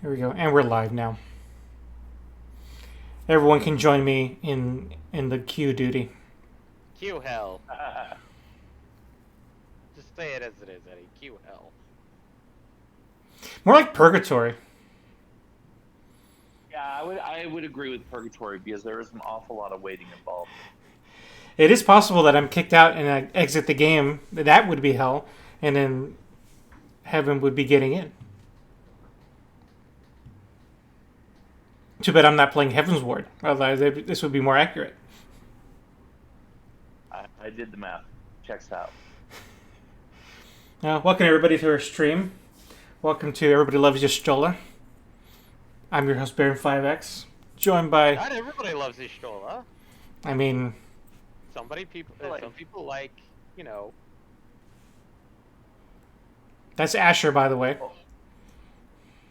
Here we go, and we're live now. Everyone can join me in the queue duty. Q hell. Just say it as it is, Eddie. Q hell. More like purgatory. Yeah, I would agree with purgatory because there is an awful lot of waiting involved. It is possible that I'm kicked out and I exit the game. That would be hell, and then heaven would be getting in. Too bad I'm not playing Heaven's Ward. Otherwise, this would be more accurate. I did the math. Checks out. Welcome everybody to our stream. Welcome to Everybody Loves You Stola. I'm your host Baron 5X, joined by. Not everybody loves Ishtola. I mean, some people like, you know. That's Asher, by the way.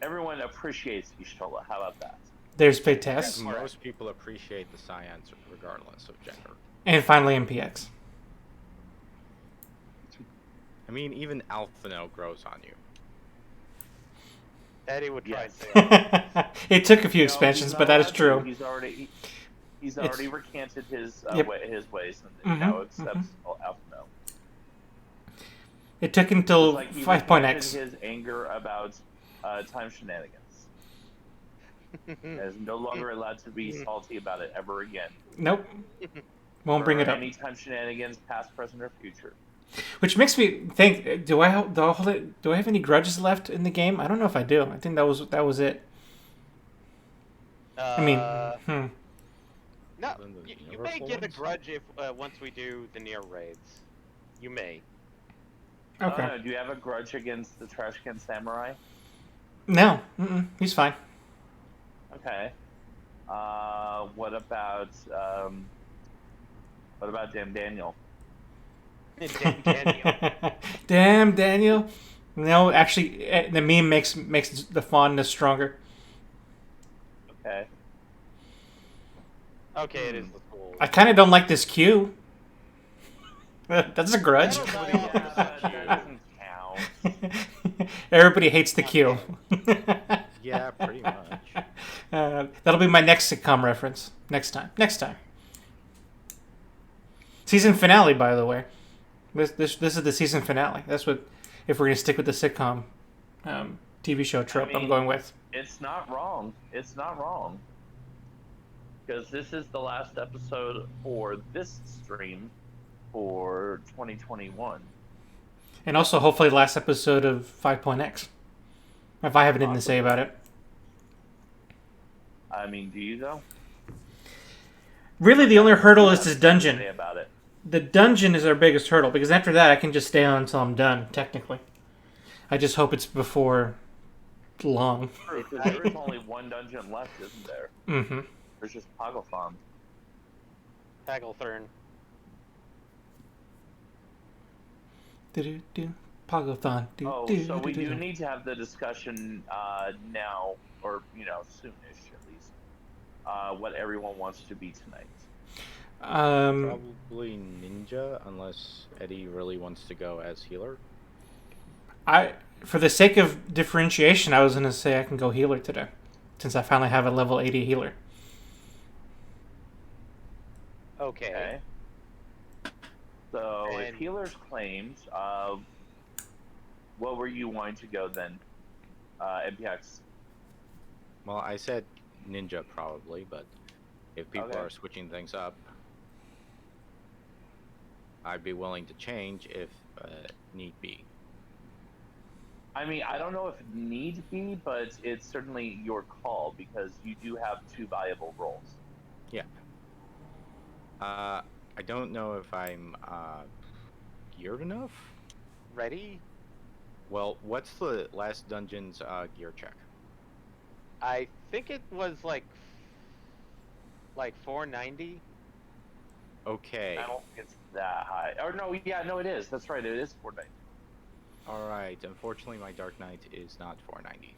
Everyone appreciates Ishtola. How about that? There's Paytess. Most people appreciate the science regardless of gender. And finally, MPX. I mean, even Alphino grows on you. Eddie would try Yes. and say It took a few expansions, but that is true. He's already recanted his Yep. his ways and now accepts Alphino. It took until Like he 5.x. recanted his anger about time shenanigans. Is no longer allowed to be salty about it ever again. Nope. Won't bring it up. Any time shenanigans, past, present, or future. Which makes me think: do I have any grudges left in the game? I don't know if I do. I think that was it. I mean, No, you may get a grudge if once we do the near raids. You may. Okay. Do you have a grudge against the Trash Can Samurai? No, he's fine. Okay. What about Damn Daniel? Damn Daniel. Damn, Daniel. No, actually, the meme makes the fondness stronger. Okay. Okay, it is the school. I kind of don't like this queue. That's a grudge. That doesn't count. Everybody hates the queue. Yeah, pretty much. That'll be my next sitcom reference. Next time. Season finale, by the way. This is the season finale. That's what, if we're gonna stick with the sitcom TV show trope, I'm going with. It's not wrong. It's not wrong. Because this is the last episode for this stream for 2021. And also, hopefully, the last episode of 5.x. If I have anything to say about it. I mean, do you though? Really, the only hurdle is this dungeon. Say about it. The dungeon is our biggest hurdle, because after that, I can just stay on until I'm done, technically. I just hope it's before long. True, because there is only one dungeon left, isn't there? Mm-hmm. There's just Pogglethon. Pagglethorn. Do-do-do. Pogothon. So we do need to have the discussion now, or soonish at least. What everyone wants to be tonight. Probably ninja, unless Eddie really wants to go as healer. For the sake of differentiation, I was going to say I can go healer today, since I finally have a level 80 healer. Okay. So if healers claimed, what were you wanting to go then, MPX? Well, I said ninja probably, but if people are switching things up, I'd be willing to change if need be. I mean, I don't know if need be, but it's certainly your call because you do have two viable roles. Yeah. I don't know if I'm geared enough. Ready? Well, what's the last dungeon's gear check? I think it was like 490. Okay. I don't think it's that high. Or no, it is. That's right. It is 490. All right. Unfortunately, my Dark Knight is not 490.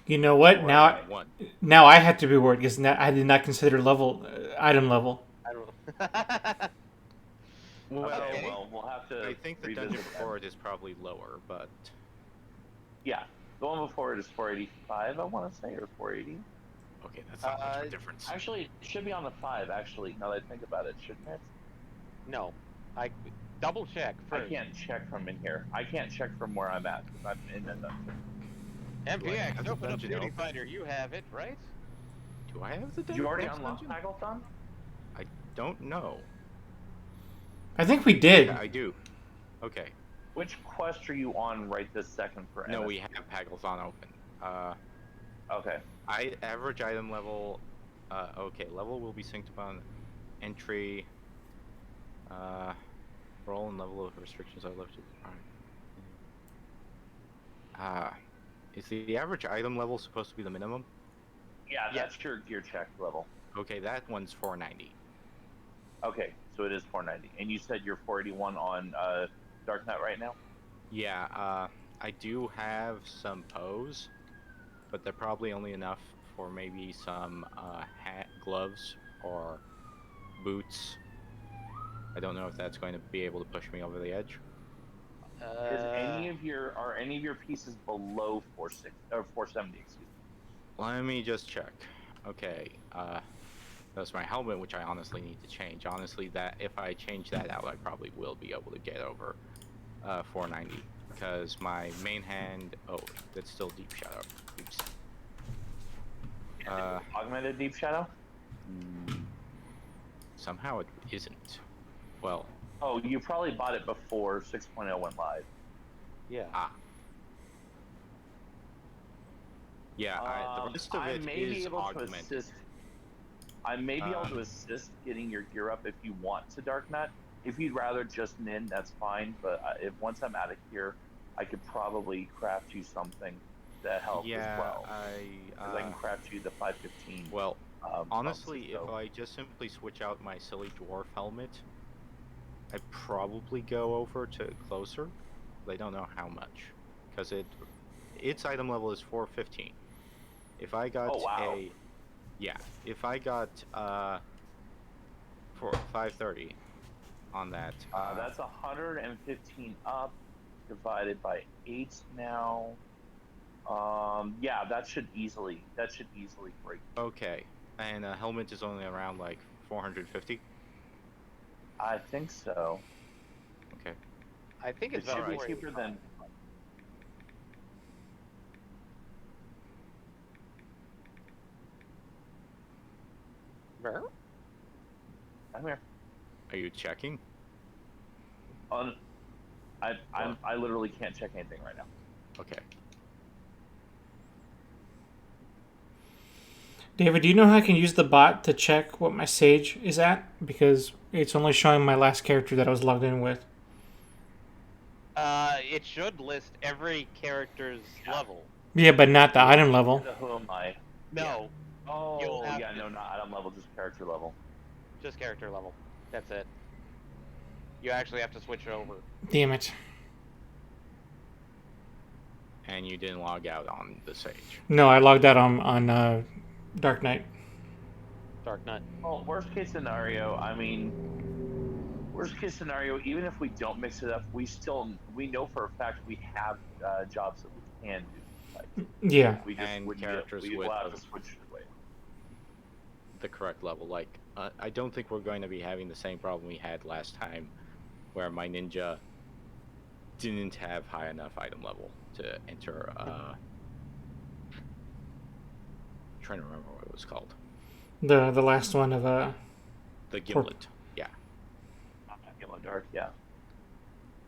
You know what? Now I had to be worried because I did not consider item level. I don't know. Well, we'll have to. I think the dungeon before it is probably lower, but Yeah, The one before it is 485, I want to say, or 480. Okay, that's not much of a difference. Actually, it should be on the 5, actually, now that I think about it, shouldn't it? No. I double check first. I can't check from in here. I can't check from where I'm at, because I'm in the dungeon. Do I have MPX, the open up dungeon Duty open? Finder. You have it, right? Do I have the Did you already next unlock dungeon? Hagglethon? I don't know. I think we did. Yeah, I do. Okay. Which quest are you on right this second for No, MS? we have Hagglethon open. Okay. Average item level. Okay, level will be synced upon entry. Roll and level of restrictions are lifted. Is the average item level supposed to be the minimum? Yeah, that's your gear check level. Okay, that one's 490. Okay, so it is 490. And you said you're 481 on Dark Knight right now? Yeah, I do have some pose, but they're probably only enough for maybe some hat, gloves, or boots. I don't know if that's going to be able to push me over the edge. Are any of your pieces below 460 or 470? Excuse me. Let me just check. Okay, that's my helmet, which I honestly need to change. Honestly, that if I change that out, I probably will be able to get over 490 because my main hand. Oh, that's still deep shadow. Oops. Augmented Deep Shadow? Somehow it isn't. Well. Oh, you probably bought it before 6.0 went live. Yeah. Yeah, the rest of it is augmented. I may be able to assist getting your gear up if you want to Dark Knight. If you'd rather just Nin, that's fine. But if once I'm out of here, I could probably craft you something that helps as well. I can craft you the 515. Well, honestly, if I just simply switch out my silly dwarf helmet, I'd probably go over to closer. But I don't know how much, because its item level is 415. If I got if I got for 530 on that, that's 115 up divided by 8 now. Yeah, that should easily break. Okay, and a helmet is only around like 450. I think so. Okay. I think it's should be cheaper than. Where? I'm here. Are you checking? I literally can't check anything right now. Okay. David, do you know how I can use the bot to check what my sage is at? Because it's only showing my last character that I was logged in with. It should list every character's level. Yeah, but not the item level. Who am I? No. Yeah. Oh, yeah, no, not item level, just character level. Just character level. That's it. You actually have to switch it over. Damn it. And you didn't log out on the Sage. No, I logged out on Dark Knight. Dark Knight. Well, worst case scenario, even if we don't mix it up, we know for a fact we have jobs that we can do. Like, yeah. We just and characters we'll with have to switch it away. The correct level. Like, I don't think we're going to be having the same problem we had last time, where my ninja didn't have high enough item level to enter. Trying to remember what it was called. The last one of the Gimlet. Yeah. Gimlet Dark. Yeah.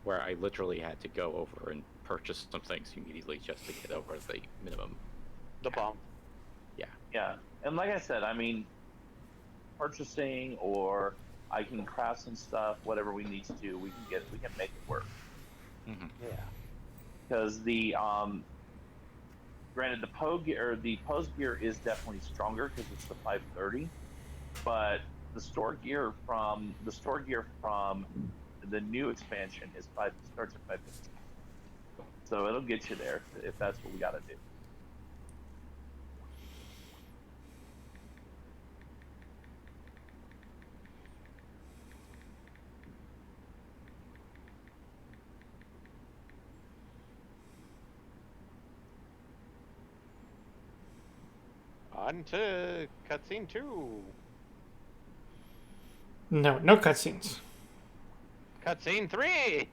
Where I literally had to go over and purchase some things immediately just to get over the minimum. The bomb. Yeah. Yeah, and like I said, purchasing, or I can craft some stuff, whatever we need to do, we can make it work. Mm-hmm. Yeah. Because the granted, the pose gear is definitely stronger because it's the 530, but the store gear from the new expansion starts at 515. So it'll get you there if that's what we got to do. on to cutscene 2. No, no cutscenes. Cutscene 3!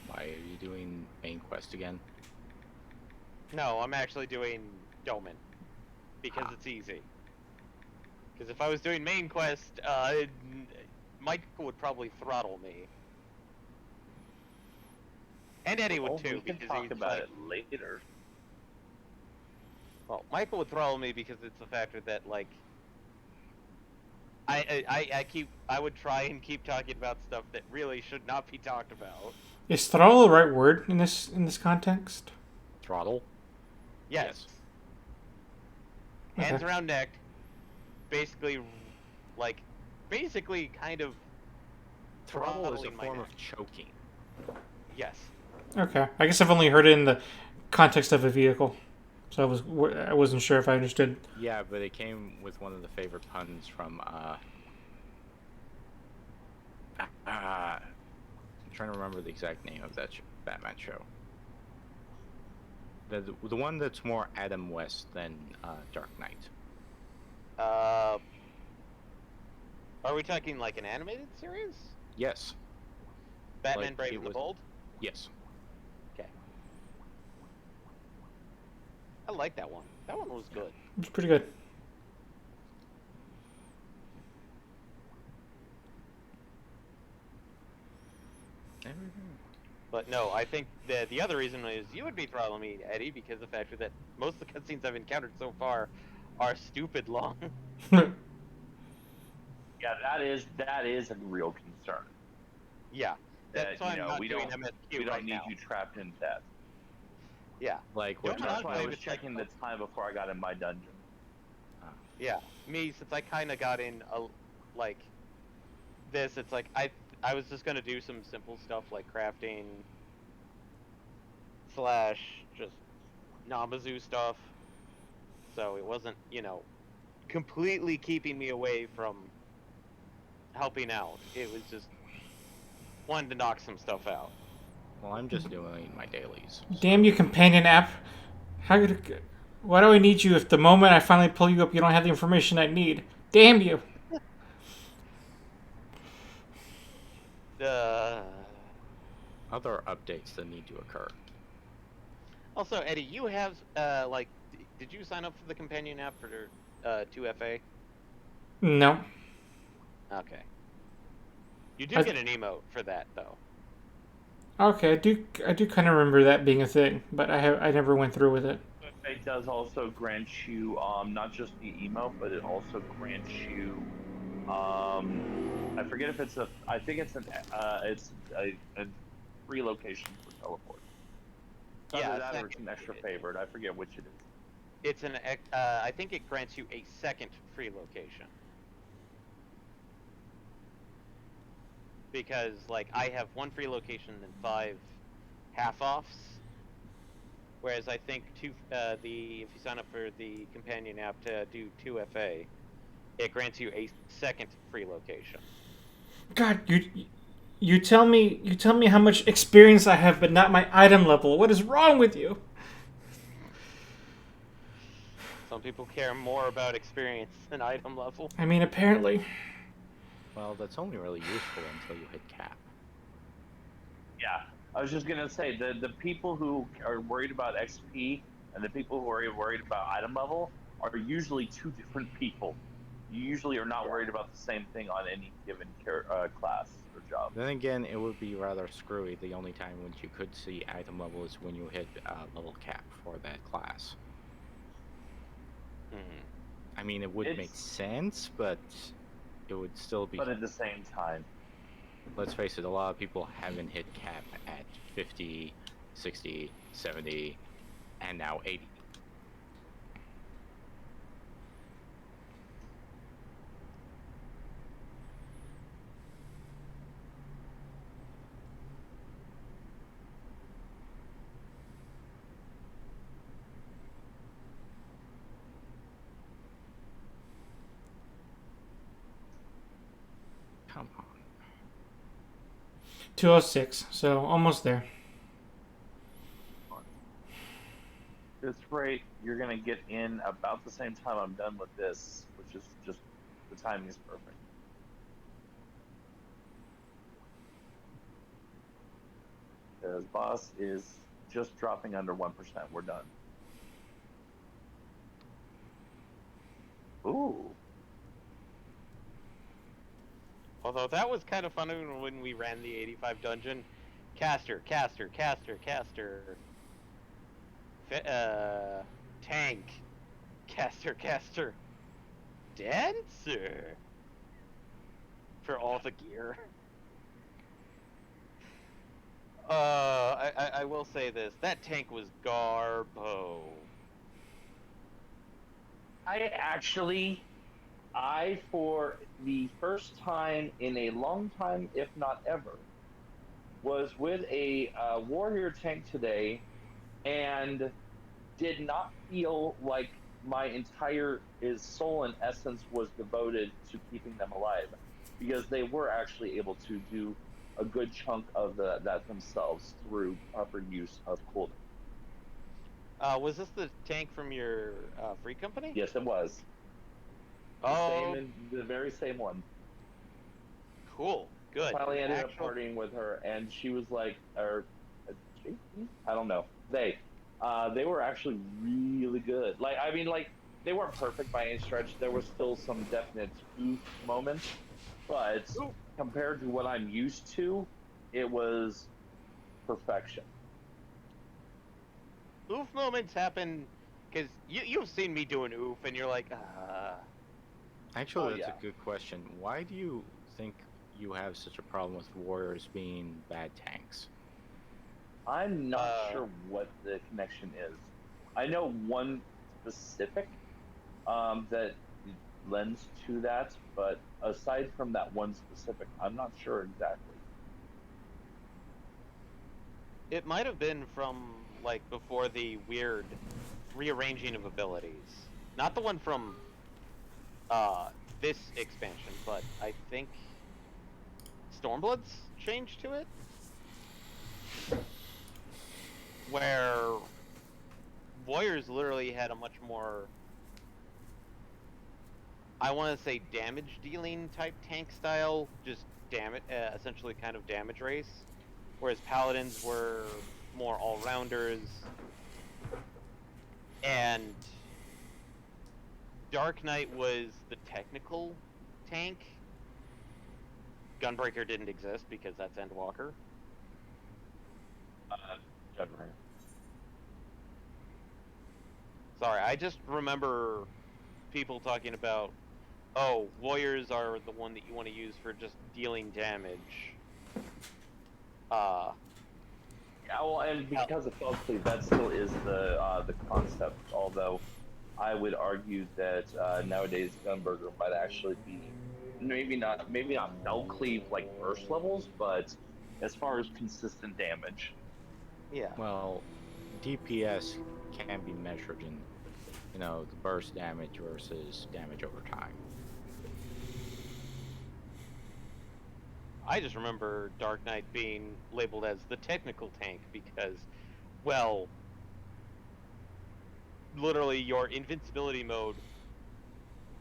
Why are you doing main quest again? No, I'm actually doing Doman. Because it's easy. Because if I was doing main quest, Michael would probably throttle me. And Eddie would too, We can because talk he's about like, it later. well, Michael would throttle me because it's the factor that like I would try and keep talking about stuff that really should not be talked about. Is throttle the right word in this context? Throttle? Yes. Okay. Hands around neck. Basically, kind of. Throttle is a throttling my form neck. of choking. Yes. Okay. I guess I've only heard it in the context of a vehicle, so I wasn't sure if I understood. Yeah, but it came with one of the favorite puns from I'm trying to remember the exact name of that Batman show. The one that's more Adam West than Dark Knight. Are we talking like an animated series? Yes. Batman Like, Brave it and the was- Bold? Yes. Okay. I like that one. That one was good. It was pretty good. But no, I think the other reason is you would be throttling me, Eddie, because the fact that most of the cutscenes I've encountered so far are stupid long. Yeah, that is a real concern. Yeah. That's why I'm not doing MSQ we don't right need now. you trapped in death. Yeah. Like what? Don't That's why I Enclave was is like- checking the time before I got in my dungeon. Yeah. Me, since I kind of got in like this, it's like I was just gonna do some simple stuff like crafting / just Namazu stuff. So it wasn't, completely keeping me away from helping out. It was just wanted to knock some stuff out. Well, I'm just doing my dailies. Damn you, companion app! Why do I need you if the moment I finally pull you up, you don't have the information I need? Damn you! Other updates that need to occur. Also, Eddie, you have did you sign up for the companion app for 2FA? No. Okay. You do get an emote for that though. Okay, I do kind of remember that being a thing, but I never went through with it. It does also grant you not just the emote, but it also grants you I forget if it's I think it's a free location for teleport. Yeah, Either that or it's an extra favorite. I forget which it is. It's I think it grants you a second free location. Because like I have one free location and 5 half-offs. Whereas I think if you sign up for the companion app to do 2FA, it grants you a second free location. God, you tell me how much experience I have, but not my item level. What is wrong with you? Some people care more about experience than item level. I mean, apparently. Well, that's only really useful until you hit cap. Yeah, I was just gonna say the people who are worried about XP and the people who are worried about item level are usually two different people. You usually are not worried about the same thing on any given class or job. Then again, it would be rather screwy. The only time when you could see item level is when you hit level cap for that class. I mean, it would make sense, but it would still be... But at the same time... Let's face it, a lot of people haven't hit cap at 50, 60, 70, and now 80. Come on. 206, so almost there. This rate, you're gonna get in about the same time I'm done with this, which is just the timing is perfect. Because boss is just dropping under 1%. We're done. Ooh. Although that was kind of fun when we ran the 85 dungeon. Caster. Tank. Caster. Dancer. For all the gear. I will say this. That tank was garbo. For the first time in a long time, if not ever, was with a warrior tank today and did not feel like my entire soul and essence was devoted to keeping them alive, because they were actually able to do a good chunk of that themselves through proper use of cooldown. Was this the tank from your free company? Yes, it was. The very same one. Cool. Good. Finally ended up partying with her, and she was like, I don't know. They were actually really good. They weren't perfect by any stretch. There was still some definite oof moments, but compared to what I'm used to, it was perfection. Oof moments happen because you've seen me do an oof, and you're like, Actually, that's a good question. Why do you think you have such a problem with warriors being bad tanks? I'm not sure what the connection is. I know one specific that lends to that, but aside from that one specific, I'm not sure exactly. It might have been from before the weird rearranging of abilities. Not the one from this expansion, but I think Stormblood's changed to it, where warriors literally had a much more, I want to say, damage dealing type tank style, just essentially kind of damage race, whereas paladins were more all-rounders, and Dark Knight was the technical tank. Gunbreaker didn't exist because that's Endwalker. Gunbreaker. Sorry, I just remember people talking about, oh, warriors are the one that you want to use for just dealing damage. Yeah, well, and because of Fellcleave, that still is the concept. Although, I would argue that nowadays Gunburger might actually be maybe not Fellcleave like burst levels, but as far as consistent damage. Yeah. Well, DPS can be measured in, the burst damage versus damage over time. I just remember Dark Knight being labeled as the technical tank because, well, literally your invincibility mode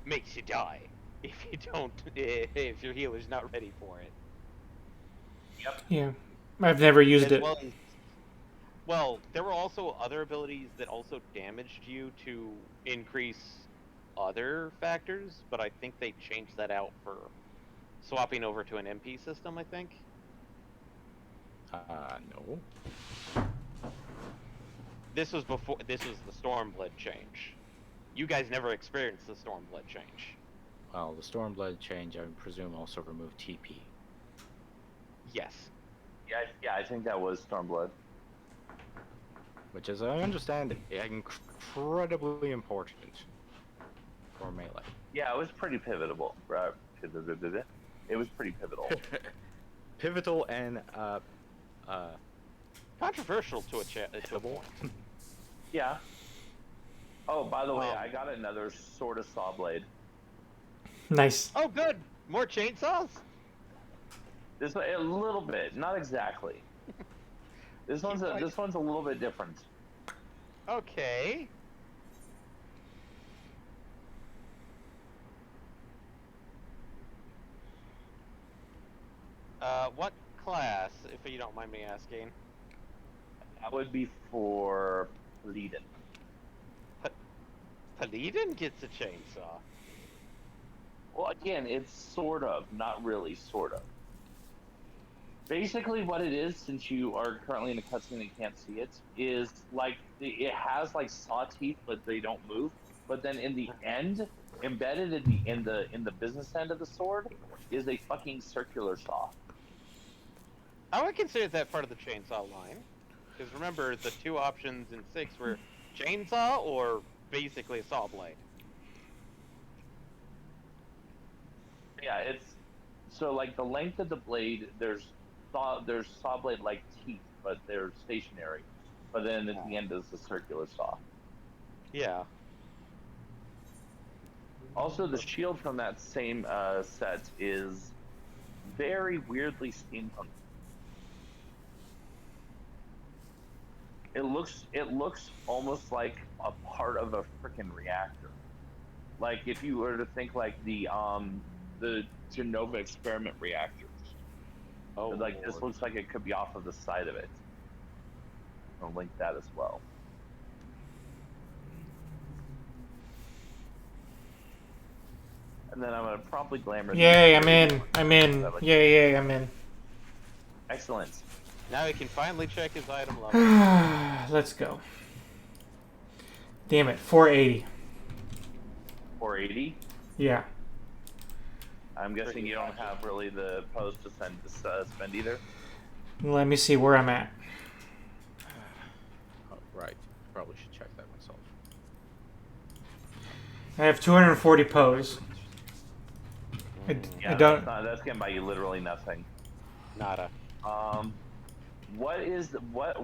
makes you die if your healer's not ready for it. Yep. Yeah, I've never used it. Well, there were also other abilities that also damaged you to increase other factors, but I think they changed that out for swapping over to an MP system, I think. No. This was the Stormblood change. You guys never experienced the Stormblood change. Well, the Stormblood change, I presume, also removed TP. Yes. Yeah, I think that was Stormblood. Which, as I understand it, incredibly important for melee. Yeah, it was pretty pivotal. It was pretty pivotal. Pivotal and controversial to a point. Yeah. Oh, by the way, I got another Sword of Sawblade. Nice. Oh, good. More chainsaws. This one, a little bit, not exactly. This one's a little bit different. Okay. What class, if you don't mind me asking? That would be for Leiden. Paladin gets a chainsaw. Well, again, it's sort of, not really, sort of. Basically, what it is, since you are currently in a cutscene and can't see it, is like it has like saw teeth, but they don't move. But then in the end, embedded in the business end of the sword, is a fucking circular saw. I would consider that part of the chainsaw line. Because remember, the two options in 6 were chainsaw or basically a saw blade. Yeah, it's so like the length of the blade. There's saw blade like teeth, but they're stationary. But then at the end is the circular saw. Yeah. Also, the shield from that same set is very weirdly steampunk. It looks almost like a part of a freaking reactor. Like if you were to think like the Genova experiment reactors. Oh, Like this Lord. looks like it could be off of the side of it. I'll link that as well. And then I'm gonna promptly glamour. Yay, I'm in. I'm in. Yay, I'm in. Excellent. Now he can finally check his item level. Let's go. Damn it, 480. 480. Yeah. I'm guessing you don't have really the post to spend either. Let me see where I'm at. Oh, right. Probably should check that myself. I have 240 pose. Yeah, I don't. That's gonna buy you literally nothing. Nada. What is what?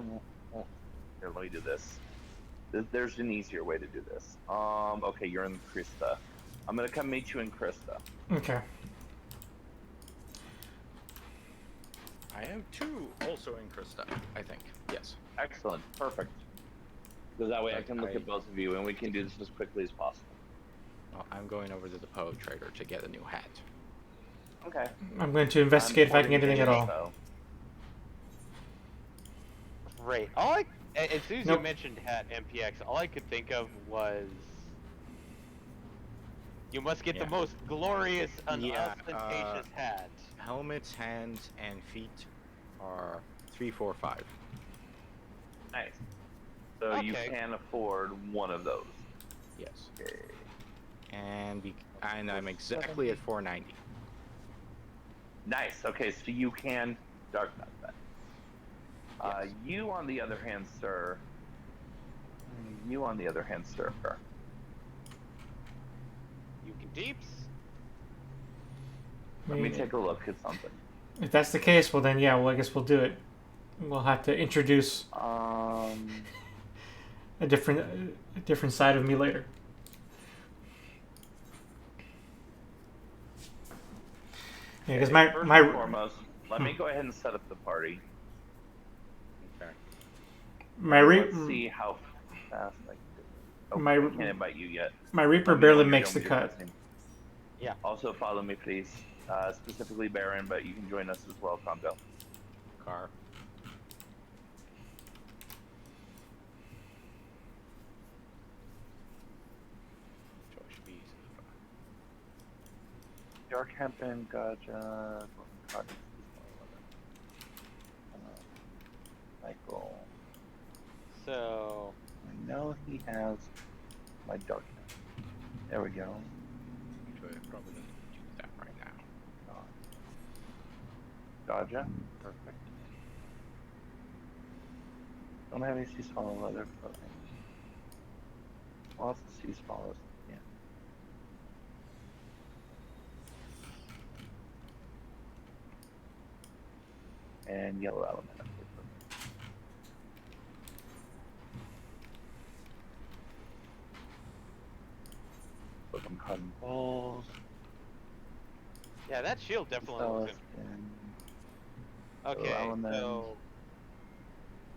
Oh, here, let me do this. There's an easier way to do this. Okay, you're in Krista. I'm gonna come meet you in Krista. Okay. I am too also in Krista, I think. Yes. Excellent, perfect. Because that way I Like, can look at both of you, and we can do this as quickly as possible. Well, I'm going over to the Poe Trader to get a new hat. Okay. I'm going to investigate if I can get anything at all. So. Great. As soon as you mentioned hat MPX, all I could think of was you must get the most glorious, unostentatious hat. Helmets, hands, and feet are 3, 4, 5. Nice. So you can afford one of those. Yes. Okay. And I'm exactly at 490. Nice. Okay, so you can Dark Knight that. Yes. You on the other hand, sir. You on the other hand, sir. You can deeps. Let me take a look at something. If that's the case, well then yeah, well I guess we'll do it. We'll have to introduce a different side of me later. Yeah, because first and foremost, let me go ahead and set up the party. Okay. Let's see how fast I can do it. I can't invite you yet. My Reaper barely makes the your cut. cutscene. Yeah. Also follow me, please. Specifically Baron, but you can join us as well, Congo. Car. Dark Hempen, gotcha. Michael. So I know he has my Dark Hempen. There we go. Actually, I'm probably going to do that right now. Gotcha. Perfect. Don't have any sea swallow leather clothing. Lots of sea swallows. Yeah. And yellow element. Look, I'm cutting balls. yeah, that shield definitely looks Okay, element. so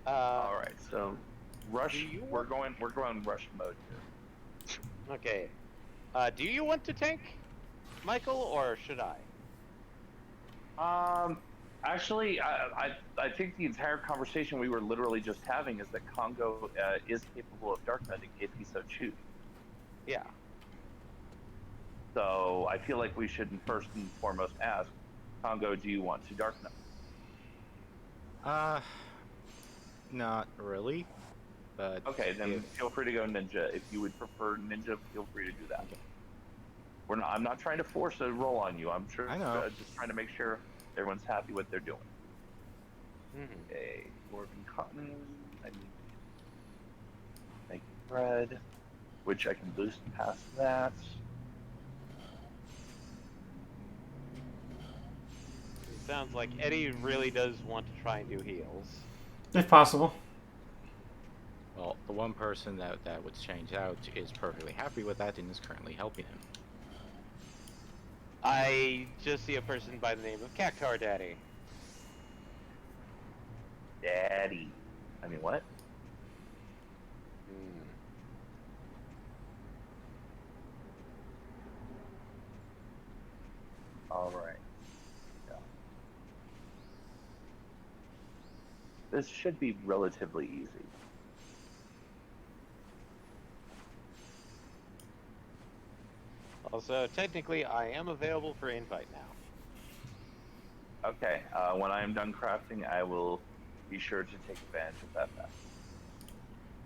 All right, so rush. do you We're want- going rush mode here. okay. Do you want to tank, Michael, or should I? Actually, I think the entire conversation we were literally just having is that Congo is capable of dark netting if he so choose. Yeah. So I feel like we should first and foremost ask Congo, do you want to dark net? Not really, but Okay, then if- feel free to go ninja. If you would prefer ninja, feel free to do that. Okay. I'm not trying to force a roll on you. I'm sure. I know. Just trying to make sure everyone's happy what they're doing. Mm-hmm. Okay, dwarven cotton. I need make bread, which I can boost past that. It sounds like Eddie really does want to try and do heals. If possible. well, the one person that would change out is perfectly happy with that and is currently helping him. I just see a person by the name of Cactar Daddy. Daddy. I mean, what? Hmm. All right. Yeah. This should be relatively easy. Also, technically, I am available for invite now. Okay. When I am done crafting, I will be sure to take advantage of that method.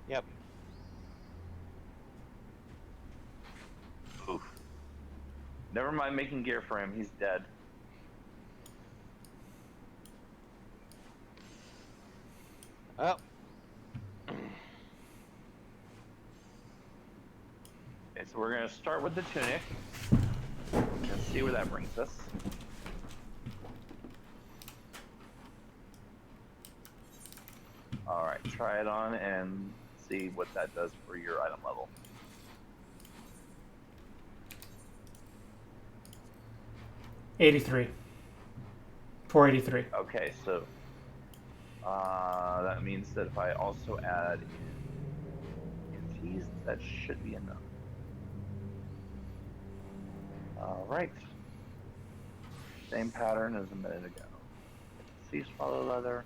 Yep. Oof. Never mind making gear for him. He's dead. Oh. Okay, so we're gonna start with the tunic and see where that brings us. All right, try it on and see what that does for your item level. $83. 483. Okay, so that means that if I also add in keys, that should be enough. All right. Same pattern as a minute ago. See swallow leather.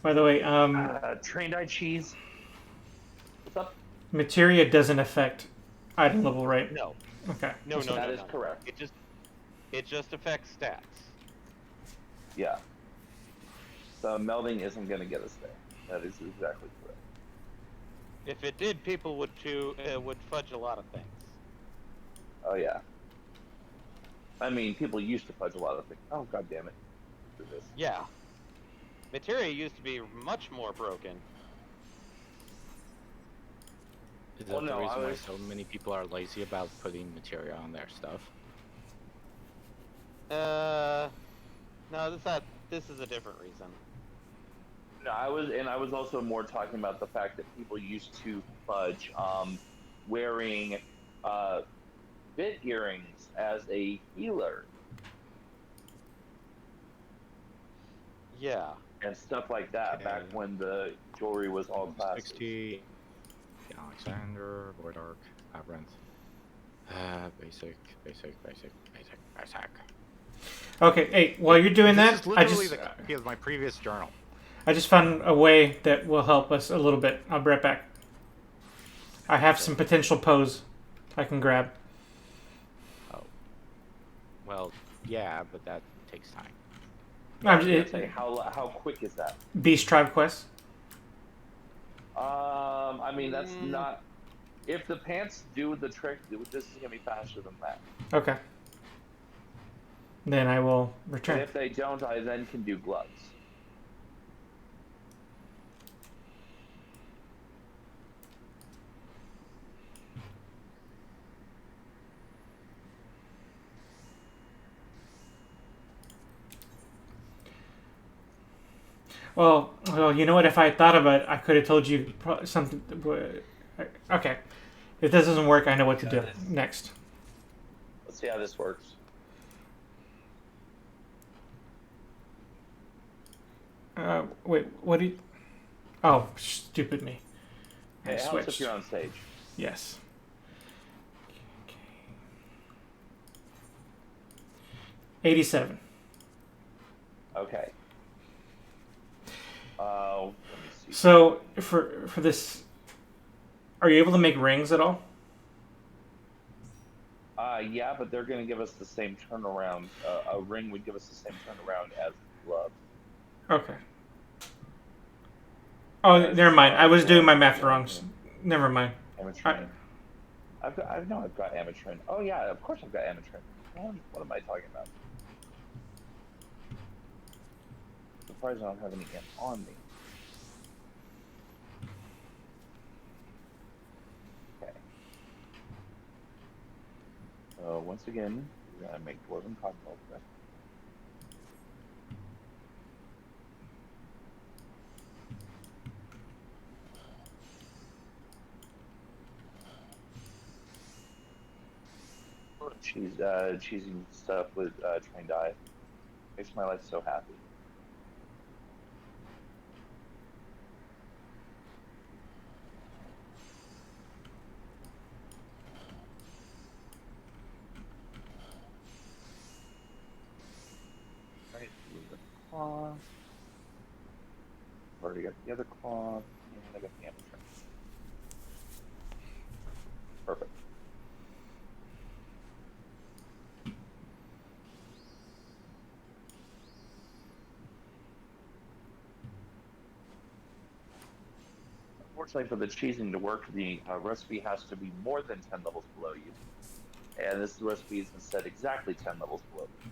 By the way, Trained-eye cheese. What's up? materia doesn't affect item level, right? No. Okay. No, no, That no, is no. correct. It just affects stats. Yeah. So melding isn't going to get us there. That is exactly correct. If it did, people would fudge a lot of things. Oh yeah. I mean, people used to fudge a lot of things. Oh god damn it. Do this. Yeah. Materia used to be much more broken. Is Well, that no, the reason I why was- so many people are lazy about putting materia on their stuff? No, this is a different reason. No, I was also more talking about the fact that people used to fudge wearing bit earrings as a healer Yeah. and stuff like that back Okay. when the jewelry was all classes. 60. Alexander, Void Arc, Labyrinth. Basic. Okay, hey, while you're doing This that, is I literally just the copy of my previous journal. found a way that will help us a little bit. I'll be right back. I have some potential pose I can grab. Oh. Well, yeah, but that takes time. I was gonna say, how quick is that? Beast Tribe Quest. I mean, that's not. If the pants do the trick, this is gonna be faster than that. Okay. Then I will And return. if they don't, I then can do gloves. Well, you know what? If I had thought about it, I could have told you something. Okay. If this doesn't work, I know what to do next. Let's see how this works. Wait, what do you... Oh, stupid me. I It helps if switched. you're on stage. Yes. 87. Okay. Let me see. So for this, are you able to make rings at all? Yeah, but they're going to give us the same turnaround. A ring would give us the same turnaround as gloves. Okay. Oh, never mind. I was doing my math wrong. Never mind. Amatrin. I've got Amatrin. Oh yeah, of course I've got Amatrin. What am I talking about? Surprised I don't have any on me. Okay. So once again, we're gonna make dwarven cogwheel. Cheesing stuff with trained eye makes my life so happy. Right, the claw. Already got the other claw, and I got the amateur. Perfect. Unfortunately, for the cheesing to work, the recipe has to be more than 10 levels below you. And this recipe is instead exactly 10 levels below you.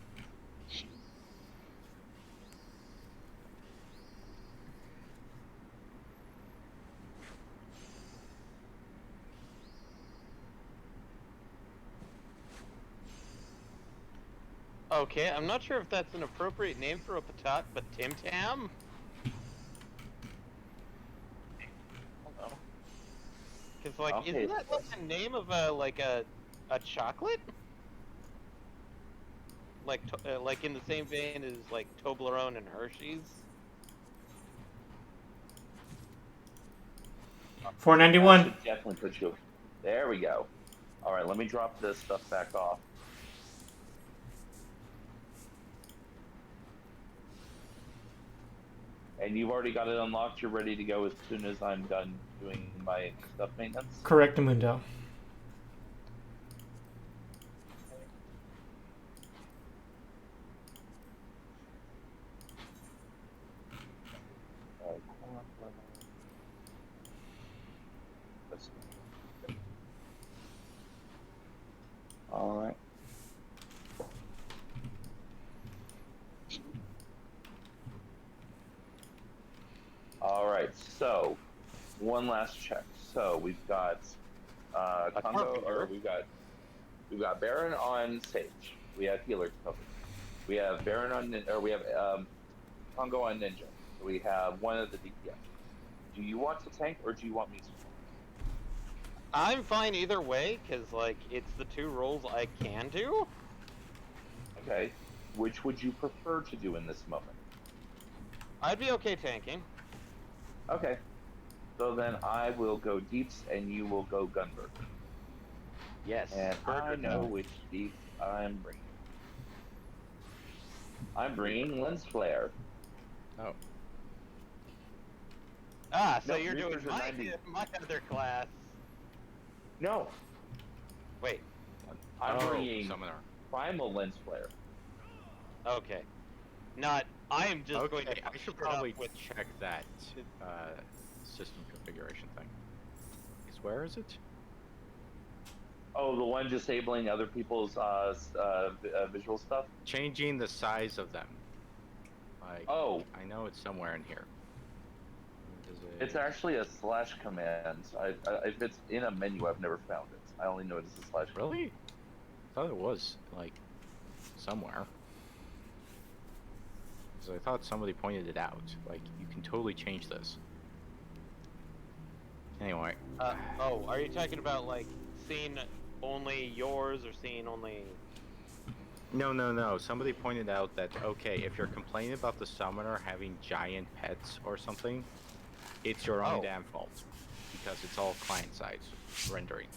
Okay, I'm not sure if that's an appropriate name for a patat, but Tim Tam? Because, like, Okay, isn't that like the name of a chocolate? Like in the same vein as like Toblerone and Hershey's. 491. That should definitely put you. There we go. All right, let me drop this stuff back off. And you've already got it unlocked. You're ready to go as soon as I'm done doing my stuff maintenance. Correct, Mundo. All right. All right. So, one last check. So we've got Congo, or we've got Baron on Sage. We have healer covered. We have Baron on, or we have Congo on Ninja. So we have one of the DPS. Do you want to tank, or do you want me to? I'm fine either way, because, like, it's the two roles I can do. Okay. Which would you prefer to do in this moment? I'd be okay tanking. Okay. So then I will go Deeps, and you will go Gunberger. Yes. And I know which Deeps I'm bringing. I'm bringing Lens Flare. Oh. Ah, so No, you're doing Reapers are my 90. my other class. No, Wait. I'm Oh, bringing Summoner. Primal Lens Flare. Okay. Not. I am just going to. Okay, I should put up probably with. check that system configuration thing. Because where is it? Oh, the one disabling other people's visual stuff? Changing the size of them. Like, Oh, I know it's somewhere in here. it's actually a slash command. If it's in a menu, I've never found it. I only know it's a slash command. Really? I thought it was, like, somewhere. Because I thought somebody pointed it out. Like, you can totally change this. Anyway. Oh, are you talking about like seeing only yours or seeing only? No. Somebody pointed out that, okay, if you're complaining about the summoner having giant pets or something, it's your own Oh. damn fault. Because it's all client-side rendering.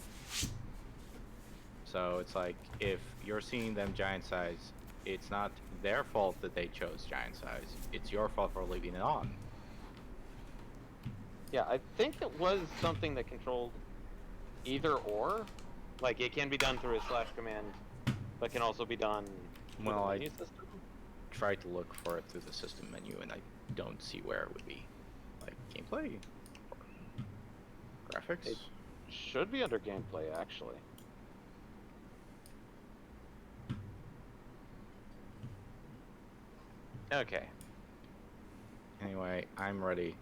So it's like, if you're seeing them giant size, it's not their fault that they chose giant size. It's your fault for leaving it on. Yeah, I think it was something that controlled either or. Like, it can be done through a slash command, but can also be done through Well, the I menu system. tried to look for it through the system menu, and I don't see where it would be. Like, gameplay? Graphics? It should be under gameplay, actually. Okay. Anyway, I'm ready.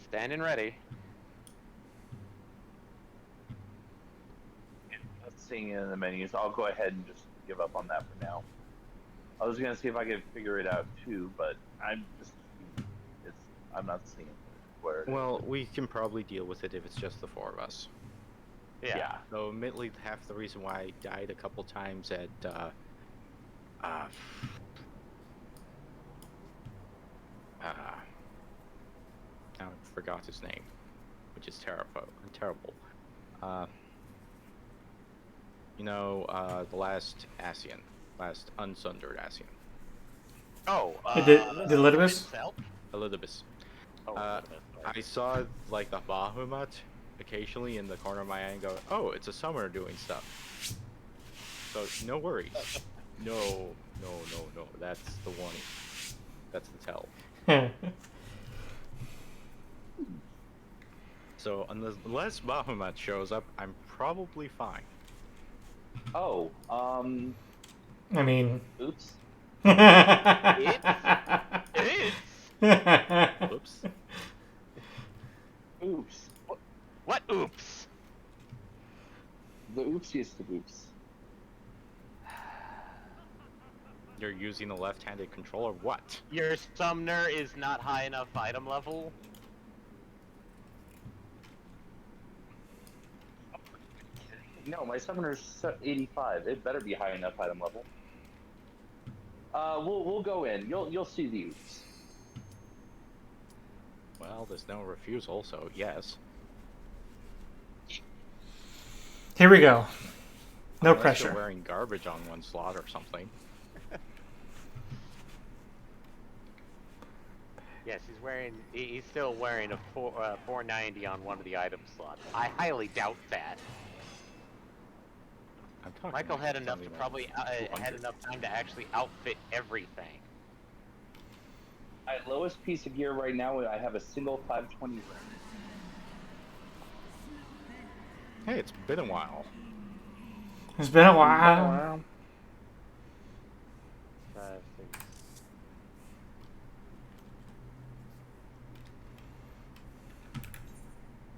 Standing ready. Not seeing it in the menus. I'll go ahead and just give up on that for now. I was gonna see if I could figure it out too, but I'm not seeing where it is. Well, we can probably deal with it if it's just the four of us. Yeah. So, admittedly, half the reason why I died a couple times at, I forgot his name, which is terrible. The last Asian, last unsundered Asian, Oh, The Litibus? itself? Elizabeth. Oh, Elizabeth, sorry. I saw like the Bahamut occasionally in the corner of my eye and go, oh, it's a summoner doing stuff. So no worries. No. That's the warning. That's the tell. So unless Bahamut shows up, I'm probably fine. Oh, I mean. oops. It is. Oops. Oops. What oops? The oopsiest of oops. You're using a left-handed controller? What? Your summoner is not high enough item level? No, my summoner's 85. It better be high enough item level. We'll go in. You'll see the oops. Well, there's no refusal, so yes. Here we go. No Unless pressure. You're wearing garbage on one slot or something. Yes, he's still wearing a 490 on one of the item slots. I highly doubt that. I'm talking Michael about had enough to something probably like had 200. enough time to actually outfit everything. My lowest piece of gear right now, I have a single 520 ring. Hey, it's been a while. It's been a while.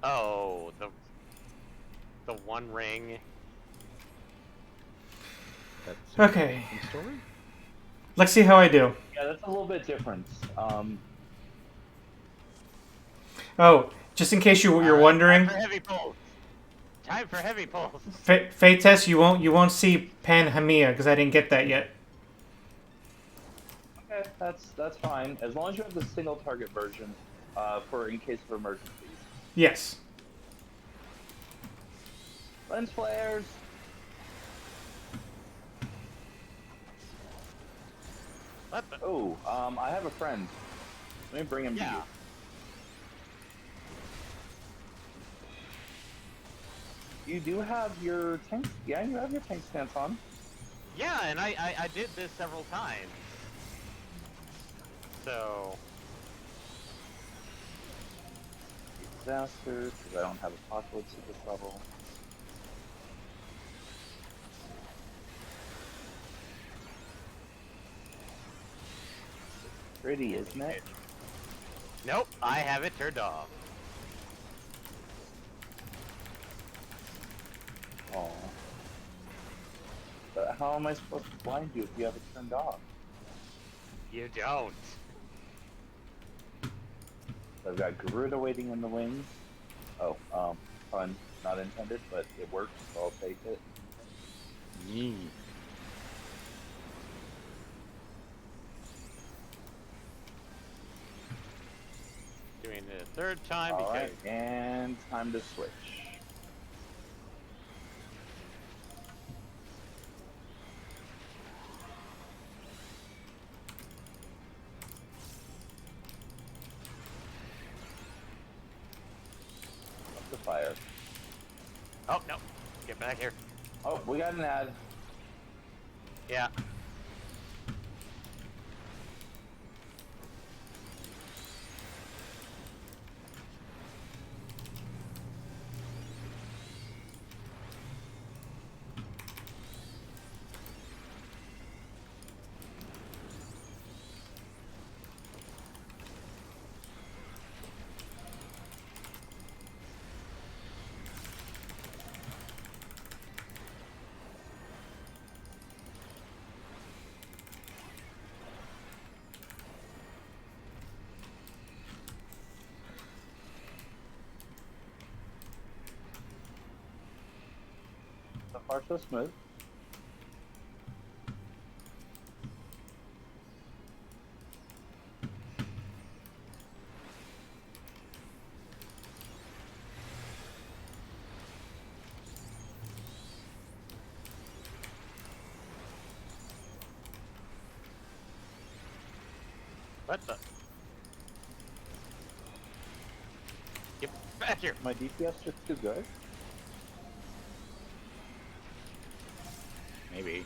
Oh, the one ring. That's Okay. the story? Let's see how I do. Yeah, that's a little bit different. Oh, just in case you're wondering, Time for heavy pulls. Time for heavy pulls. Fate test, you won't see Pan Hamia because I didn't get that yet. Okay, that's fine. As long as you have the single target version, for in case of emergencies. Yes. Lens flares. What the? Oh, I have a friend. Let me bring him to Yeah. you. You do have your tank. Yeah, you have your tank stance on. Yeah, and I did this several times. So. Disaster, because I don't have apocalypse at this level. Pretty, isn't it? Nope, I have it turned off. Aw. But how am I supposed to blind you if you have it turned off? You don't. I've got Garuda waiting in the wings. Oh, pun not intended, but it worked, so I'll take it. Yee. Third time All because right, and time to switch. Up the fire. oh no, get back here. Oh, we got an ad. Yeah. So far, so smooth. What the? Get back here. My DPS just too good. Maybe.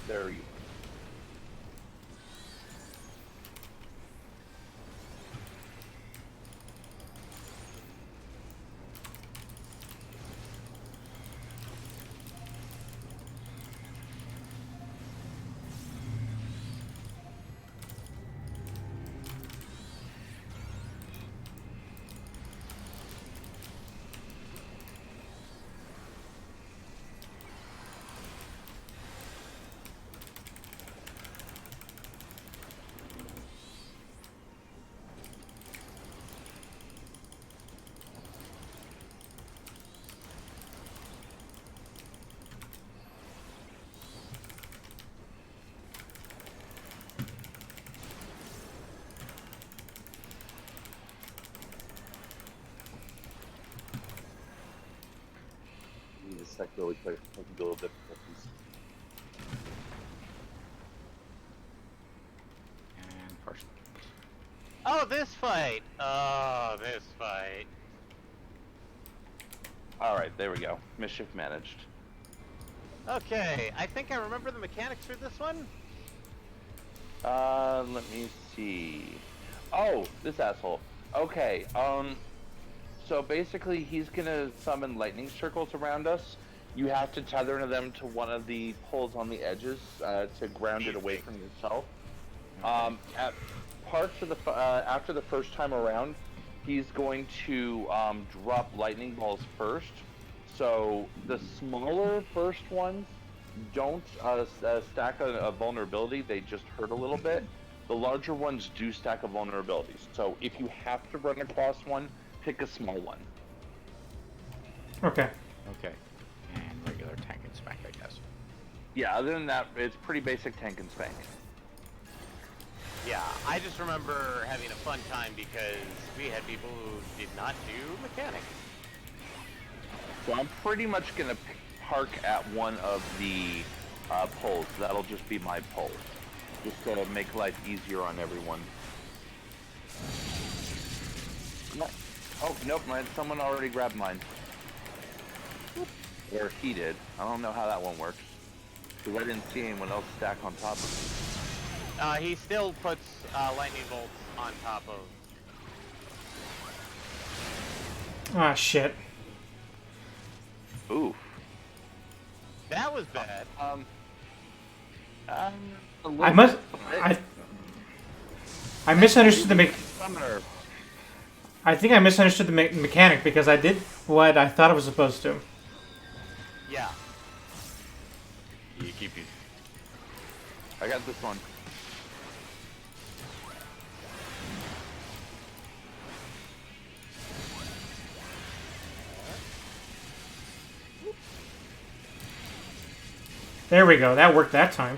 There you go. Need a sec really quick. Technical difficulties. And partial. Oh, this fight. Oh, this fight. All right, there we go. Mischief managed. Okay, I think I remember the mechanics for this one. Let me see. Oh, this asshole. Okay, so basically he's gonna summon lightning circles around us. You have to tether them to one of the poles on the edges to ground it away from yourself. At parts of the after the first time around, he's going to drop lightning balls first. So the smaller first ones don't stack a vulnerability; they just hurt a little bit. The larger ones do stack a vulnerability. So if you have to run across one, pick a small one. Okay. Okay. And regular tank and smack, I guess. Yeah, other than that, it's pretty basic tank and spank. Yeah, I just remember having a fun time because we had people who did not do mechanics. So I'm pretty much gonna park at one of the poles. That'll just be my pole, just to make life easier on everyone. Oh nope, someone already grabbed mine. Or he did. I don't know how that one works. Because I didn't see anyone else stack on top of me. He still puts lightning bolts on top of. Ah, shit. Oof. That was bad. A I little must. bit. I misunderstood the Summoner. I think I misunderstood the mechanic because I did what I thought I was supposed to. Yeah. You keep you. I got this one. There we go. That worked that time.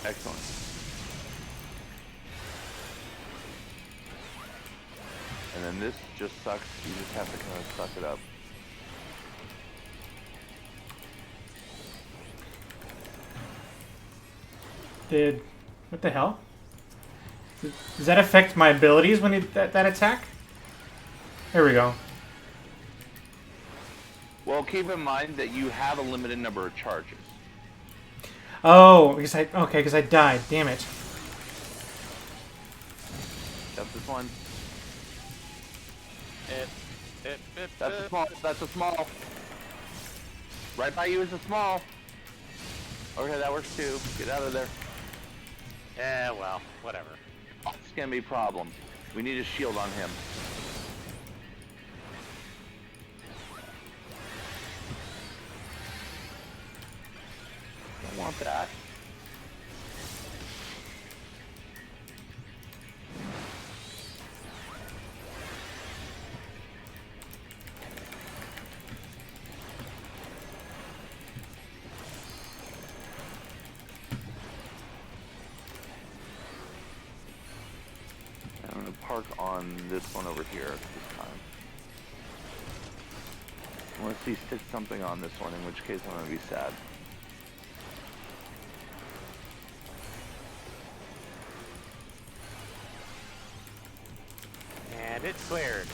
Excellent. And then this just sucks. You just have to kind of suck it up. What the hell? Does that affect my abilities when that attack? There we go. Well, keep in mind that you have a limited number of charges. Oh, because I died. Damn it. That's this one. It, That's a small. That's a small. Right by you is a small. Okay, that works too. Get out of there. well, whatever. It's gonna be a problem. We need a shield on him. Don't want that. I'm gonna park on this one over here this time. Unless he sticks something on this one, in which case I'm gonna be sad. And it's cleared.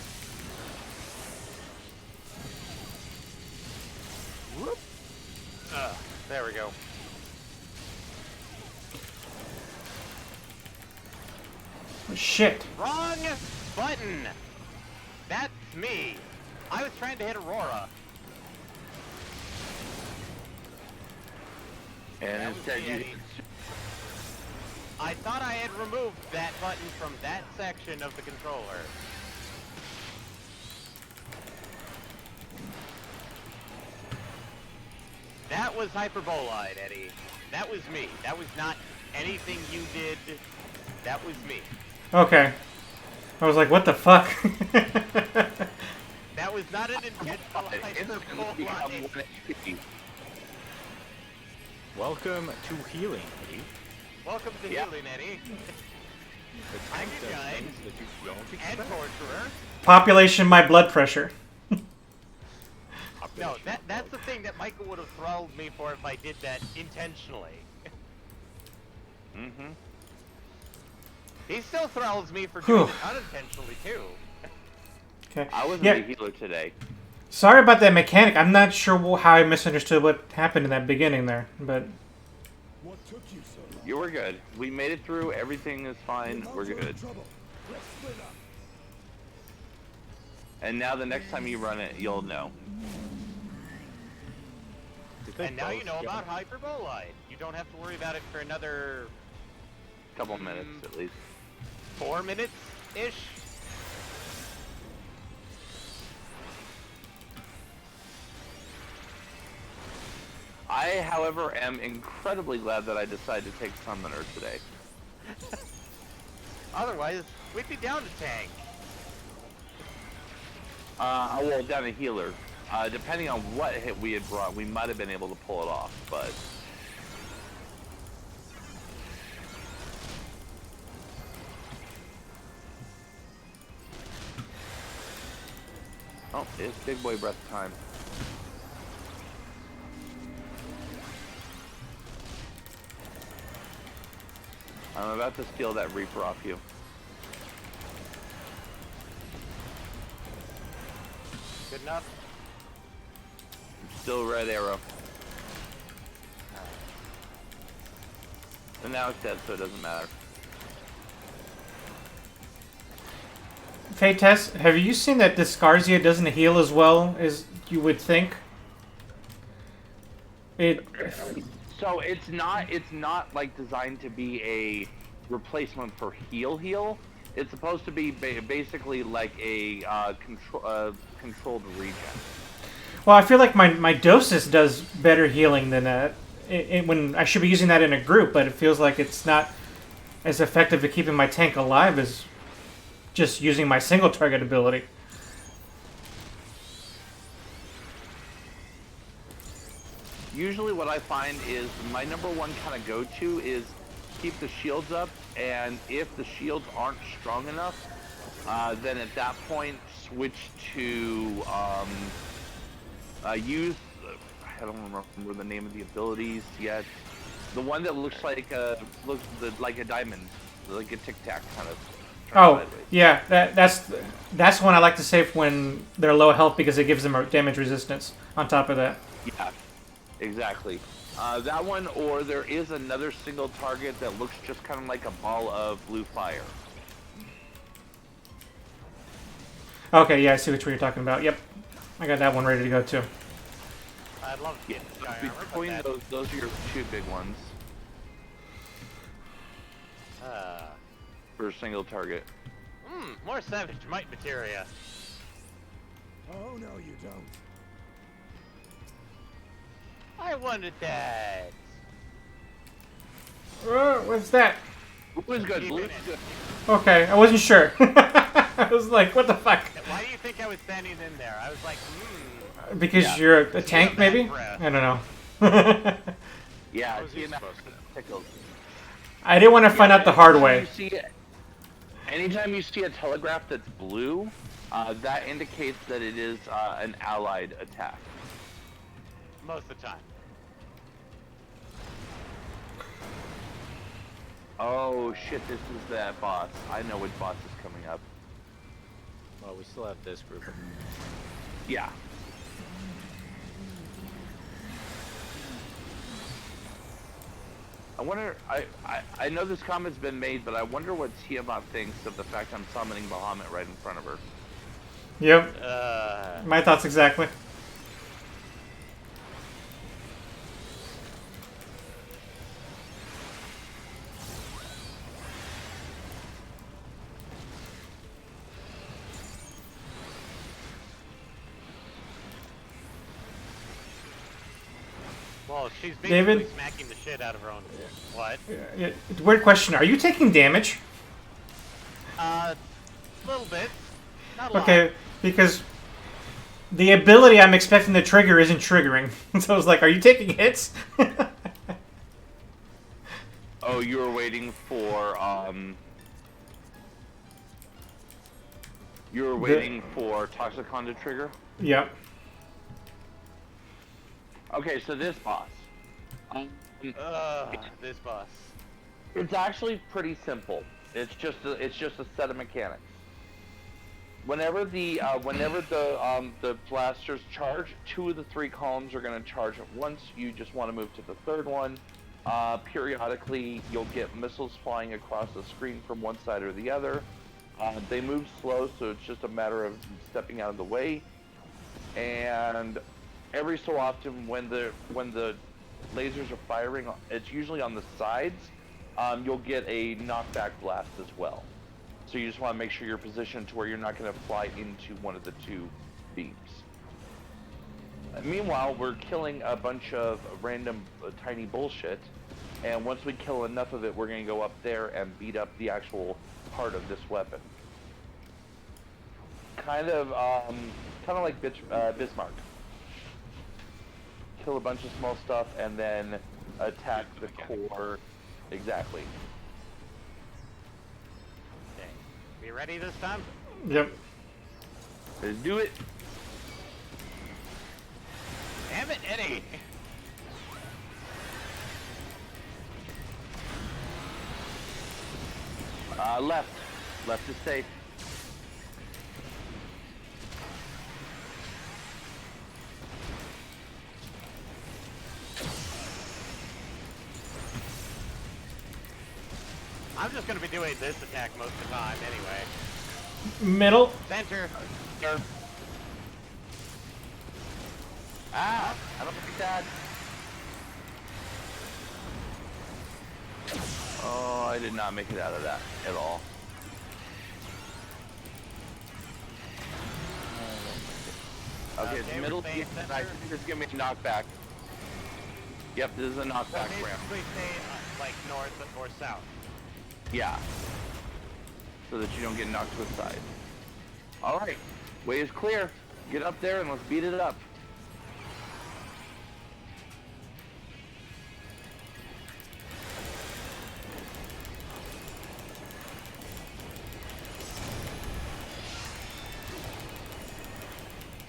Whoop. There we go. Oh, shit. Wrong button. That's me. I was trying to hit Aurora. And That was instead me, you Eddie. I thought I had removed that button from that section of the controller. That was hyperbolide, Eddie. That was me. That was not anything you did. That was me. Okay. I was like, what the fuck? That was not an intentional hyperbolide. Welcome to healing, Eddie. Welcome to Yeah. healing, Eddie. The tank I'm does giant things that you don't and expect. torturer. Population, my blood pressure. No, that's the thing that Michael would have throttled me for if I did that intentionally. Mm-hmm. He still throttles me for doing Whew. it unintentionally too. Okay. I wasn't Yeah. a healer today. Sorry about that mechanic. I'm not sure how I misunderstood what happened in that beginning there, but What took you so long? You were good. We made it through. Everything is fine. We're good. Trouble. Let's split up. And now the next time you run it, you'll know. Did they And now you both know go? about hyperbolide. You don't have to worry about it for another Couple minutes at least. 4 minutes-ish. I, however, am incredibly glad that I decided to take Summoner today. Otherwise, we'd be down to tank. Well, down a healer. Depending on what hit we had brought, we might have been able to pull it off, but... Oh, it's big boy breath time. I'm about to steal that Reaper off you. Good enough? Still red arrow. And now it's dead, so it doesn't matter. Hey Tess, have you seen that Discarzia doesn't heal as well as you would think? It. So it's not like designed to be a replacement for heal. It's supposed to be basically like a controlled regen. Well, I feel like my Dosis does better healing than when I should be using that in a group, but it feels like it's not as effective at keeping my tank alive as just using my single target ability. Usually what I find is my number one kind of go-to is keep the shields up, and if the shields aren't strong enough, then at that point switch to use, I don't remember the name of the abilities yet. The one that looks like like a diamond, like a tic-tac kind of. Oh, yeah, that's one I like to save when they're low health because it gives them a damage resistance on top of that. Yeah, exactly. That one, or there is another single target that looks just kind of like a ball of blue fire. Okay, yeah, I see which one you're talking about. Yep, I got that one ready to go too. I'd love to Yeah, get sky armor, but between that, those are your two big ones for a single target. more savage might materia. Oh, no, you don't. I wanted that. What's that? Blue's good. Keep Blue's it. good. Okay, I wasn't sure. I was like, what the fuck? Why do you think I was standing in there? I was like, Because Yeah. you're a tank, bad maybe? breath. I don't know. Yeah, How is he TMS supposed to know? tickles. I didn't want to find out the hard way. Anytime you see a telegraph that's blue, that indicates that it is an allied attack. most of the time. Oh shit, this is that boss. I know which boss is coming up. Well, we still have this group. Yeah. I wonder, I know this comment's been made, but I wonder what Tiamat thinks of the fact I'm summoning Bahamut right in front of her. Yep. My thoughts exactly. Well, she's basically David? smacking the shit out of her own. What? Yeah, weird question. Are you taking damage? A little bit. Not a lot. Okay, because the ability I'm expecting to trigger isn't triggering. So I was like, are you taking hits? Oh, you were waiting for, you were waiting for Toxicon to trigger? Yep. Okay, so this boss. This boss. It's actually pretty simple. It's just a set of mechanics. Whenever the blasters charge, 2 of the 3 columns are going to charge at once. You just want to move to the third one. Periodically, you'll get missiles flying across the screen from one side or the other. They move slow, so it's just a matter of stepping out of the way. And every so often, when the lasers are firing, it's usually on the sides. You'll get a knockback blast as well. So you just want to make sure you're positioned to where you're not going to fly into one of the 2 beams. Meanwhile, we're killing a bunch of random tiny bullshit, and once we kill enough of it, we're going to go up there and beat up the actual part of this weapon. Kind of like Bismarck. Kill a bunch of small stuff and then attack the core. Exactly. Okay. We ready this time? Yep. Let's do it. Damn it, Eddie! Left. Left is safe. I'm just gonna be doing this attack most of the time anyway. Middle. Center. Sure. Ah, I don't think that. Oh, I did not make it out of that at all. Okay, it's Okay, middle. we're staying I center. think this is gonna be a knockback. Yep, this is a So knockback ramp. basically stay like north or south. Yeah. So that you don't get knocked to the side. All right, way is clear. Get up there and let's beat it up.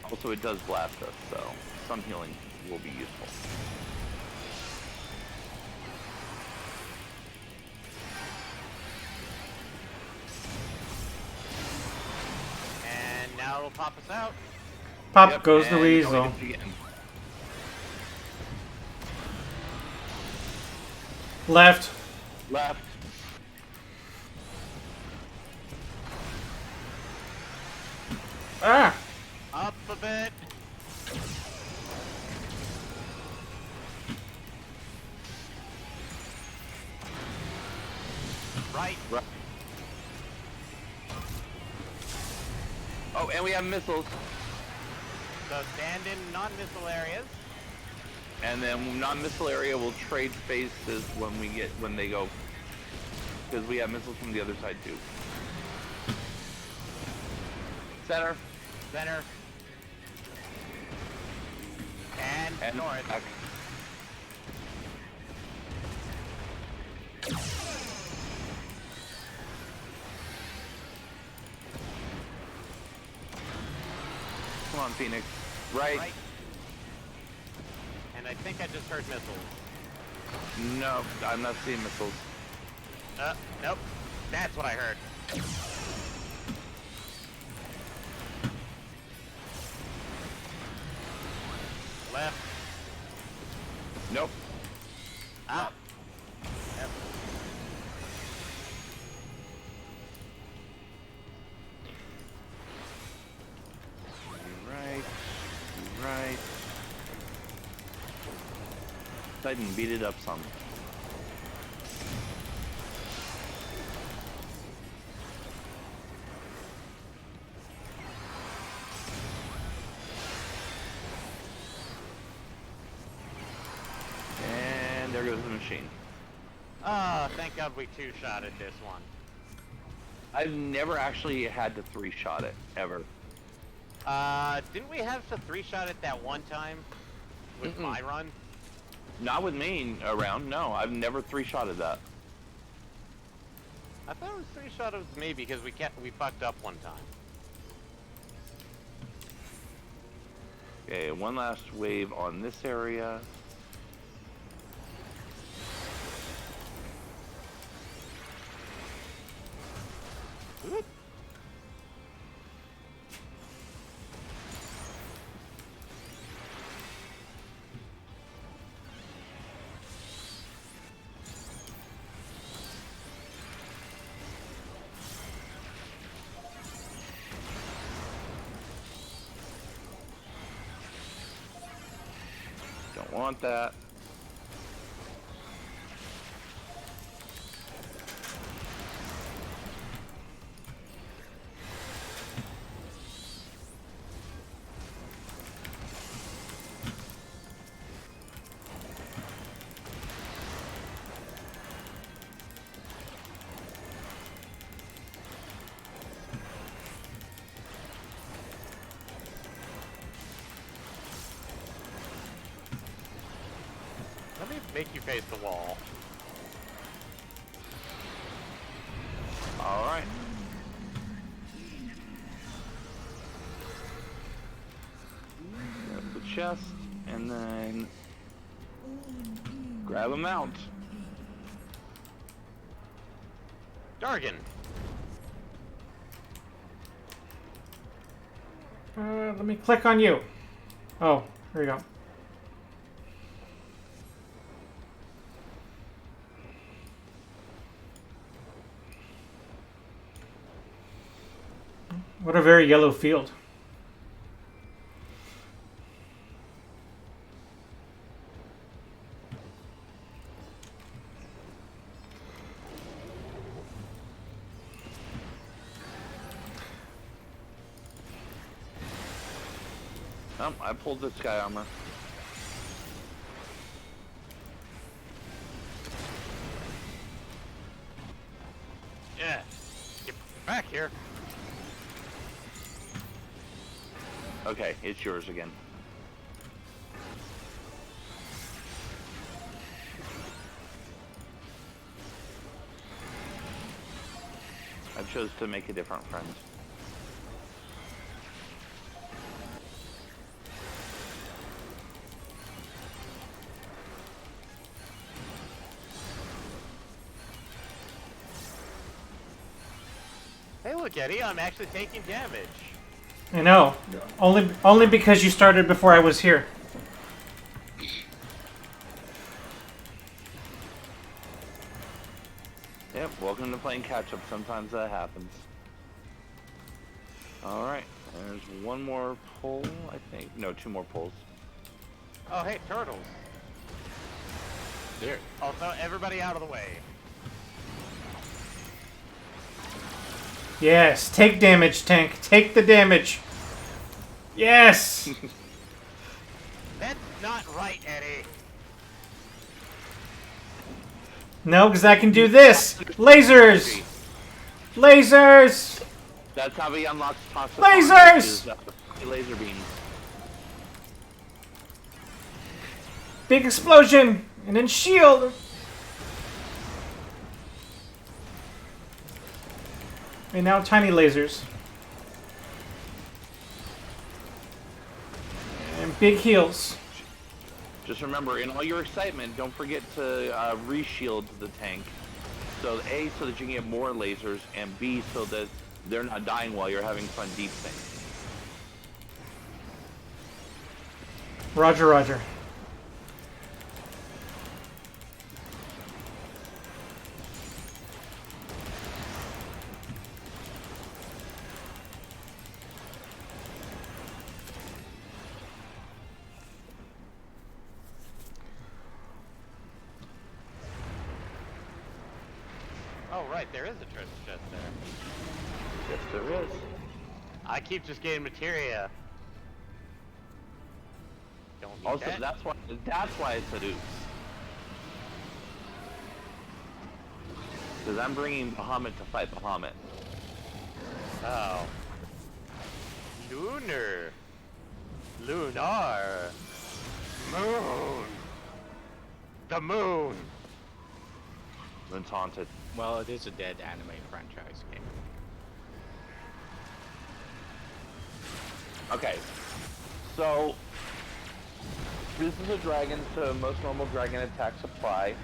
Also, it does blast us, so some healing will be useful. And now it'll pop us out. Pop Yep, goes the and weasel. going again. Left. Left. Ah. Up a bit. Right. Right. Oh, and we have missiles. So stand in non-missile areas. And then non-missile area will trade spaces when they go, because we have missiles from the other side too. Center Center. And north. back. Come on, Phoenix. Right. And I think I just heard missiles. No, I'm not seeing missiles. Nope. That's what I heard. Left. Nope. Up. Yep. Right. Right. Titan, beat it up some. And there goes the machine. Oh, thank God we two-shotted this one. I've never actually had to three-shot it, ever. Didn't we have to three-shot it that one time with my run? Not with me around, no. I've never three-shotted that. I thought it was three-shot with me because we fucked up one time. Okay, one last wave on this area. Oop. Don't want that. Let me make you face the wall. All right. Grab the chest, and then grab a mount. Dargan. Let me click on you. Oh, here we go. What a very yellow field. I pulled the sky armor. Yeah. Get back here. Okay, it's yours again. I chose to make a different friend. Hey, look, Eddie, I'm actually taking damage. I know. Only because you started before I was here. Yep, welcome to playing catch-up. Sometimes that happens. Alright, there's one more pull, I think. No, two more pulls. Oh, hey, turtles. There. Also, everybody out of the way. Yes, take damage, tank. Take the damage. Yes! That's not right, Eddie. No, because I can do this! Lasers! Lasers! That's how he unlocks toxic Lasers! Laser beams. Big explosion! And then shield! And now tiny lasers. And big heals. Just remember, in all your excitement, don't forget to re-shield the tank. So A, so that you can get more lasers, and B, so that they're not dying while you're having fun deep sync. Roger, roger. Oh, right, there is a treasure chest there. Yes, there is. I keep just getting materia. Don't need Also, that. that's why I said oops. Because I'm bringing Bahamut to fight Bahamut. Oh. Lunar. Lunar. Moon. The moon. Moon's haunted. Well, it is a dead anime franchise game. Okay, so this is a dragon, so most normal dragon attacks apply.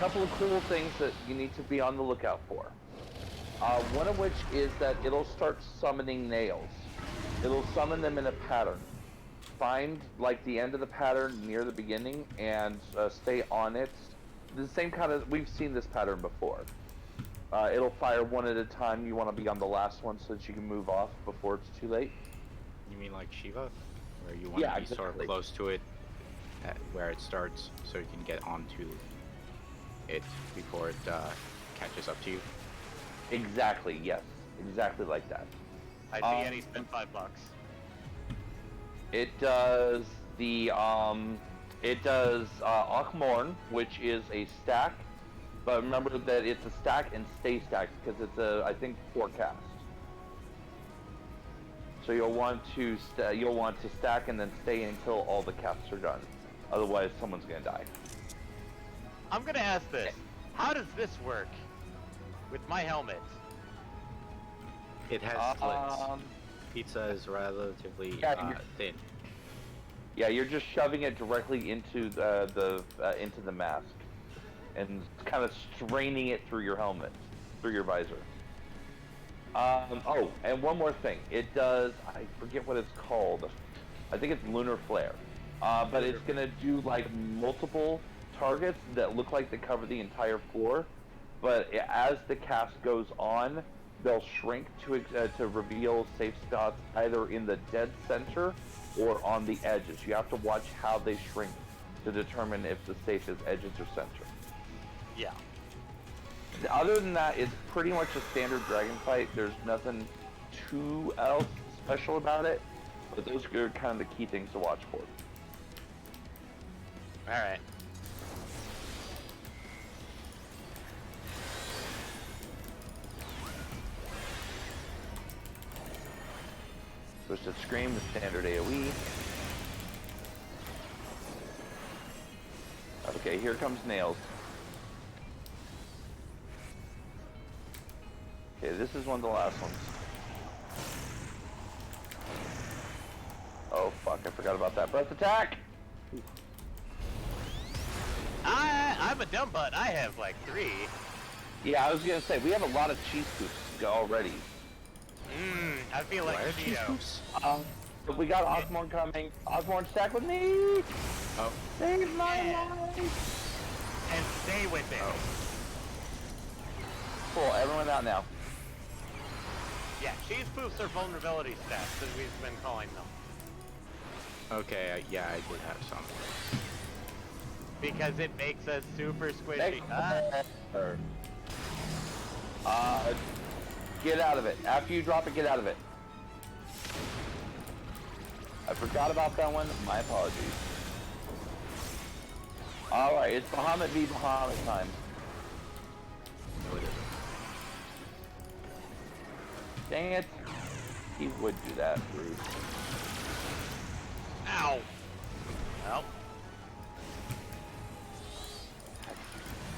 Couple of cool things that you need to be on the lookout for. One of which is that it'll start summoning nails. It'll summon them in a pattern. Find like the end of the pattern near the beginning and stay on it. The same kind of, we've seen this pattern before. It'll fire one at a time. You want to be on the last one so that you can move off before it's too late. You mean like Shiva? Where you want to be sort of close to it, where it starts, so you can get onto it before it catches up to you? Exactly, yes. Exactly like that. I see Eddie spent $5. It does the, Akmorn, which is a stack, but remember that it's a stack and stay stacked because it's a, I think, 4 cast. So you'll want to stack and then stay until all the casts are done. Otherwise, someone's gonna die. I'm gonna ask this. How does this work with my helmet? It has slits. Pizza is relatively thin. Yeah, you're just shoving it directly into the mask, and kind of straining it through your helmet, through your visor. Oh, and one more thing. It does, I forget what it's called. I think it's Lunar Flare. But it's gonna do like multiple targets that look like they cover the entire floor. But as the cast goes on, they'll shrink to reveal safe spots either in the dead center or on the edges. You have to watch how they shrink to determine if the safe is edges or center. Yeah. Other than that, it's pretty much a standard dragon fight. There's nothing too else special about it, but those are kind of the key things to watch for. Alright. Twisted Scream, the standard AoE. Okay, here comes Nails. Okay, this is one of the last ones. Oh fuck, I forgot about that. Breath attack! I'm a dumb butt. I have like 3. Yeah, I was gonna say, we have a lot of cheese scoops already. I feel like Cheeto. But we got Osborne coming. Osborne, stack with me! Oh. Save my life! And stay with it. Cool, everyone out now. Yeah, cheese poofs are vulnerability stats, as we've been calling them. Okay, yeah, I did have some. Because it makes us super squishy. Get out of it. After you drop it, get out of it. I forgot about that one. My apologies. Alright, it's Bahamut v. Bahamut time. No, it isn't. Dang it. He would do that, rude. Ow! Well,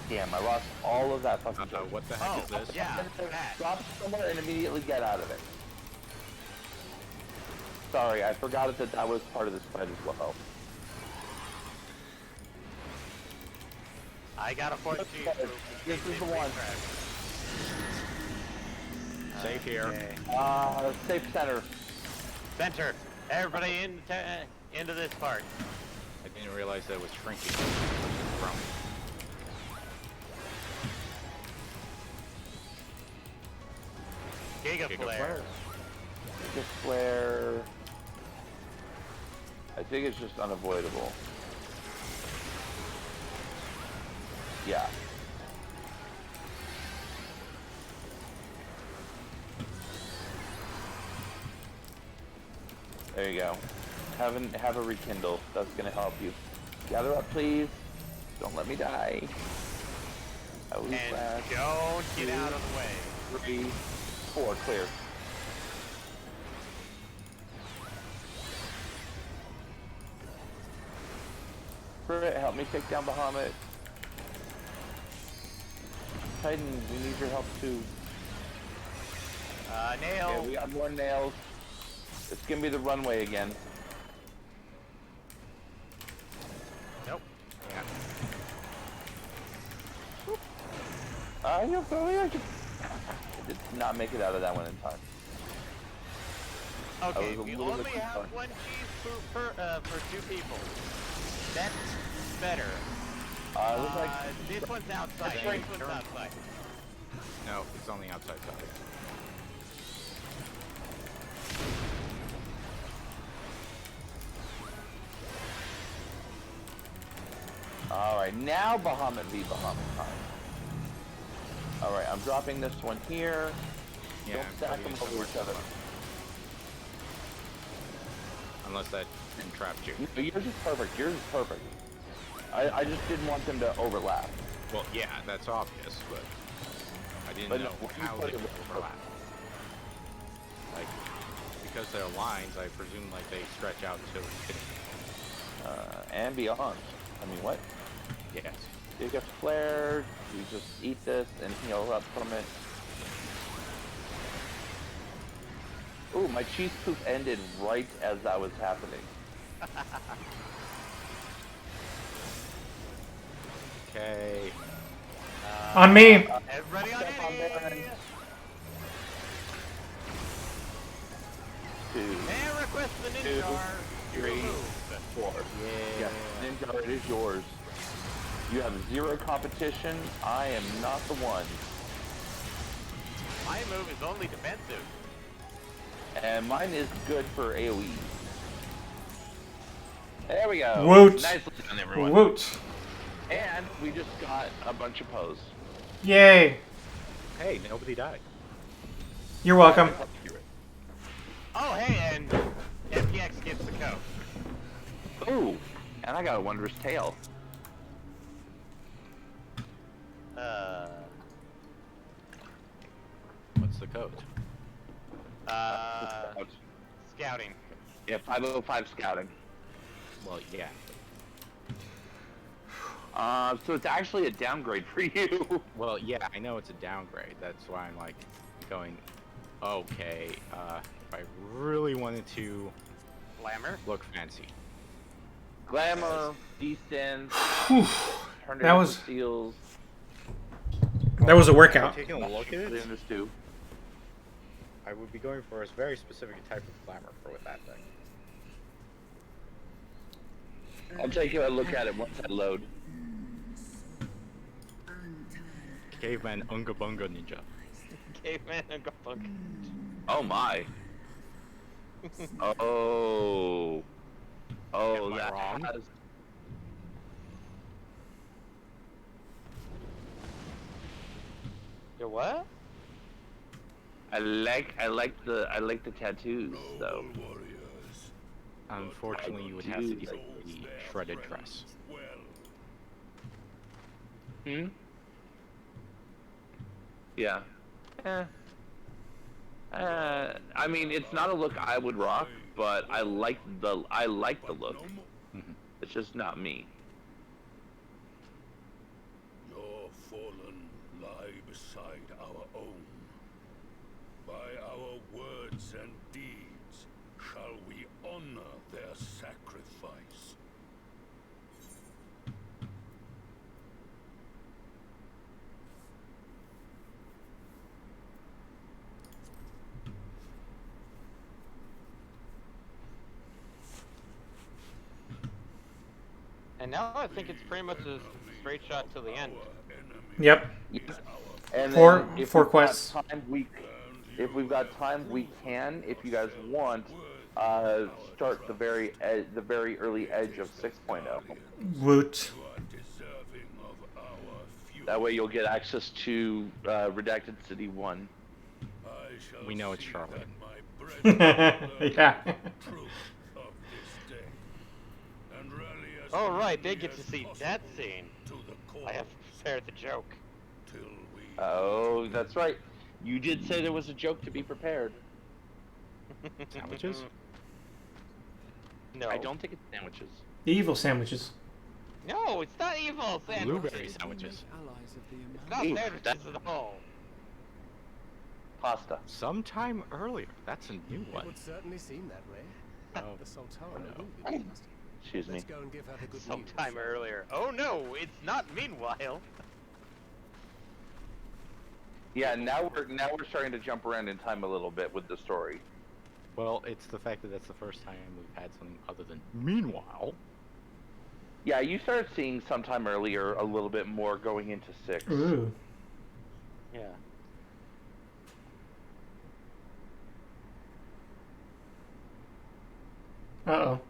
Damn, I lost all of that fucking jump. What the heck is this? yeah, that. Drop it somewhere and immediately get out of it. Sorry, I forgot that that was part of this fight as well. I got a 14. This is the one. Safe here. Okay. Safe center. Center. Everybody into this part. I didn't realize that it was shrinking from. Giga Flare. Giga Flare. I think it's just unavoidable. Yeah. There you go. Have a rekindle. That's gonna help you. Gather up, please. Don't let me die. And don't get out of the way. 3, 4, clear. Brit, help me take down Bahamut. Titan, we need your help too. Nail. Okay, we got more nails. It's gonna be the runway again. Nope. Yeah. You're probably I did not make it out of that one in time. Okay, we only have 1 cheese for 2 people. That's better. Looks like this one's outside. This one's outside. No, it's on the outside side. Alright, now Bahamut v. Bahamut time. Alright, I'm dropping this one here. Yeah, Don't stack them over each other. Unless that entrapped you. No, yours is perfect. Yours is perfect. I just didn't want them to overlap. Well, yeah, that's obvious, but I didn't But know no, how they you would put it overlap. Like, because they're lines, I presume like they stretch out to infinity. And beyond. I mean, what? Yes. You get flared, you just eat this and heal up from it. Ooh, my cheese poop ended right as that was happening. Okay. On me! Everybody on Eddie! 2, And request the ninja jar. 3, 4. Yeah. Yes, Ninja, it is yours. You have 0 competition. I am not the one. My move is only defensive. And mine is good for AoE. There we go. Woot. Nicely done, everyone. Woot! And we just got a bunch of pose. Yay! Hey, nobody died. You're welcome. Oh, hey, and FPX gets the code. Ooh, and I got a wondrous tail. What's the code? Scouting. Yeah, 505 scouting. Well, yeah. So it's actually a downgrade for you. Well, yeah, I know it's a downgrade. That's why I'm like going, okay, if I really wanted to Glamour. look fancy. Glamour, decent, turn it That into was- seals. That was a workout. Taking a look at Put it it, in the stew. I would be going for a very specific type of glamour for with that thing. I'll take a look at it once I load. Caveman Unga Bunga Ninja. Caveman and Garfunkel. Oh my. Oh. Oh, Am I that wrong? has... Your what? I like the tattoos though. Unfortunately, you would have to get the shredded dress. Hmm? Yeah. I mean, it's not a look I would rock, but I like the look. Mhm. It's just not me. Your fallen lie beside our own. By our words and deeds shall we honor their sacrifice. And now I think it's pretty much a straight shot to the end. Yep. And Four- then if four we've got quests. time, if we've got time, we can, if you guys want, start the very early edge of 6.0. Woot. That way you'll get access to Redacted City 1. We know it's Charlotte. Yeah. Oh right, they get to see that scene. I have prepared the joke. Oh, that's right. You did say there was a joke to be prepared. Sandwiches? No. I don't think it's sandwiches. The evil sandwiches. No, it's not evil sandwiches. Blueberry sandwiches. It's not Ooh, sandwiches that- at all. Pasta. Sometime earlier. That's a new It one. would certainly seem that way. Oh, The Sultana no. will be pleased. Excuse me. Let's go and give her the good news. Sometime earlier. Oh no, it's not meanwhile. Yeah, now we're starting to jump around in time a little bit with the story. well, it's the fact that that's the first time we've had something other than meanwhile. Yeah, you started seeing sometime earlier a little bit more going into 6. Ooh. Yeah. Uh-oh.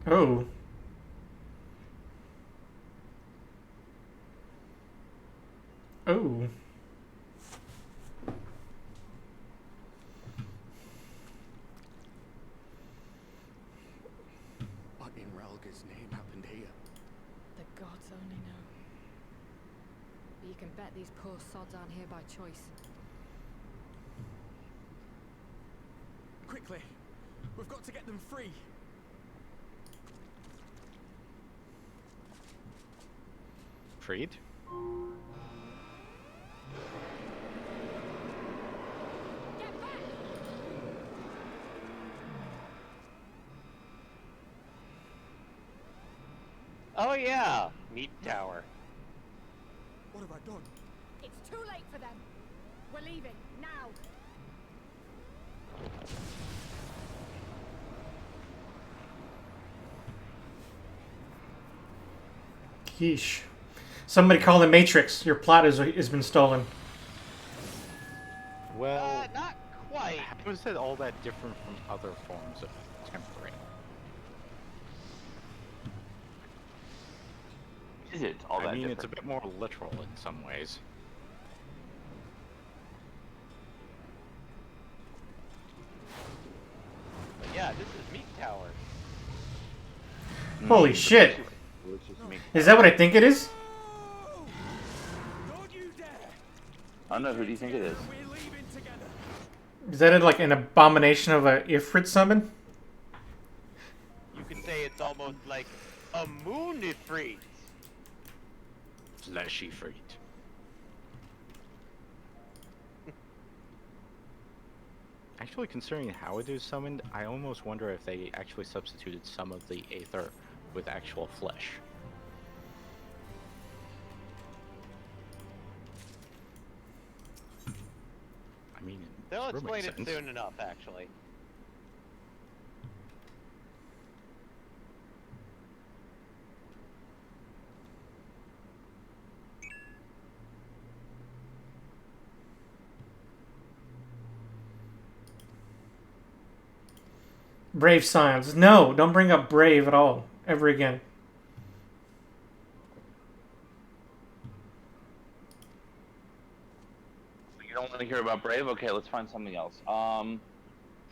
Oh. Oh. What in Ralga's name happened here? The gods only know. But you can bet these poor sods aren't here by choice. Quickly! We've got to get them free! Freed? Get back! Oh yeah, meat tower. What have I done? It's too late for them. We're leaving now. Yeesh. Somebody call the Matrix. Your plot has been stolen. Well, Not quite. how is it all that different from other forms of tempering? Is it all that I mean, different? it's a bit more literal in some ways. But yeah, this is Meat Tower. Holy shit! Which is me. Is that what I think it is? Don't you dare! I don't know. Who do you think it is? We're leaving together. Is that like an abomination of a Ifrit summon? You could say it's almost like a moon ifrit. Slashy freak. Actually, considering how it is summoned, I almost wonder if they actually substituted some of the aether with actual flesh. I mean, They'll sort of explain makes it sense. soon enough, actually. Brave Scions. No, don't bring up Brave at all. Ever again. You don't want to hear about Brave? Okay, let's find something else.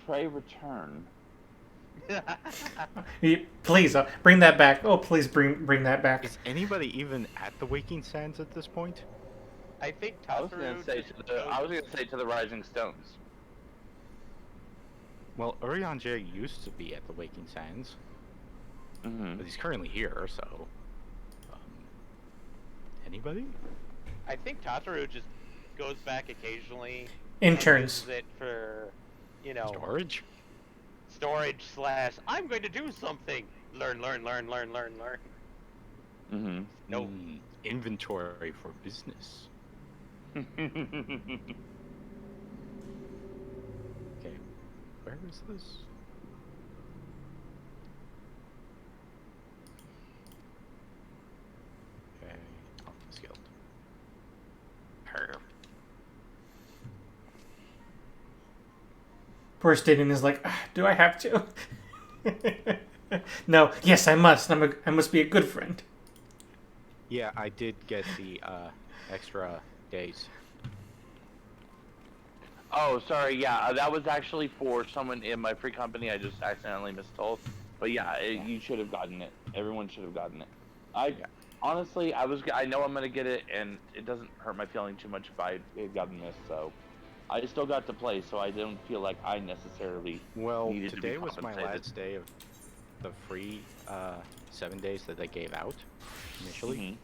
Prey Return. Please, bring that back. Oh, please bring that back. Is anybody even at the Waking Sands at this point? I think I was gonna Tataru say just to the. I was gonna say to the Rising Stones. Well, Urianger used to be at the Waking Sands, Mm-hmm. but he's currently here, so... anybody? I think Tataru just goes back occasionally. Interns. And uses it for, you know, Storage? / I'm going to do something. Learn. Mm-hmm. No. Inventory for business. Okay. Where is this? Okay, Alchemist Guild. Her. Poor Stadium is like, "Ah, do I have to? No. Yes, I must. I must be a good friend. Yeah, I did get the extra days. Oh, sorry. Yeah, that was actually for someone in my free company. I just accidentally mistold. But yeah, you should have gotten it. Everyone should have gotten it. Honestly, I know I'm gonna get it, and it doesn't hurt my feeling too much if I had gotten this. So, I still got to play, so I don't feel like I necessarily Well, needed to be today was my compensated. last day of the free 7 days that they gave out initially. Mhm.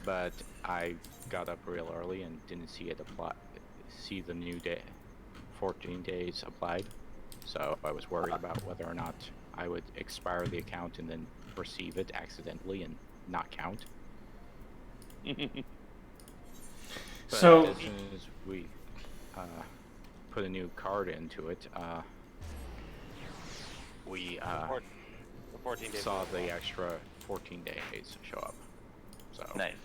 But I got up real early and didn't see it see the new day 14 days applied, so I was worried about whether or not I would expire the account and then receive it accidentally and not count. But So as soon as we put a new card into it, we The 14 days. saw the extra 14 days show up. So Nice.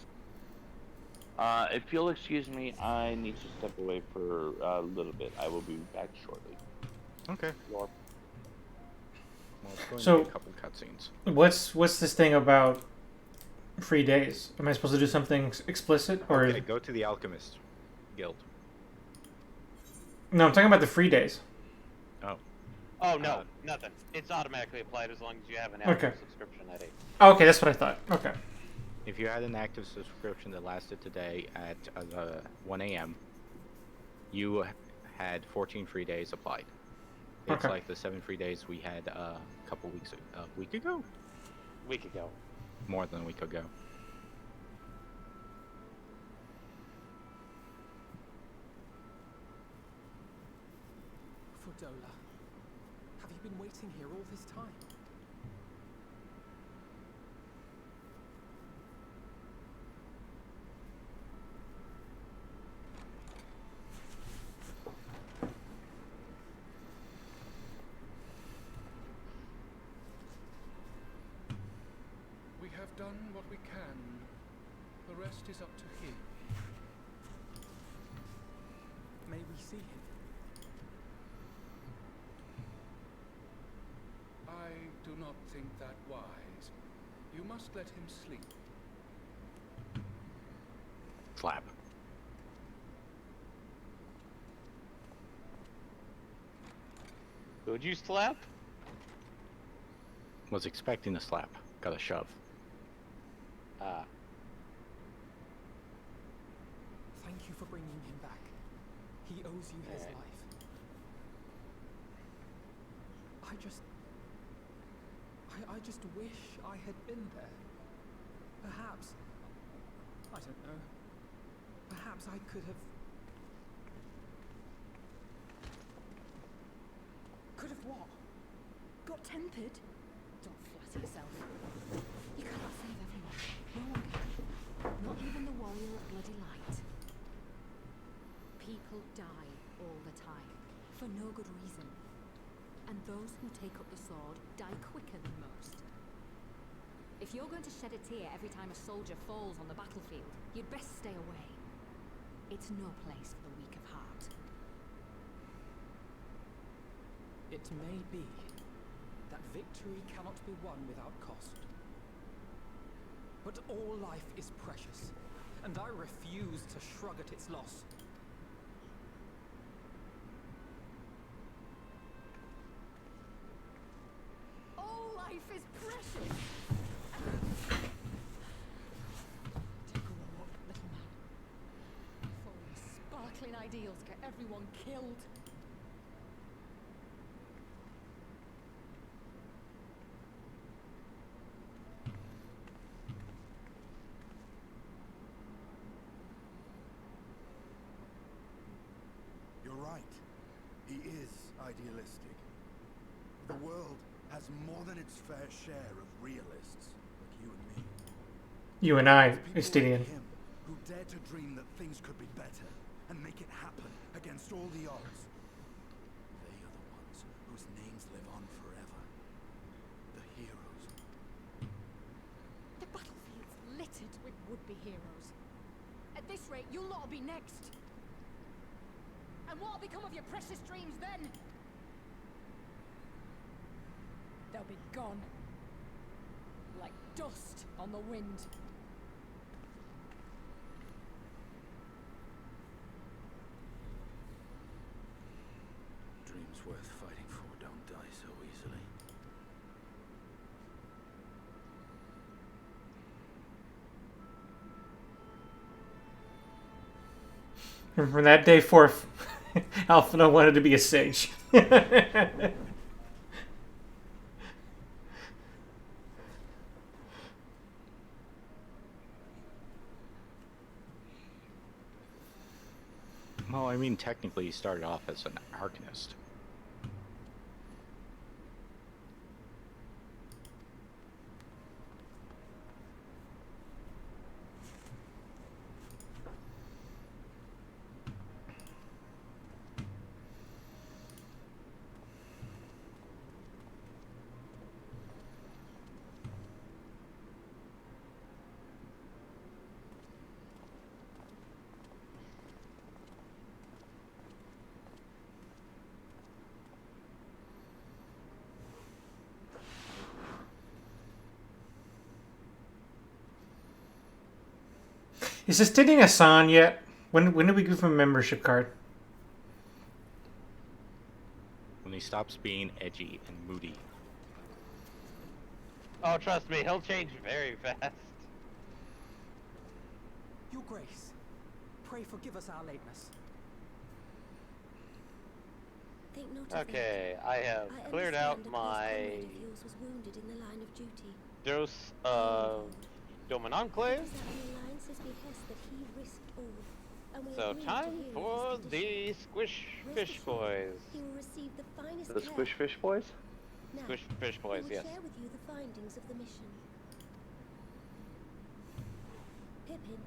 If you'll excuse me, I need to step away for a little bit. I will be back shortly. okay. Lord. Well, it's going So- to be a couple cutscenes. what's this thing about free days? Am I supposed to do something explicit or? Okay, go to the Alchemist Guild. No, I'm talking about the free days. Oh no, Uh, nothing. It's automatically applied as long as you have an active Okay. subscription at 8. Oh, okay, that's what I thought. Okay. If you had an active subscription that lasted today at 1 a.m., you had 14 free days applied. It's Okay. like the 7 free days we had a week ago? Week ago. More than a week ago. Fordola, have you been waiting here all this time? We have done what we can see him. I do not think that wise. You must let him sleep. Slap. Who'd you slap? Was expecting a slap. Got a shove. Ah. Thank you for bringing him back. He owes you his Alright. life. I just wish I had been there. Perhaps, I don't know. Perhaps I could have. Could have what? Got tempered? Don't flatter yourself. You cannot save everyone. No one can. Not even the warrior of bloody light. People die all the time, for no good reason. And those who take up the sword die quicker than most. If you're going to shed a tear every time a soldier falls on the battlefield, you'd best stay away. It's no place for the weak of heart. It may be that victory cannot be won without cost. But all life is precious, and I refuse to shrug at its loss. All life is precious! Take a walk, little man. Before your sparkling ideals get everyone killed. You're right. He is idealistic. The world has more than its fair share of realists, like you and me. You and I, It's people Estinian. like him who dare to dream that things could be better and make it happen against all the odds. They are the ones whose names live on forever. The heroes. The battlefield's littered with would-be heroes. At this rate, you'll not be next. And what'll become of your precious dreams then? They'll be gone. Like dust on the wind. Dreams worth fighting for don't die so easily. And from that day forth, Alphina wanted to be a sage. Well, I mean, technically, he started off as an arcanist. Is Estinian a San yet? When did we give him a membership card? When he stops being edgy and moody. Oh, trust me, he'll change very fast. Your Grace, pray forgive us our lateness. Take note of Okay, I have that. cleared understand out a close my comrade of yours was wounded in the line of duty. dose of Doman Enclave. It is at the Alliance's behest that he risked all, and we So agreed to time hear for his the condition. Squish Rest Fish assured, Boys. He will receive the finest The care. Squish Fish Boys? Now, Squish Fish we Boys, will yes. share with you the findings of the mission. Pippin,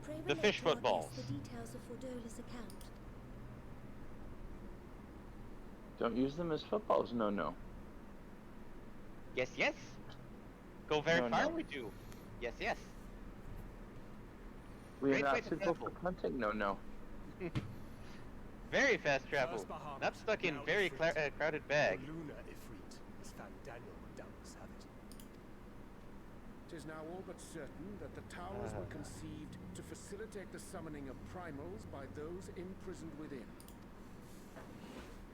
pray The relate fish to our footballs. guest the details of Fordola's account. Don't use them as footballs. No, no. Yes, yes. Go very No, far, no. we do. Yes, yes. We are Great way not to suitable for tackle. punting. No, no. Very fast travel. Not stuck in very crowded bag. Luna Ifrit, as Fan Daniel would doubtless have it. It is now all but certain that the towers were conceived to facilitate the summoning of primals by those imprisoned within.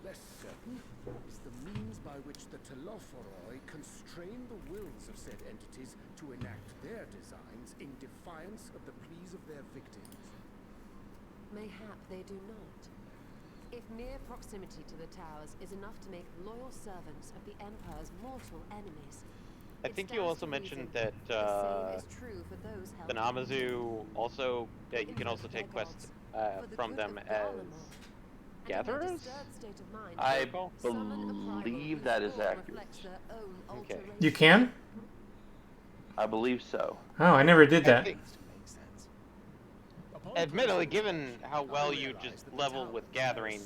Less certain is the means by which the Telophoroi constrain the wills of said entities to enact their designs in defiance of the pleas of their victims. Mayhap they do not. If mere proximity to the towers is enough to make loyal servants of the Empire's mortal enemies, I think you also mentioned that the same is true for those held the Namazu also you can also take quests from them as gatherers. I believe that is accurate. Okay. You can? I believe so. Oh, I never did I that. think- Admittedly, given how well you just level with gathering,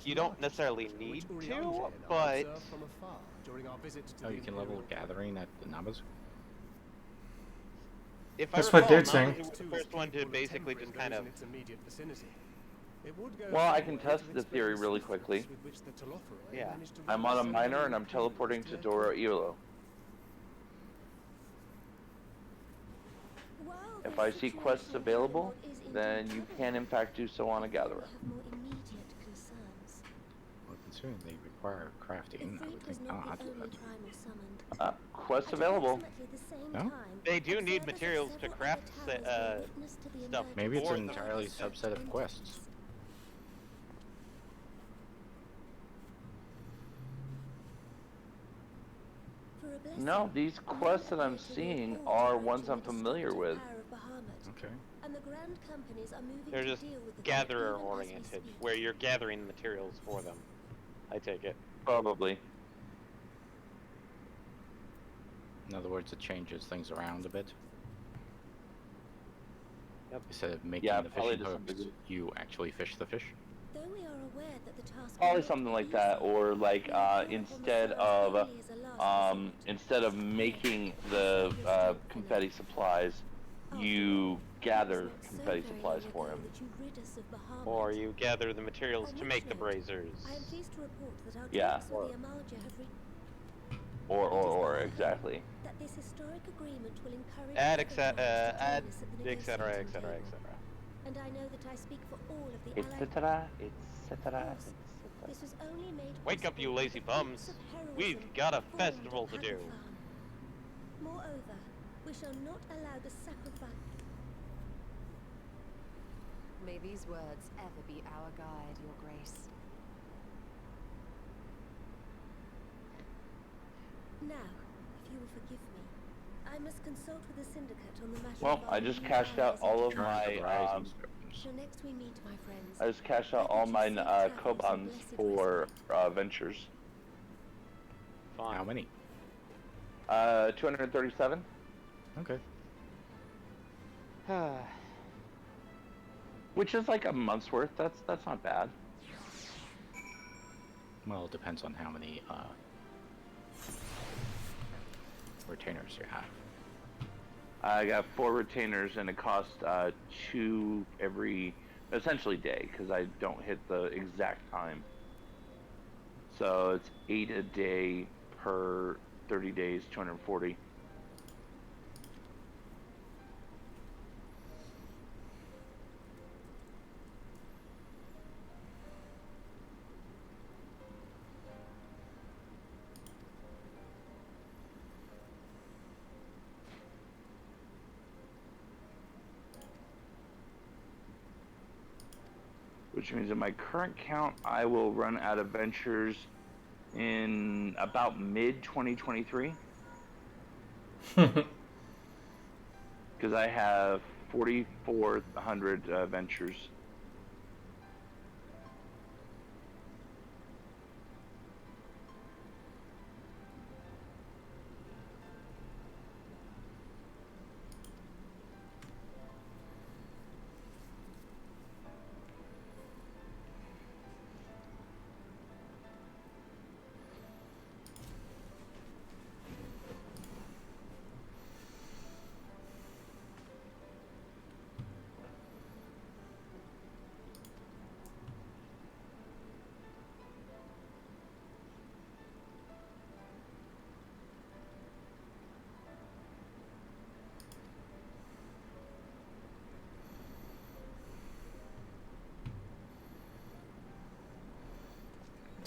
you don't necessarily need to, but Oh, you can level gathering at the Namazu? if That's I what recall, they're saying. Namazu was the first one to basically just kind of. Well, I can test the theory really quickly. Yeah. I'm on a miner and I'm teleporting to Dora Ilo. If I see quests available, then you can in fact do so on a gatherer. Well, considering they require crafting, I would think not. But Quests available. No? They do need materials to craft stuff. maybe it's for an them. entirely subset of quests. No, these quests that I'm seeing are ones I'm familiar with. Okay. They're just gatherer oriented, where you're gathering materials for them. I take it. Probably. In other words, it changes things around a bit. Yep. Instead of making Yeah, the probably fishing to some hooks, degree. you actually fish the fish. Though we are aware that the task Probably something like that, or like instead of making the confetti supplies, you gather confetti supplies for him. Or you gather the materials to make the braziers. I am pleased to report that our Yeah. talks with the Amalja have Or exactly. that this historic agreement will encourage Add, other etc., tribes to add, join us at the etc., negotiating etc., table. etc. And I know that I speak for all of the allied Etc. This was only made Wake up, you possible by lazy the bums. feats of heroism We've got a performed festival at to do. Hacklefarm. Moreover, we shall not allow the sacrifice. May these words ever be our guide, Your Grace. Now, if you will forgive me, I must consult with the syndicate on the matter Well, of our I just new cashed out allies all and of my tribes. Till next we meet, my friends. I just cashed out all my Kobans for ventures. Fine. How many? 237. Okay. Which is like a month's worth. That's not bad. Well, it depends on how many retainers you have. I got 4 retainers and it costs 2 every essentially day because I don't hit the exact time. So it's 8 a day per 30 days, 240. Which means in my current count, I will run out of ventures in about mid 2023. Because I have 4,400 ventures.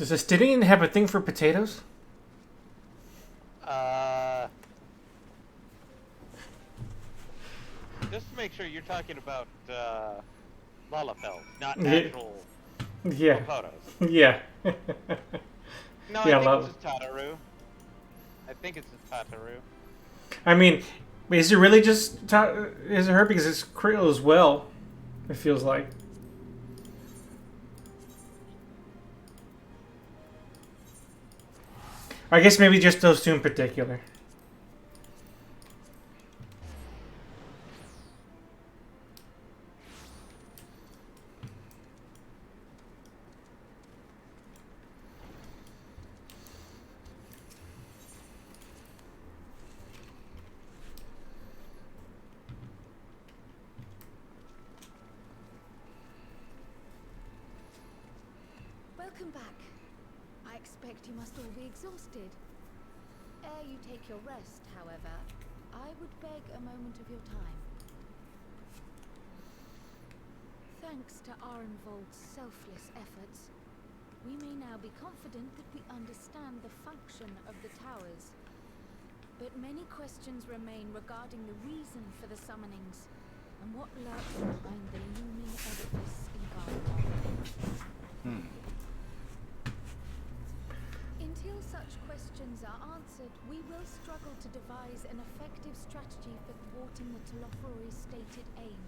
Does Estinian have a thing for potatoes? Just to make sure you're talking about Lalafels, not Yeah. actual Yeah. Popotos. Yeah. No, Yeah, I think love. it's just Tataru. I think it's just Tataru. I mean, is it really just is it her because it's Krill as well? It feels like. I guess maybe just those two in particular. Welcome back. I expect you must all be exhausted. Ere you take your rest, however, I would beg a moment of your time. Thanks to Arenvold's selfless efforts, we may now be confident that we understand the function of the towers. But many questions remain regarding the reason for the summonings and what lurks behind the looming edifice in Garlemald. Until such questions are answered, we will struggle to devise an effective strategy for thwarting the Telophoroi's stated aim.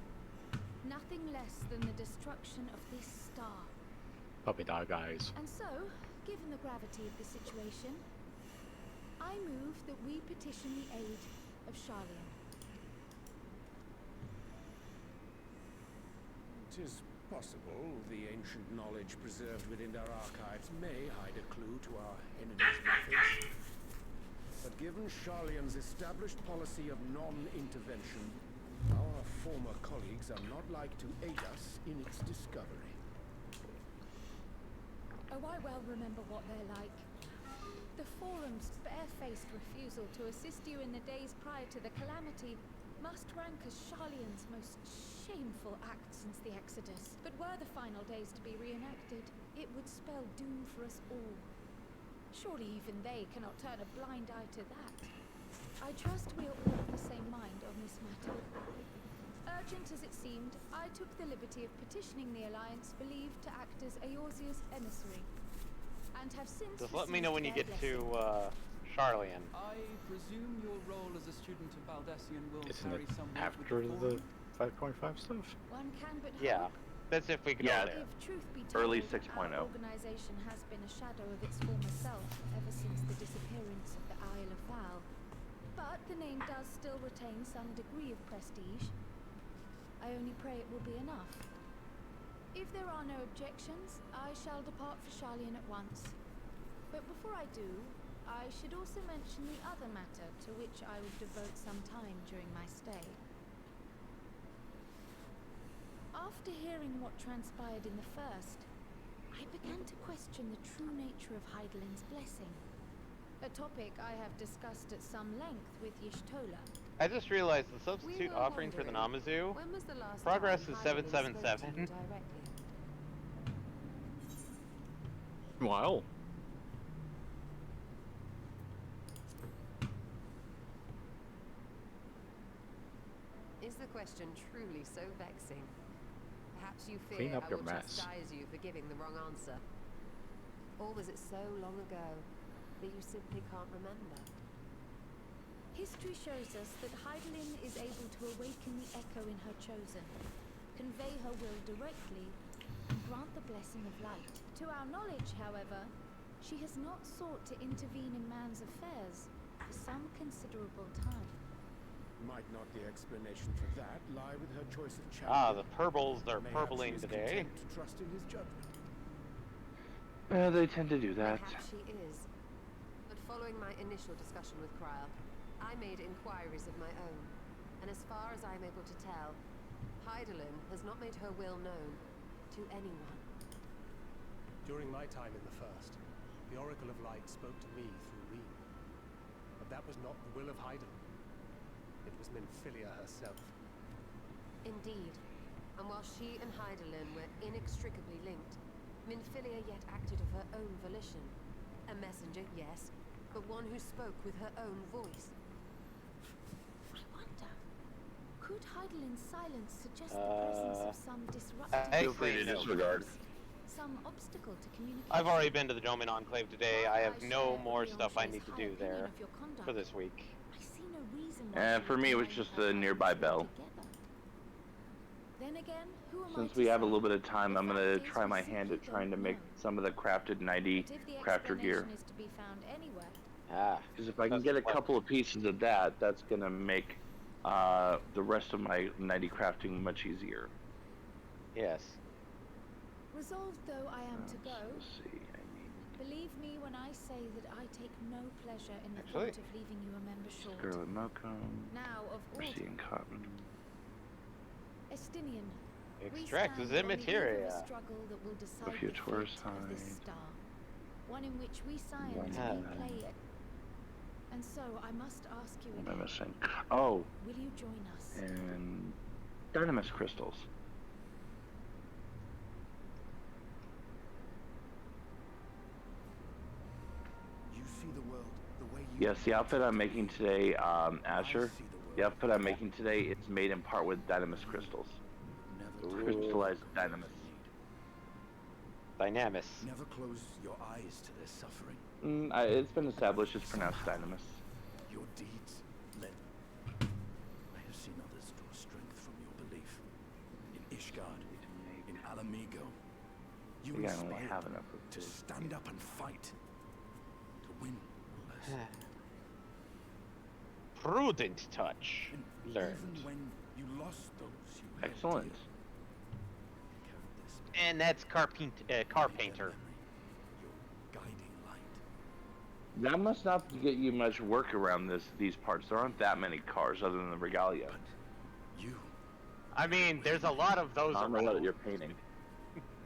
Nothing less than the destruction of this star. Puppy dog eyes. And so, given the gravity of the situation, I move that we petition the aid of Charlian. It is possible the ancient knowledge preserved within our archives may hide a clue to our enemy's methods. But given Charlian's established policy of non-intervention, our former colleagues are not like to aid us in its discovery. Oh, I well remember what they're like. The Forum's barefaced refusal to assist you in the days prior to the calamity must rank as Charlian's most shameful act since the Exodus. But were the final days to be reenacted, it would spell doom for us all. Surely even they cannot turn a blind eye to that. I trust we are all of the same mind on this matter. Urgent as it seemed, I took the liberty of petitioning the Alliance for leave to act as Eorzea's emissary, and have since Just let me know when you get to Charlian. I presume your role as a student of Baldessian will Isn't carry it some weight after with the Forum? 5.5 stuff? One can but Yeah, hope. that's if we go Yeah. there. If truth be Early told, 6.0. our organization has been a shadow of its former self ever since the disappearance of the Isle of Val. But the name does still retain some degree of prestige. I only pray it will be enough. If there are no objections, I shall depart for Charlian at once. But before I do, I should also mention the other matter to which I would devote some time during my stay. After hearing what transpired in the first, I began to question the true nature of Heidelin's blessing. A topic I have discussed at some length with Y'shtola. I just realized the substitute were offering for the wondering, Namazu. When was the last Progress time is Heidelin spoke to you 777. directly? Well, Is the question truly so vexing? Perhaps you Clean fear up I your will mess. chastise you for giving the wrong answer. Or was it so long ago that you simply can't remember? History shows us that Heidelin is able to awaken the echo in her chosen, convey her will directly, and grant the blessing of light. To our knowledge, however, she has not sought to intervene in man's affairs for some considerable time. Might not the explanation for that lie with her choice of champion? Ah, the purbles are Mayhap purpling she is today. content to trust in his judgment. They tend to do that. Perhaps she is. But following my initial discussion with Kryl, I made inquiries of my own. And as far as I'm able to tell, Heidelin has not made her will known to anyone. During my time in the First, the Oracle of Light spoke to me through Reem. But that was not the will of Heidelin. It was Minfilia herself. Indeed. And while she and Heidelin were inextricably linked, Minfilia yet acted of her own volition. A messenger, yes, but one who spoke with her own voice. I wonder, could Heidelin's silence suggest the presence of some disruptive Feel free to disregard. some obstacle to communication? I've already been to the Domain Enclave today. I have no more stuff I need to do there for this week. I see no reason And for me, it was just a nearby bell. Then again, who am I Since to we have a say? little bit of time, I'm The gonna fact is try we my simply hand at don't trying to make know. some of the crafted 90 But if the crafter gear. explanation is to be found anywhere, Ah, Because if I can that's get a what- couple of pieces of that, that's gonna make the rest of my 90 crafting much easier. yes. resolved though I am to go, Let's see. I need believe me when I say that I take no pleasure in the Actually- thought of leaving you a member short. Scarlet Mokum, Now, of all Mercy and Cotton. Estinian, Extract we is stand on the eve of a materia. struggle that will decide few the Taurus fate of this hide. star. One in which we scions One may play it. And so I must ask you What am I again, missing? Oh, will you join us? and Dynamis crystals. You see the world the way you Yes, the outfit I'm making today, Asher. see the world. The outfit I'm making today is made in part with Dynamis crystals. Never Ooh. Crystallized Dynamis. Dynamis. Never close your eyes to their suffering. It's been established. It's pronounced Dynamis. Your deeds led. I have seen others draw strength from your belief. In Ishgard, in Alamigo. You I think I only inspired have them enough of to this. stand up and fight. To win. Ullus. Prudent touch. And Learned. even when you lost those you held Excellent. dear, you carried their spirit, And that's car their painter. memory, your guiding light. That must not get you much work around these parts. There aren't that many cars other than the Regalia. But you, I mean, there's a lot of those I don't know what around. you're painting.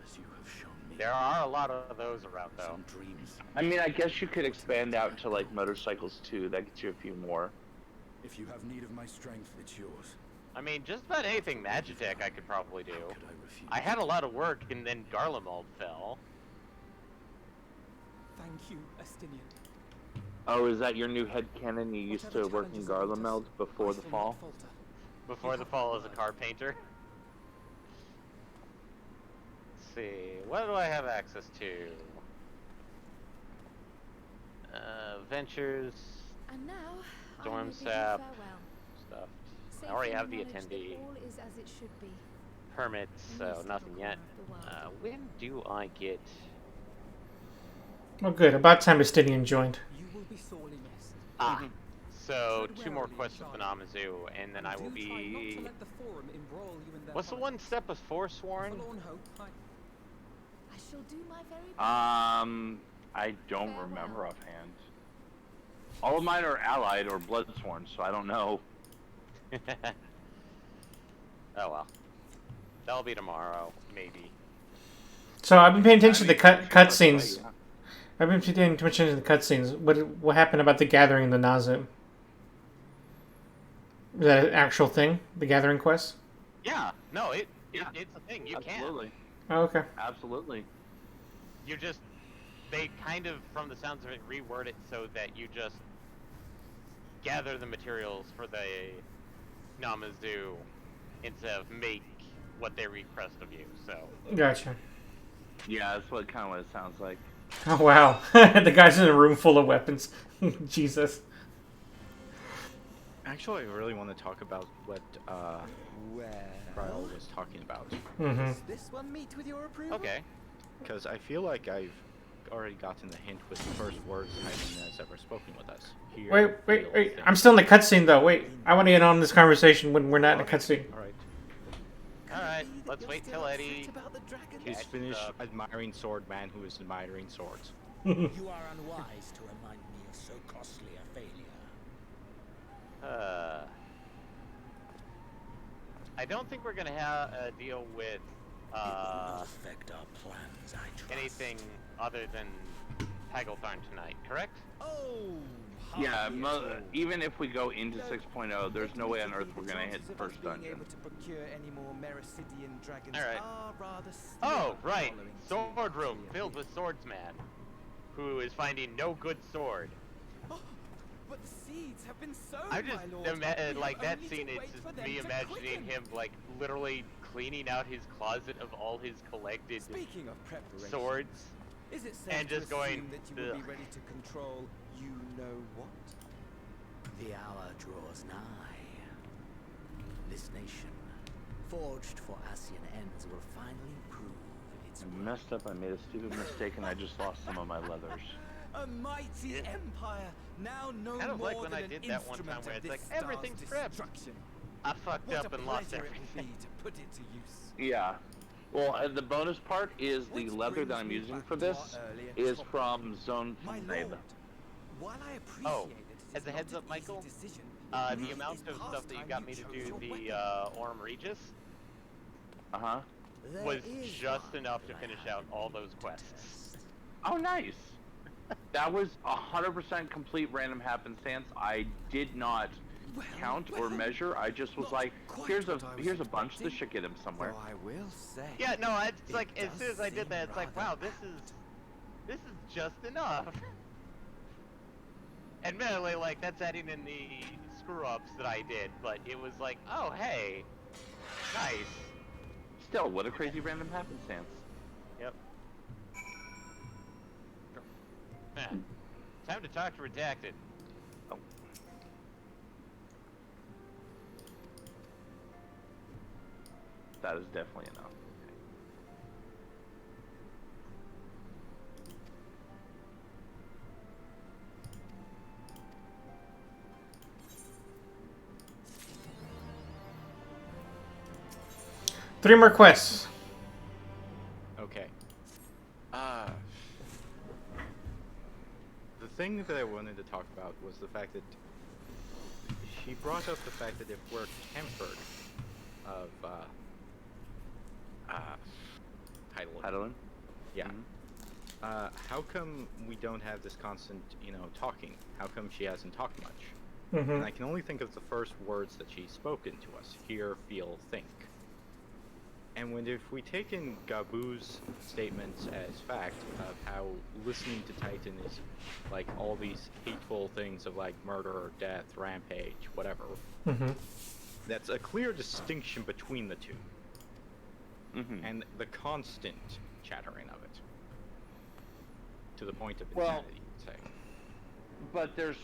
as you have shown me, There are a lot of those around, though. some dreams. I mean, I guess you could expand out to like motorcycles too. That gets you a few more. If you have need of my strength, it's yours. I mean, just about anything Magitech I could probably do. How could I refuse? I had a lot of work, and then Garlemald fell. Thank you, Estinian. Oh, is that your new headcanon? You used to work in Garlemald before the fall? Before the fall as a car painter. Let's see, what do I have access to? Ventures, And now, Storm I may bid you Sap. farewell. stuff. Safe I already in have the knowledge that attendee. all is as it should be. Hermits, In so this nothing little yet. corner of the world. When do I get... Oh, good. About time Estinian joined. You will be sorely missed. Ah, so Tread 2 more warily, quests with Charlie. Namazu, and then I will Do try not to be... let the Forum embroil you in their What's the one politics. step of Forsworn? Forlorn hope, I shall do my very best. I don't remember offhand. All of mine are allied or bloodsworn, so I don't know. Oh well. That'll be tomorrow, maybe. So I've been paying attention to the I mean, cutscenes. yeah. I've been paying attention to the cutscenes. What happened about the gathering in the Nazim? Is that an actual thing? The gathering quest? Yeah, no, Yeah. it's a thing. You Absolutely. Oh, okay. Absolutely. You just... They kind of, from the sounds of it, reword it so that you just gather the materials for the Namazu instead of make what they request of you, so... Gotcha. Yeah, that's what kind of what it sounds like. Oh, wow. The guy's in a room full of weapons. Jesus. Actually, I really want to talk about what Kyle was talking about. Mm-hmm. Does this one meet with your approval? Okay. Because I feel like I've already gotten the hint with the first words Hyman has ever spoken with us. Here, Wait. real thing. I'm still in the cutscene, though. Wait. I want to get on this conversation when we're not in a Okay, cutscene. Alright. Alright, let's wait till Eddie... He's catches finished up. admiring sword man who is admiring swords. You are unwise to remind me of so costly a failure. I don't think we're gonna have deal with It will not affect our plans, I trust. anything other than Hagglethorn tonight, correct? Oh, Yeah, hardly at all. even if we go into 6.0, there's no way on earth Admittedly, we're the gonna hit chances the of us first being dungeon. able to procure any more Mericidian dragons Alright. are rather slim Oh, right. following Sword two room clear filled with hits. swordsman, who is finding no good sword. Oh, but the seeds have been sown, I just my lord. We like have that only scene. to It's wait just for them me to imagining quicken. him like literally cleaning out his closet of all his collected Speaking of preparation, swords. is it safe and to just going, assume that you will be "Ugh." ready to control you know what? The hour draws nigh. This nation, forged for Asian ends, will finally prove its I worth. messed up. I made a stupid mistake, and I just lost some of my leathers. A mighty Yeah. empire, now no Kind of more like when than I an did that one instrument time where of it's this like, star's everything's prepped. destruction. I fucked What up a and lost pleasure it will everything. be to put it to use. Yeah. Well, the bonus part is the Which leather that brings I'm me using back for to our this earlier is topic. from Zone My Funeda. lord, while I appreciate Oh, that it as is a not heads an up, easy Michael, decision, the it amount is of past stuff that you time got me to chose do your the weapon. Orm Regis Uh-huh. was There is just one enough to that I finish have out been all meaning those to quests. test. Oh, nice. That was 100% complete random happenstance. I did not count or measure. I just was not like, quite here's a what I was bunch. This expecting, should get him somewhere. Though I will say, Yeah, no, it's it like as does soon as I did seem that, it's like, rather wow, this is just enough. Admittedly, like that's adding in the screw ups that I did, but it was like, oh hey, nice. Still, what a crazy random happenstance. Yep. Time to talk to Redacted. Oh. That is definitely enough. Three more quests. Okay. The thing that I wanted to talk about was the fact that she brought up the fact that if we're tempered of Heidelin? yeah. Mhm. How come we don't have this constant, talking? How come she hasn't talked much? Mm-hmm. And I can only think of the first words that she's spoken to us: hear, feel, think. And if we take in Gabu's statements as fact of how listening to Titan is like all these hateful things of like murder, death, rampage, whatever, Mm-hmm. that's a clear distinction between the two. Mhm. And the constant chattering of it. To the point of Well- insanity, you'd say. But there's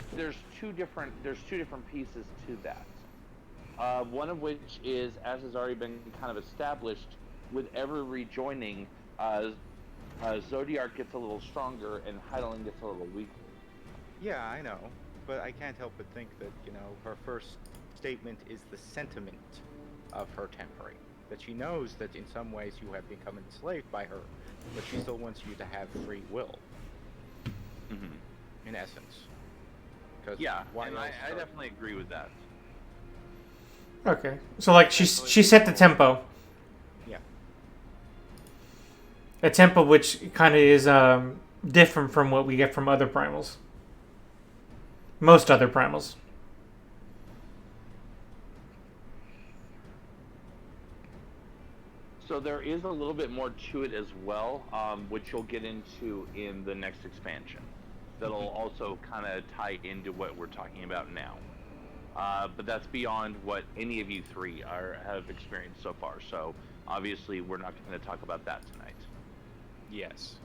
two different pieces to that. One of which is, as has already been kind of established, with every rejoining, Zodiark gets a little stronger and Heidelin gets a little weaker. Yeah, I know. But I can't help but think that, her first statement is the sentiment of her tempering. That she knows that in some ways you have become enslaved by her, but she still wants you to have free will, Mm-hmm. in essence. 'Cause Yeah, why and else I start- definitely agree with that. Okay. So like she set the tempo. Yeah. A tempo which kind of is different from what we get from other primals. Most other primals. So there is a little bit more to it as well, which you'll get into in the next expansion. That'll also kind of tie into what we're talking about now. But that's beyond what any of you three have experienced so far. So obviously we're not going to talk about that tonight. Yes.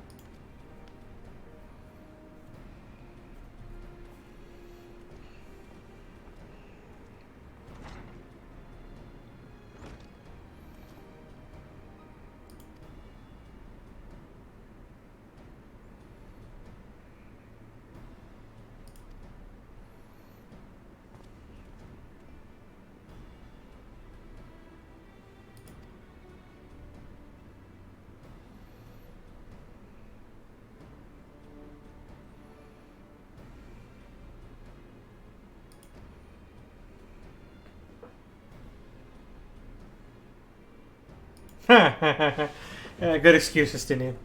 Good excuse, Justinian.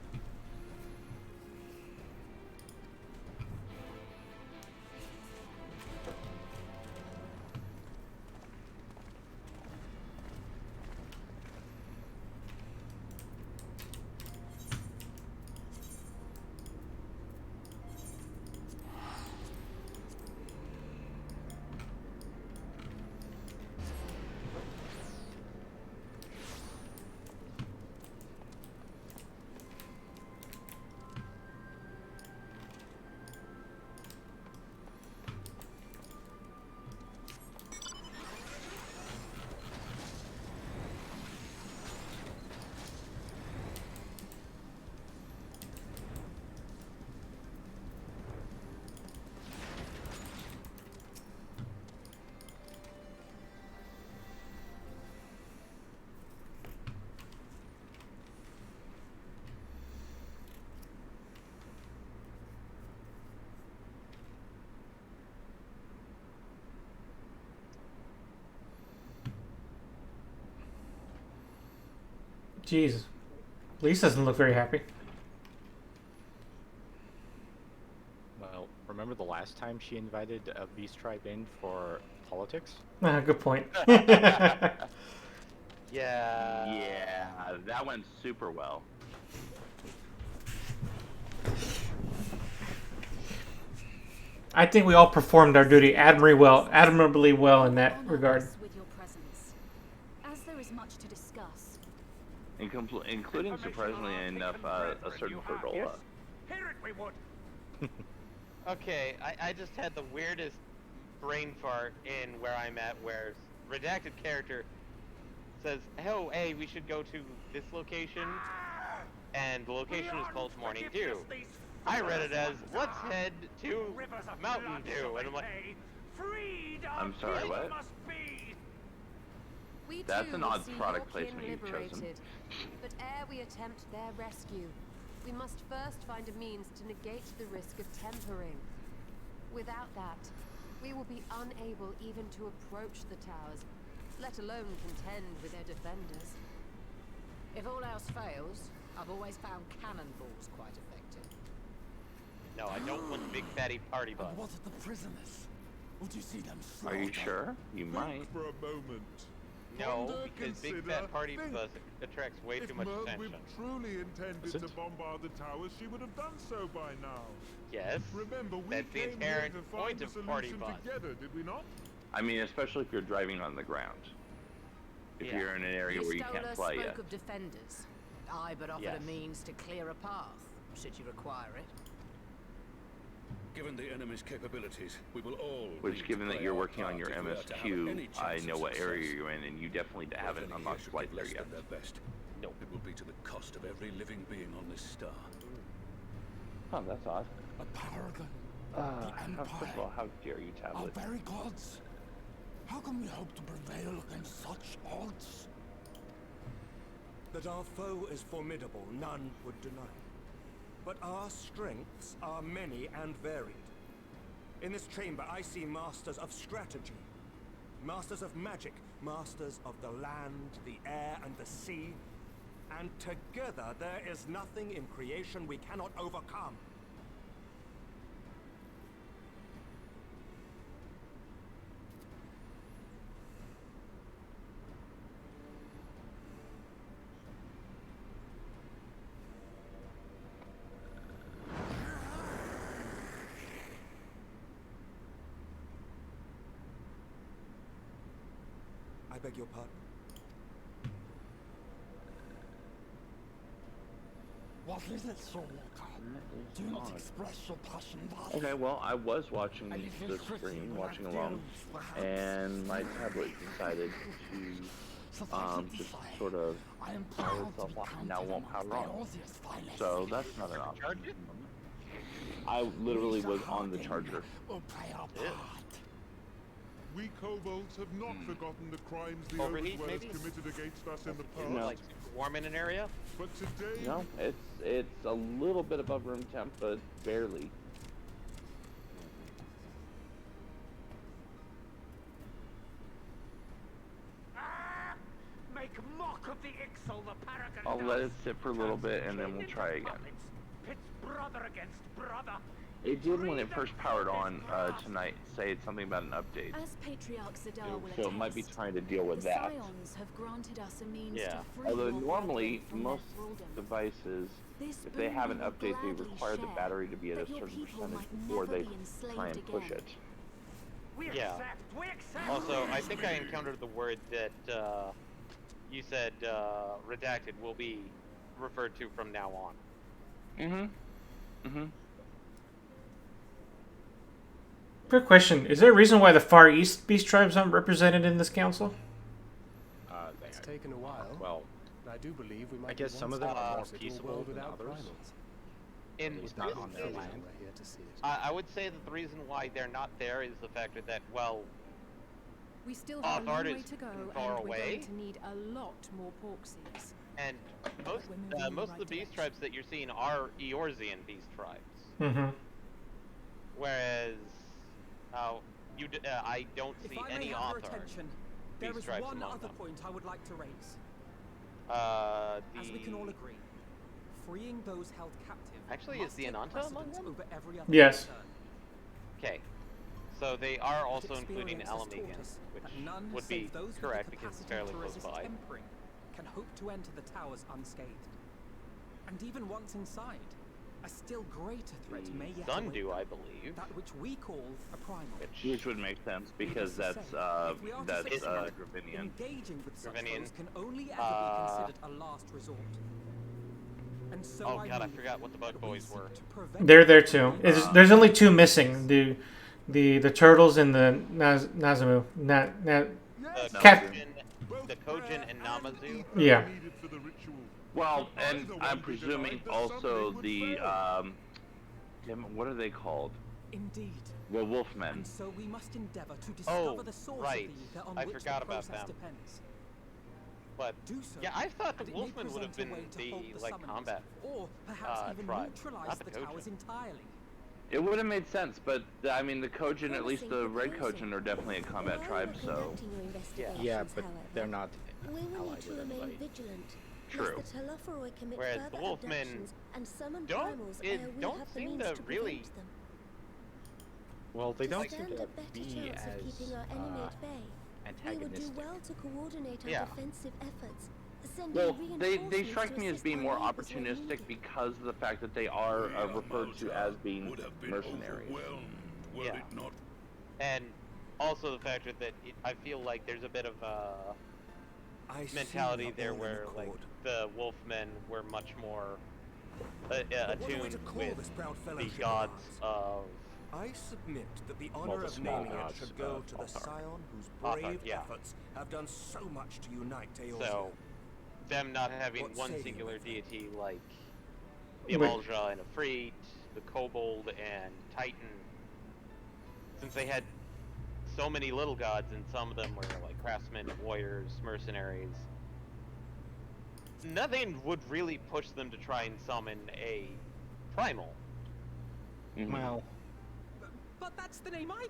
Jeez. Lisa doesn't look very happy. Well, remember the last time she invited a beast tribe in for politics? Good point. Yeah. Yeah, that went super well. I think we all performed our duty admirably well in that regard. With your presence, as there is much to discuss. Including, surprisingly enough, a certain Pergola. Hear it, we would. Okay, I just had the weirdest brain fart in where I'm at, where redacted character says, "Oh, hey, we should go to this location," and the location is called Morning Dew. I read it as, "Let's head to Mountain Dew," and I'm like, I'm sorry, what? We That's too an will odd see product your kin placement you've chosen. liberated. But ere we attempt their rescue, we must first find a means to negate the risk of tempering. Without that, we will be unable even to approach the towers, let alone contend with their defenders. If all else fails, I've always found cannonballs quite effective. "No, I don't want big fatty party bus." And what of the prisoners? Would you see them Are you slaughtered? sure? You might. For a moment. No, Ponder, because big consider, fat party think. bus attracts way If too much Merwin attention. truly intended Is it? to bombard the towers, she would have done so by now. Yes, Remember, we that's the came here inherent to point find a of party solution bus. together, did we not? I mean, especially if you're driving on the ground. If Yeah. you're in an area where you can't Stoller fly spoke yet. of defenders. I but offered Yes. a means to clear a path, should you require it. Given the enemy's capabilities, we will all. Which, need given to that play you're our working on part your if we are to have MSQ, any I chance know of what area success. you're in, and you definitely haven't If any unlocked here should flight give there less yet. than their best, Nope. it will be to the cost of every living being on this star. Oh, that's odd. A paragon. First of all, how dare you, Our tablet? very gods. How can we hope to prevail against such odds? That our foe is formidable, none would deny. But our strengths are many and varied. In this chamber, I see masters of strategy, masters of magic, masters of the land, the air, and the sea. And together, there is nothing in creation we cannot overcome. I beg your pardon? What is it, Sir Walker? Do not express your passion thus. Okay, well, I was watching A the little tricky screen, will watching have along, deals, perhaps. and my tablet decided to Suffice it to just say, sort of I am power proud to itself be off and counted now won't amongst power on. Eorzea's finest. So that's not an option. Charge it? I literally Lisa was on the Harding charger. will play our Yeah. part. We kobolds have not forgotten the crimes the Overheat, Overdwellers maybe? committed against us in the Is past. it like super warm in an area? But today, No, it's a little bit above room temp, but barely. Make mock of the Ixal, the paragon. I'll let it sit for a little bit and then we'll try again. Pits brother against brother. It did when it first powered on tonight say it's something about an update. As Patriarch Zadar will So it might be attest, trying to deal with the that. Scions have granted us a means Yeah. to free Although your normally brethren from most their thraldom. devices, This if they boon have an we will update, they gladly require the share, battery to be at a that your certain people percentage might before never they be enslaved try and push again. it. We Yeah. accept. We accept. Also, I think I encountered the word that you said redacted will be referred to from now on. Quick question: is there a reason why the Far East beast tribes aren't represented in this council? They It's taken a while. well, I do believe we might guess be some one of them step are more closer to a peaceable world than without others. primals. In least not on their in- land. We're here to see it. I would say that the reason why they're not there is the fact that, well, We still have a long Art way is to go, far and we're away. going to need a lot more porksies. and most We're moving in the most of the right beast direction. tribes that you're seeing are Eorzean beast tribes. Mm-hmm. Whereas, I don't If see I may any have your author. attention, there beast is tribes one among other them. point I would like to raise. As we can all agree, freeing those held captive Actually, is must the take Ananta among precedence them? over every other Yes. concern. Okay. So they are But also including experience has taught Alamegan, us which that none would save be those with the correct because it's capacity fairly to close resist by. tempering can hope to enter the towers unscathed. And even once inside, a still greater threat may yet await Sundew, them. I believe. That which we call a primal. Which would make sense because Needless to that's say, if we are to succeed, Gravinian. engaging with such Gravinian. foes can only ever be considered a last resort. And so Oh I god, I move forgot what the bug that we boys seek were. to prevent They're there too. There's only two missing: the turtles and the Nazamu. The Kojin and Namazu. Yeah. Well, and I'm presuming also the what are they called? Indeed. Well, Wolfmen. And so we must endeavor to discover the source right. of the ether on I which forgot the about process them. depends. But Do so, yeah, I thought the and it may Wolfmen would have present been a way to the hold the like summoners, combat or perhaps even tribe, neutralize not the the Kojin. towers entirely. It would have made sense, but I mean, the Kojin, at least the Red Kojin, are definitely a combat tribe, so. Yeah, but they're not We will need allied to with remain anybody. vigilant. True. Lest the Telophoroi commit Whereas the further Wolfmen abductions and summon don't primals it ere we don't have the seem means to to really prevent them. Well, they don't seem stand to a better be chance of as keeping our enemy at bay. We would do antagonistic. well to coordinate our Yeah. defensive efforts. Sending Well, they reinforcements strike to me as assist being our more neighbors where opportunistic needed. because of the fact that they are referred to as being mercenaries. Yeah. And also the fact that I feel like there's a bit of a mentality there where like the Wolfmen were much more attuned with the gods of I submit that the Well, honor the of small naming it gods should go of to the Altar. scion whose Altar, brave yeah. efforts have done so much to unite Teorzea. so them not having What one say you, singular my friend? deity like the Wait. Amalja and Afreet, the Kobold and Titan, since they had so many little gods and some of them were like craftsmen, warriors, mercenaries, nothing would really push them to try and summon a primal. Well, But that's the name I...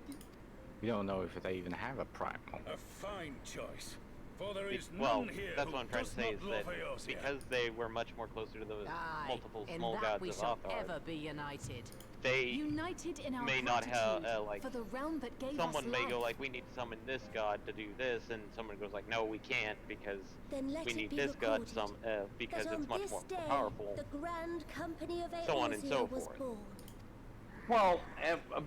we don't know if they even have a primal. A fine choice. For there is Well, none here that's who what I'm trying to does say not is love that Eorzea. because they were much more closer to those Aye, multiple in small that gods we of shall Athar, ever be united. they United in our may not have gratitude like for the realm that gave someone us may life. go like, we need to summon this god to do this, and someone goes like, no, we can't because Then let we it need be this god recorded because that it's on much this more day, powerful. the Grand Company of So on and Eorzea so was forth. born. Well,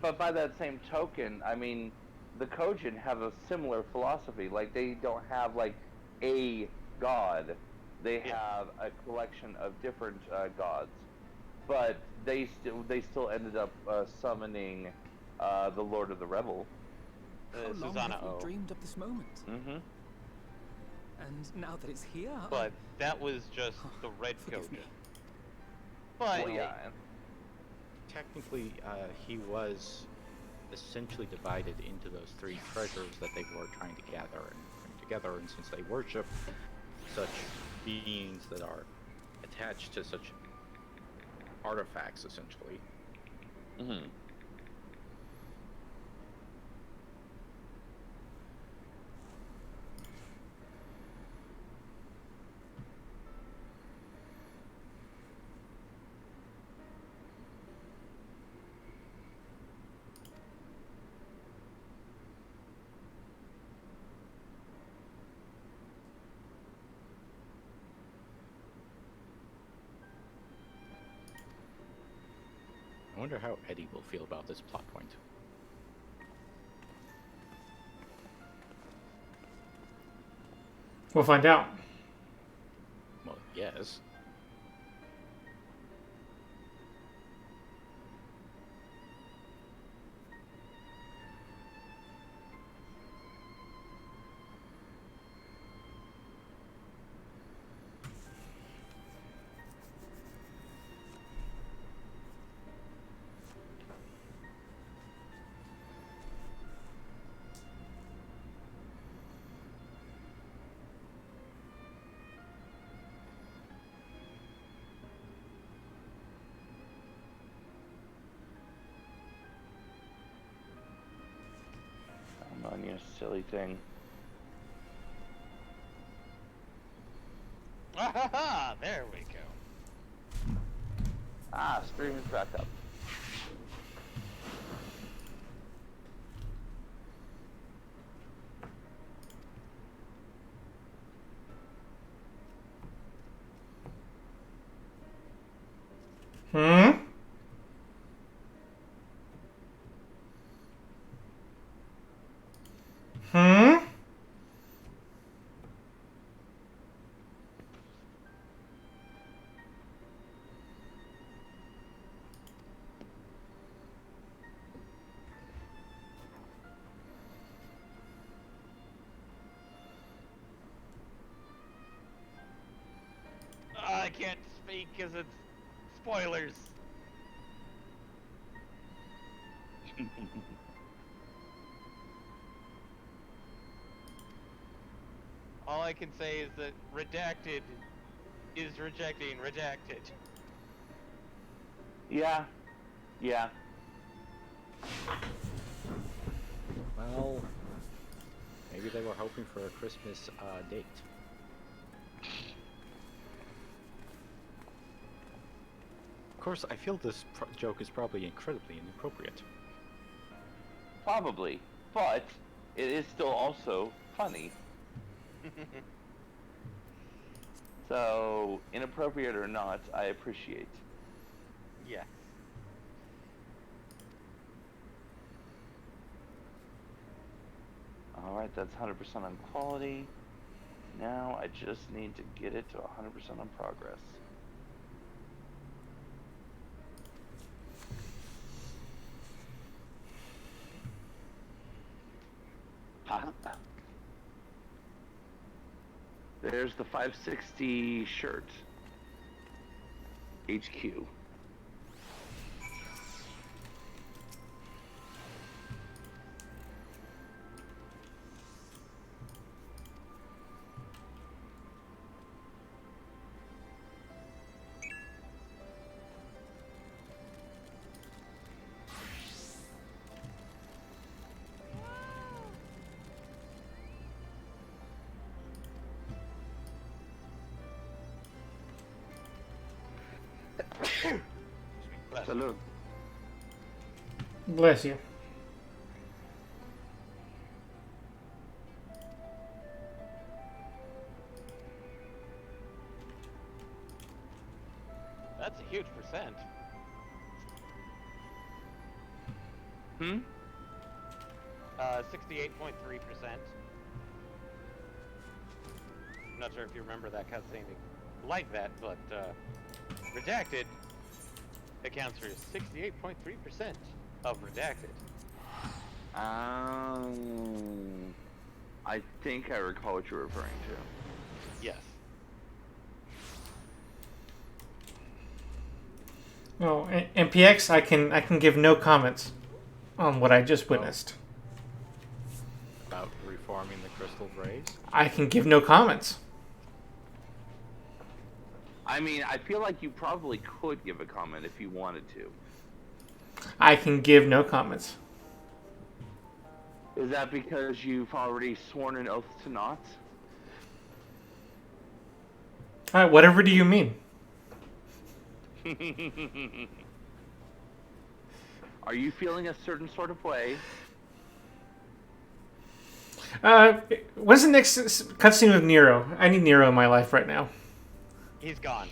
but by that same token, I mean, the Kojin have a similar philosophy. Like, they don't have, like, a god. They have a collection of different gods. But they still ended up summoning the Lord of the Revel. How long Susanna have we O. dreamed of this moment? Mm-hmm. And now that it's here... But that was just the red Forgive Kojin. me. But Well, yeah. Technically, he was essentially divided into those three treasures that they were trying to gather and bring together, and since they worship such beings that are attached to such artifacts, essentially. Mm-hmm. I wonder how Eddie will feel about this plot point. We'll find out. Well, yes. Come on, you silly thing. Ah, stream is back up. Hmm? Hmm? I can't speak because it's spoilers. All I can say is that redacted is rejecting redacted. Yeah. Yeah. Well, maybe they were hoping for a Christmas date. Of course, I feel this joke is probably incredibly inappropriate. Probably. But it is still also funny. So, inappropriate or not, I appreciate. Yes. Alright, that's 100% on quality. Now I just need to get it to 100% on progress. Ha. There's the 560 shirt. HQ. Salud. Bless you. That's a huge percent. Hmm? 68.3%. Not sure if you remember that cutscene like that, but redacted accounts for 68.3% of redacted. I think I recall what you're referring to. Yes. Oh, MPX, I can give no comments on what I just witnessed. About reforming the crystal rays? I can give no comments. I mean, I feel like you probably could give a comment if you wanted to. I can give no comments. Is that because you've already sworn an oath to not? Alright, whatever do you mean? Are you feeling a certain sort of way? When's the next cutscene with Nero? I need Nero in my life right now. He's gone.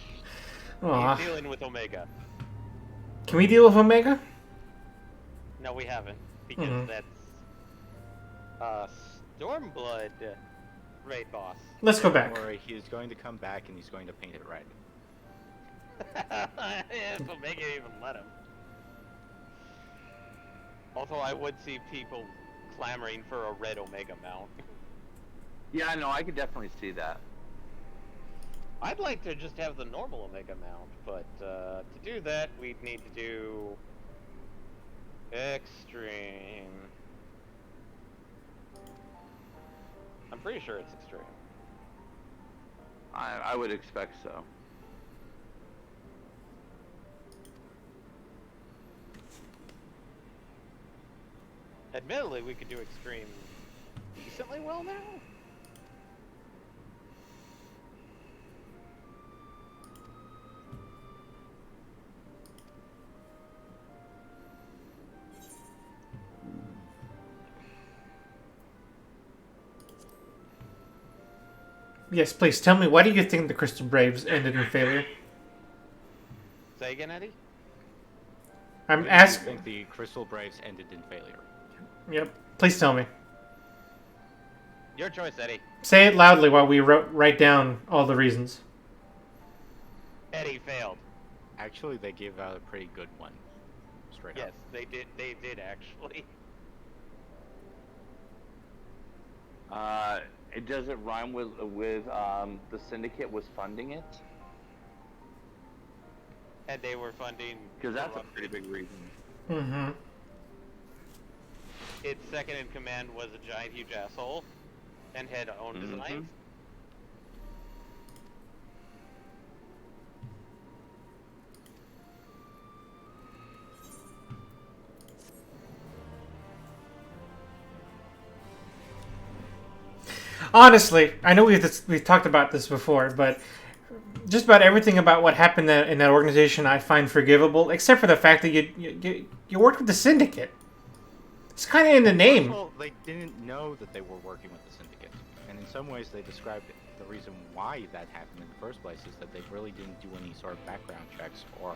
Aw. He's dealing with Omega. Can we deal with Omega? No, we haven't, because that's Stormblood raid boss. Let's go Don't back. worry, he's going to come back and he's going to paint it red. If Omega even let him. Also, I would see people clamoring for a red Omega mount. Yeah, no, I could definitely see that. I'd like to just have the normal Omega mount, but to do that, we'd need to do Extreme. I'm pretty sure it's Extreme. I would expect so. Admittedly, we could do Extreme decently well now. Yes, please tell me. Why do you think the Crystal Braves ended in failure? Say again, Eddie? I'm Why do you asking. think the Crystal Braves ended in failure? Yep. Please tell me. Your choice, Eddie. Say it loudly while we write down all the reasons. Eddie failed. Actually, they gave out a pretty good one. Straight Yes, up. they did. They did actually. It doesn't rhyme with the syndicate was funding it, And they were funding. because that's a pretty big reason. Mm-hmm. Its second in command was a giant, huge asshole, and had own designs. Honestly, I know we've talked about this before, but just about everything about what happened in that organization I find forgivable, except for the fact that you worked with the syndicate. It's kind of in the name. Well, they didn't know that they were working with the syndicate, and in some ways, they described the reason why that happened in the first place is that they really didn't do any sort of background checks or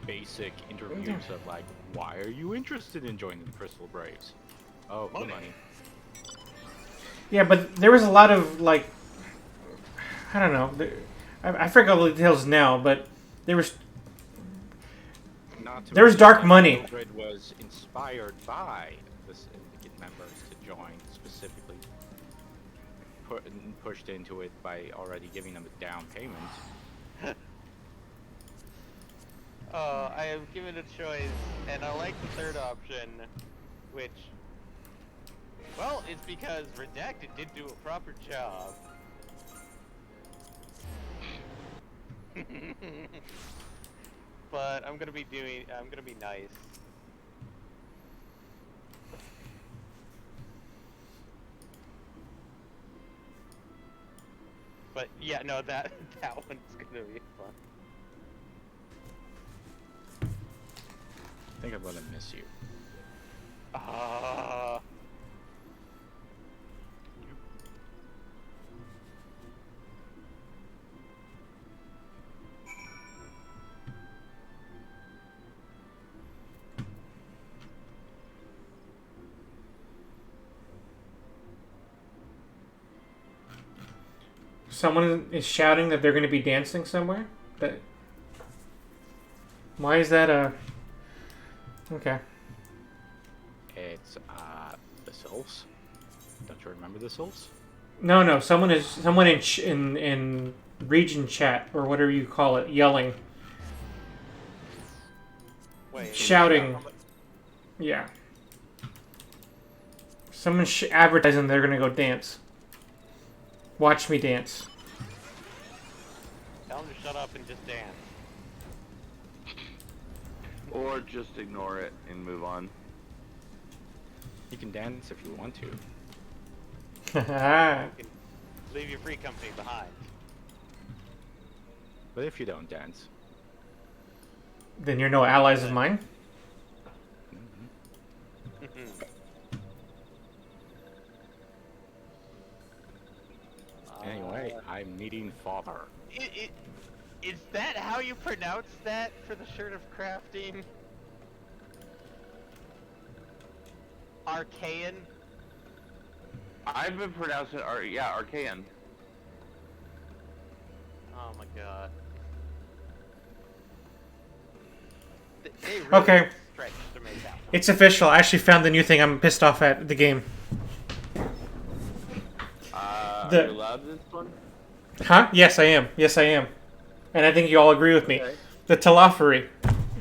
basic interviews of like, why are you interested in joining the Crystal Braves? Oh, the money. Yeah, but there was a lot of like, I don't know. I forget all the details now, but there was dark money. Mildred was inspired by the syndicate members to join, specifically pushed into it by already giving them a down payment. I am given a choice, and I like the third option, which, well, it's because Redacted did do a proper job. But I'm gonna be nice. But yeah, no, that one's gonna be fun. I think I'm gonna miss you. Someone is shouting that they're going to be dancing somewhere. Why is that a? Okay. It's the Sylphs. Don't you remember the Sylphs? No. Someone in region chat or whatever you call it, yelling, shouting. Yeah. Someone's advertising they're gonna go dance. Watch me dance. Tell them to shut up and just dance. Or just ignore it and move on. You can dance if you want to. You can leave your free company behind. But if you don't dance, then you're no allies of mine. Anyway, I'm meeting father. Is that how you pronounce that for the shirt of crafting? Archaean? I've been pronouncing Archaean. Oh my god. They really Okay. stretched to make that one. It's official. I actually found the new thing I'm pissed off at the game. Are you allowed this one? Huh? Yes, I am. And I think you all agree with me. Okay. The Telophary.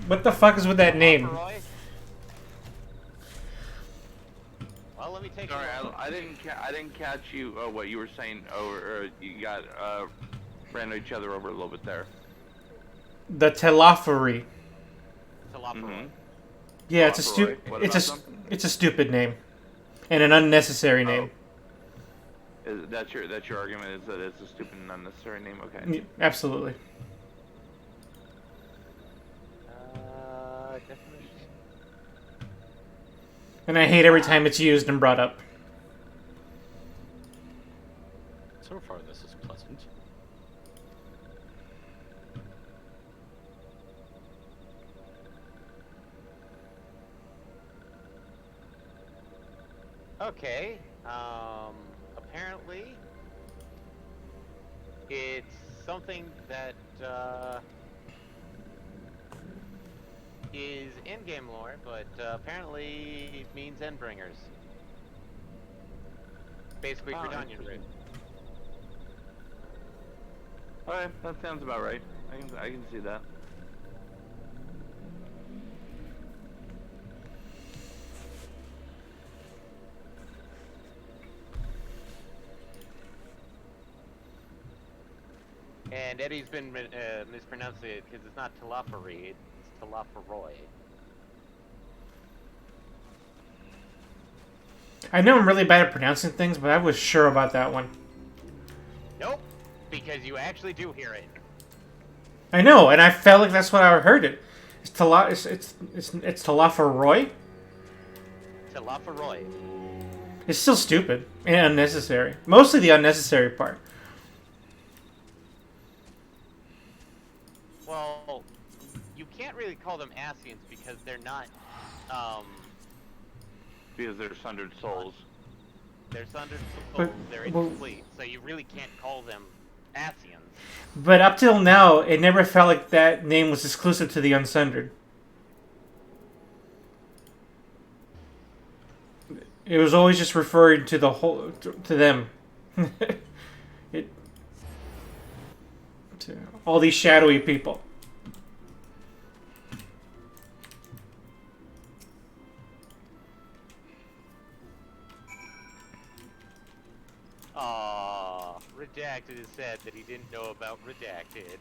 What the fuck is with that name? Well, let me take. Sorry, I didn't catch you. What you were saying? Or you got ran each other over a little bit there. The Telophary. Telophary. Yeah, it's a stupid name, and an unnecessary name. That's your argument, is that it's a stupid and unnecessary name? Okay. Absolutely. Definition. And I hate every time it's used and brought up. So far, this is pleasant. Okay. Apparently, it's something that is in-game lore, but apparently means Endbringers. Basically, Oh, Verdanian interesting. root. Okay, that sounds about right. I can see that. And Eddie's been mispronouncing it because it's not Talafari, it's Talafaroy. I know I'm really bad at pronouncing things, but I was sure about that one. Nope, because you actually do hear it. I know, and I felt like that's what I heard it. It's Talafaroy. Talafaroy. It's still stupid and unnecessary. Mostly the unnecessary part. Well, you can't really call them Asians because they're not, Because they're sundered souls. they're sundered But- souls, they're well- incomplete, so you really can't call them Asians. But up till now, it never felt like that name was exclusive to the Unsundered. It was always just referring to the whole to them. it, to all these shadowy people. Redacted has said that he didn't know about Redacted.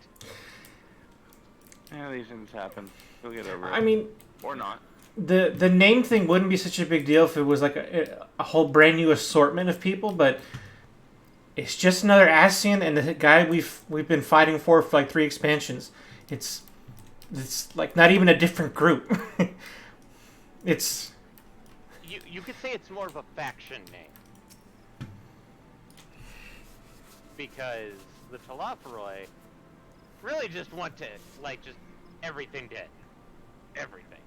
Yeah, these things happen. You'll get over it. I mean, or not. the name thing wouldn't be such a big deal if it was like a whole brand new assortment of people, but it's just another Ascian and the guy we've been fighting for like 3 expansions. It's like not even a different group. It's You could say it's more of a faction name. Because the Talafaroi really just want to, like, just everything dead. Everything.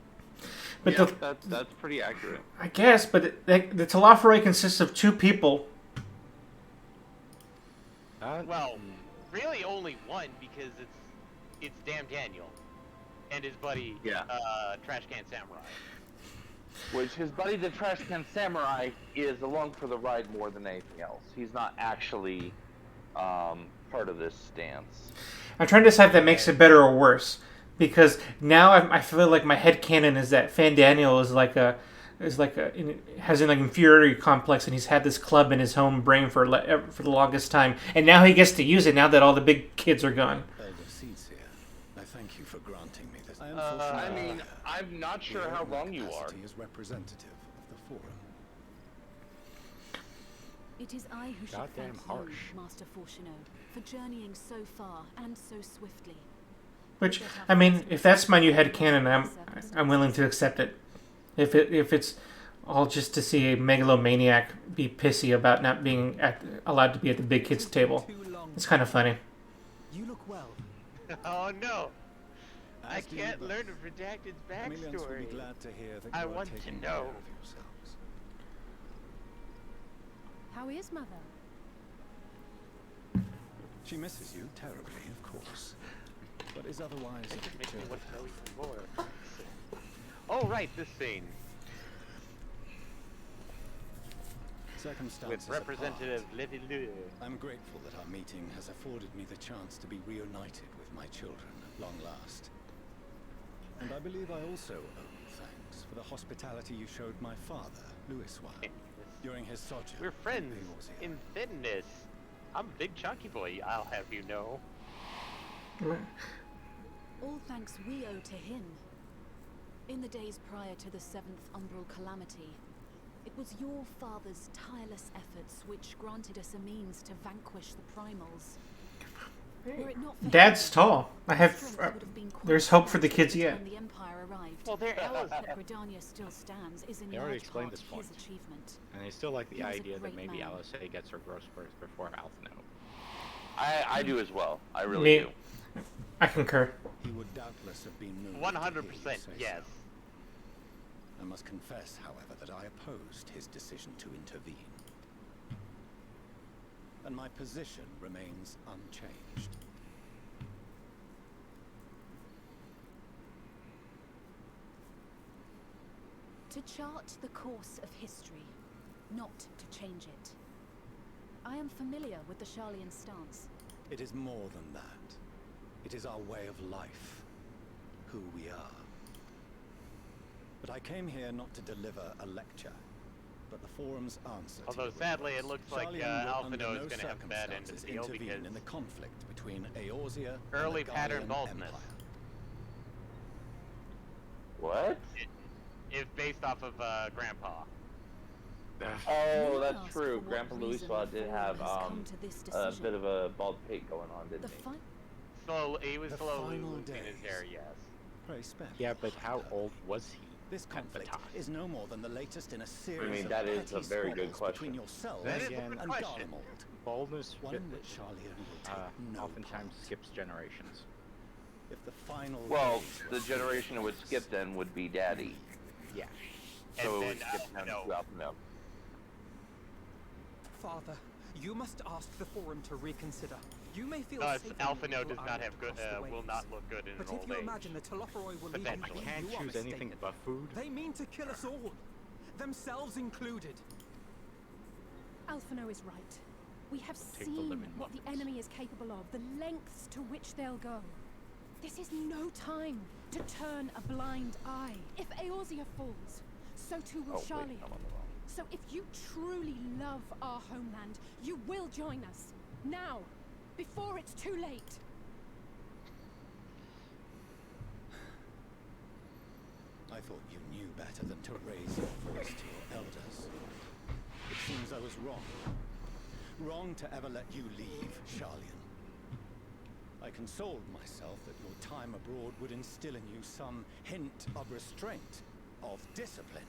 but Yeah, that's pretty accurate. I guess, but the Talafaroi consists of 2 people. Well, really only one because it's Damn Daniel and his buddy, Trash Can Samurai. Which his buddy the Trash Can Samurai is along for the ride more than anything else. He's not actually part of this stance. I'm trying to decide if that makes it better or worse, because now I feel like my headcanon is that Fan Daniel has an inferiority complex, and he's had this club in his home brain for the longest time, and now he gets to use it now that all the big kids are gone. Elder Seeds here. I thank you for granting me this. I mean, I'm not sure how wrong you are. As representative of the forum. It is I who should Goddamn thank harsh. you, Master Fortuneau, for journeying so far and so swiftly. Which, I mean, if that's my new headcanon, I'm willing to accept it. If it's all just to see a megalomaniac be pissy about not being allowed to be at the big kids table, it's kind of funny. You look well. Oh no! I can't learn of Redacted's backstory. I want to know. How is Mother? She misses you terribly, of course, but is otherwise a bit Makes me want to know perturbed. even more. Oh right, this scene Circumstances with Representative apart, Levilleux. I'm grateful that our meeting has afforded me the chance to be reunited with my children at long last. And I believe I also owe you thanks for the hospitality you showed my father, Louis Weil, during his sojourn. We're friends Peyosia. in thinness. I'm a big chunky boy, I'll have you know. All thanks we owe to him. In the days prior to the 7th Umbral Calamity, it was your father's tireless efforts which granted us a means to vanquish the primals. Were it not for Dad's him, tall. I have. strength would have been quite There's hope for the slight kids yet. when the Empire arrived. Well, there That Gridania still stands is in They already large explained part this point. his achievement. And I still like the He was a idea that great maybe man. LSA gets her growth spurts before Alphino. I do as well. I really Me- do. I concur. He would doubtless have been moved to 100% hear you say yes. so. I must confess, however, that I opposed his decision to intervene. And my position remains unchanged. To chart the course of history, not to change it. I am familiar with the Sharlayan stance. It is more than that. It is our way of life, who we are. But I came here not to deliver a lecture, but the forum's answer to Although your sadly, it request. looks like Sharlayan will Alphino under is going to have a bad end of circumstances the deal intervene because in the conflict between Eorzea early and the pattern Garlean baldness. Empire. What? If based off of Grandpa. Oh, May I that's ask true. for what Grandpa reason Louis the did forum have has come to this a decision? bit of a bald pate going on, didn't he? He was The slowly final losing his days. hair, yes. Pray spare me, Yeah, but how Hunter. old was he? This at the conflict time? is no more than the latest in a series mean, of that is petty a very good squabbles between question. yourselves That is a Again, good and question. Garlemald. Baldness One in which Sharlayan will take no oftentimes part. skips generations. If the final Well, days the were generation it would serious, skip then would be Daddy. Yeah. So And it would then skip down to Alphino. Alphino. Father, you must ask the Forum to reconsider. You may feel Thus, safer Alphino in does your not island have good, across the will waves. not look good in But an if old you age. imagine the Telophoroi will leave you, Potentially. I can't you are choose anything mistaken. but food. They mean to kill us all, themselves included. Alphino is right. We have Take the seen lemon what the muffins. enemy is capable of, the lengths to which they'll go. This is no time to turn a blind eye. If Eorzea falls, so too will Oh, wait, Sharlayan. I'm on the wrong. So if you truly love our homeland, you will join us. Now, before it's too late. I thought you knew better than to raise your voice to your elders. It seems I was wrong. Wrong to ever let you leave, Sharlayan. I consoled myself that your time abroad would instill in you some hint of restraint, of discipline.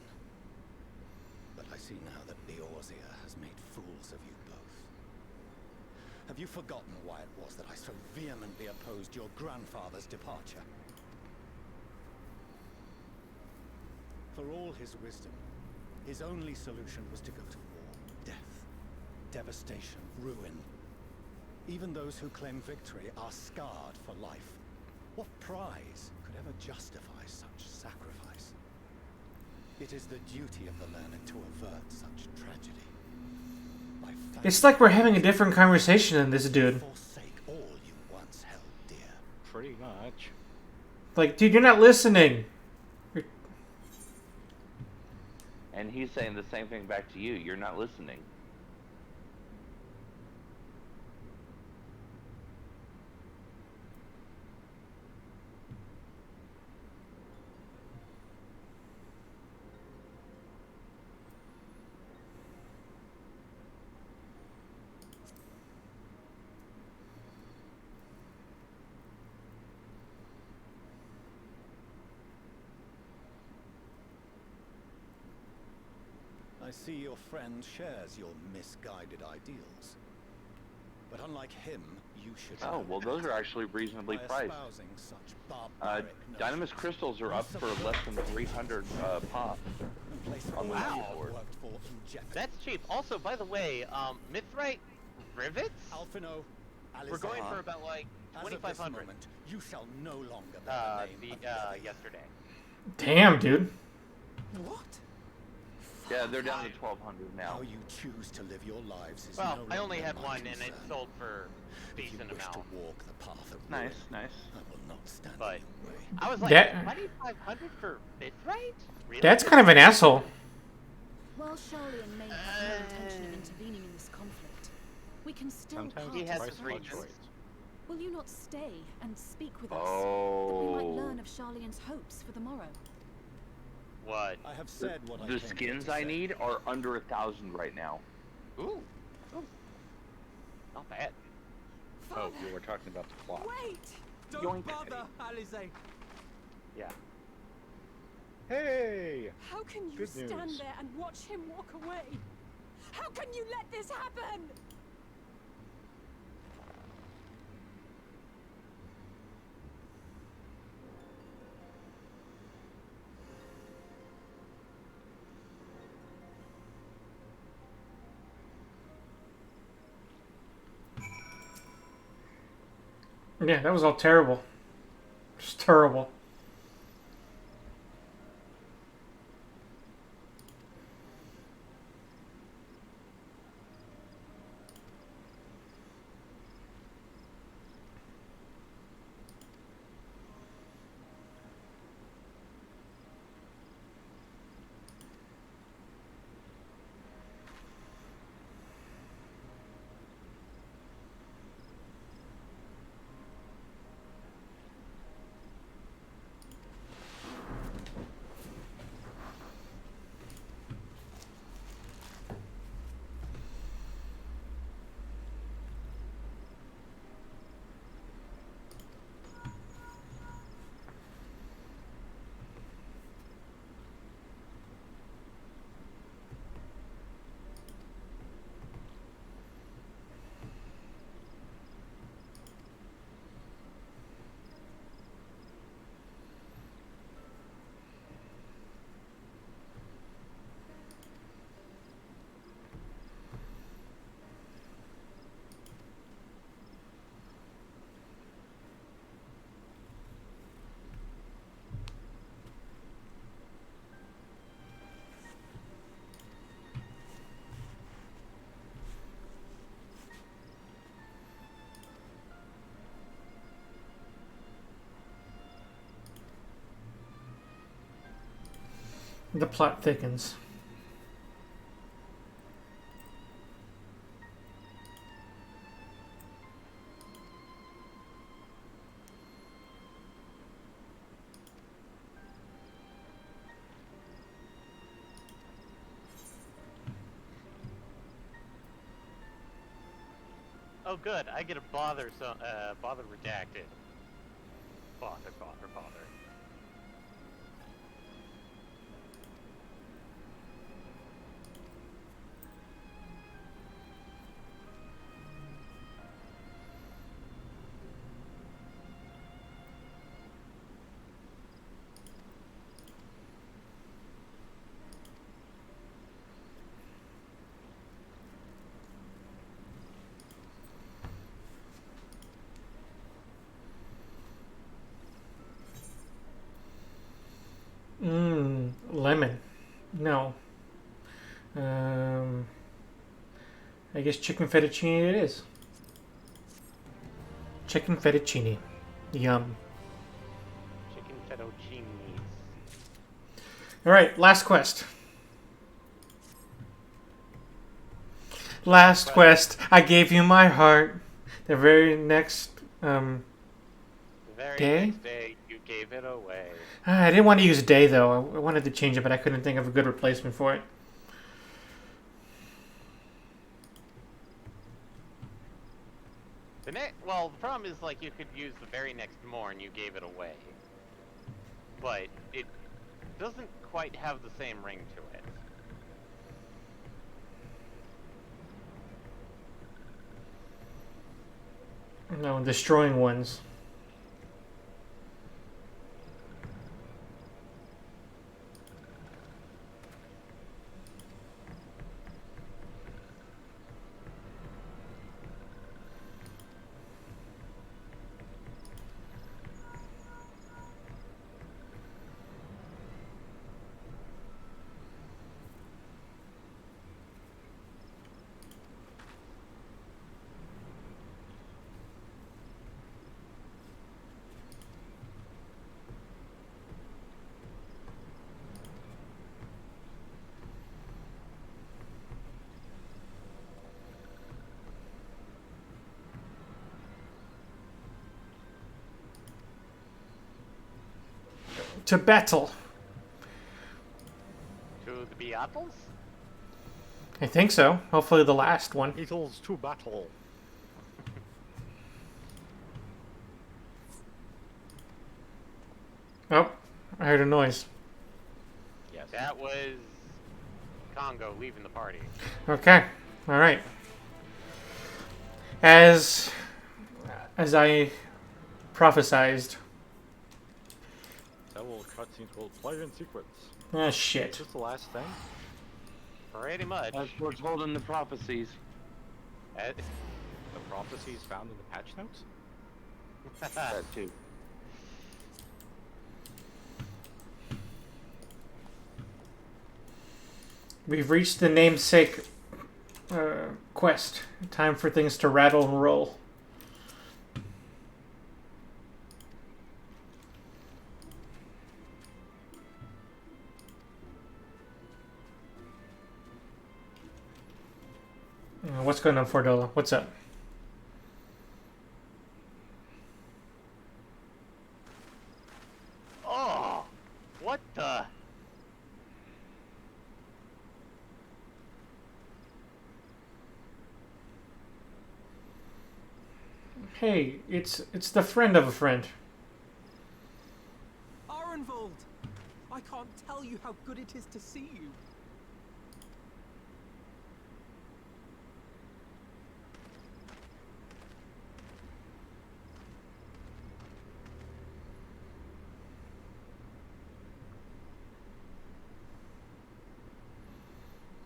But I see now that Eorzea has made fools of you both. Have you forgotten why it was that I so vehemently opposed your grandfather's departure? For all his wisdom, his only solution was to go to war. Death, devastation, ruin. Even those who claim victory are scarred for life. What prize could ever justify such sacrifice? It is the duty of the learned to avert such tragedy. By It's like we're having a different conversation than this dude. forsake all you once held dear. Pretty much. Like, dude, you're not listening. And he's saying the same thing back to you. You're not listening. I see your friend shares your misguided ideals. But unlike him, you should... Oh, well, those are actually reasonably by priced. espousing such barbaric Dynamis notions, crystals are you up for less than 300 pop. and place on the all menu you have board. worked for in jeopardy. That's cheap. Also, by the way, Mithrite rivets? Alphino, We're going Alizar, for about like as of this 2,500. moment, you shall no longer bear the name of the other. Yesterday. Damn, dude. What? Yeah, they're down to 1,200 now. How you choose to live your lives is Well, no I only longer had my one, and it concern. sold for If you decent wish amount. to walk the path of Nice, ruin, nice. I will not stand But in your way. I was like, That- 2,500 for Mithrite? Really? That's kind of an asshole. While Sharlayan may have no intention of intervening in this conflict, we can still Sometimes part he has as his friends. reasons. Will you not stay and speak with us, that we might Oh. learn of Sharlayan's hopes for the morrow? What? I have said what I The came here skins to I say. need are under 1,000 right now. Ooh. Not bad. Oh, you were talking about the plot. Wait! Don't Yoink. bother, Alize. Yeah. Hey! How can you Good stand news. there and watch him walk away? How can you let this happen? Yeah, that was all terrible. Just terrible. The plot thickens. Oh, good. I get a bother. Bother redacted. Bother. Lemon. No. I guess chicken fettuccine it is. Chicken fettuccine. Yum. Chicken fettuccine. Alright, last quest. Last quest. I gave you my heart. The very next The very day? next day, you gave it away. I didn't want to use day though. I wanted to change it, but I couldn't think of a good replacement for it. Well, the problem is, like, you could use the very next morn you gave it away. But it doesn't quite have the same ring to it. No, destroying ones. To battle. To the Beatles? I think so. Hopefully the last one. Beatles to battle. Oh, I heard a noise. Yes. That was Congo leaving the party. Okay. All right. As I prophesized. Several cutscenes will play in sequence. Ah, shit. Is this the last thing? Pretty much. As we're told in the prophecies. The prophecies found in the patch notes? That too. We've reached the namesake quest. Time for things to rattle and roll. What's going on, Fordola? What's up? Oh, what the? Hey, it's the friend of a friend. Arenvald! I can't tell you how good it is to see you.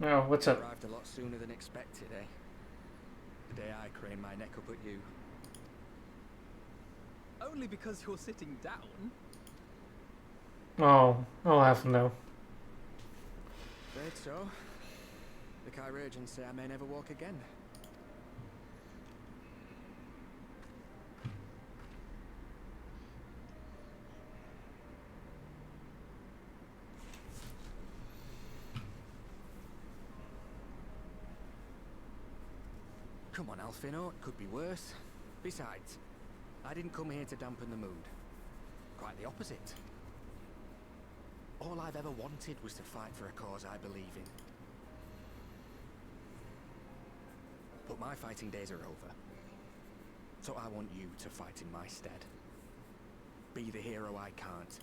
Oh, what's up? Arrived a lot sooner than expected, eh? The day I craned my neck up at you. Only because you're sitting down. Oh, I'll have to know. Afraid so. The Chirurgeons say I may never walk again. Come on, Alfino, it could be worse. Besides, I didn't come here to dampen the mood. Quite the opposite. All I've ever wanted was to fight for a cause I believe in. But my fighting days are over. So I want you to fight in my stead. Be the hero I can't.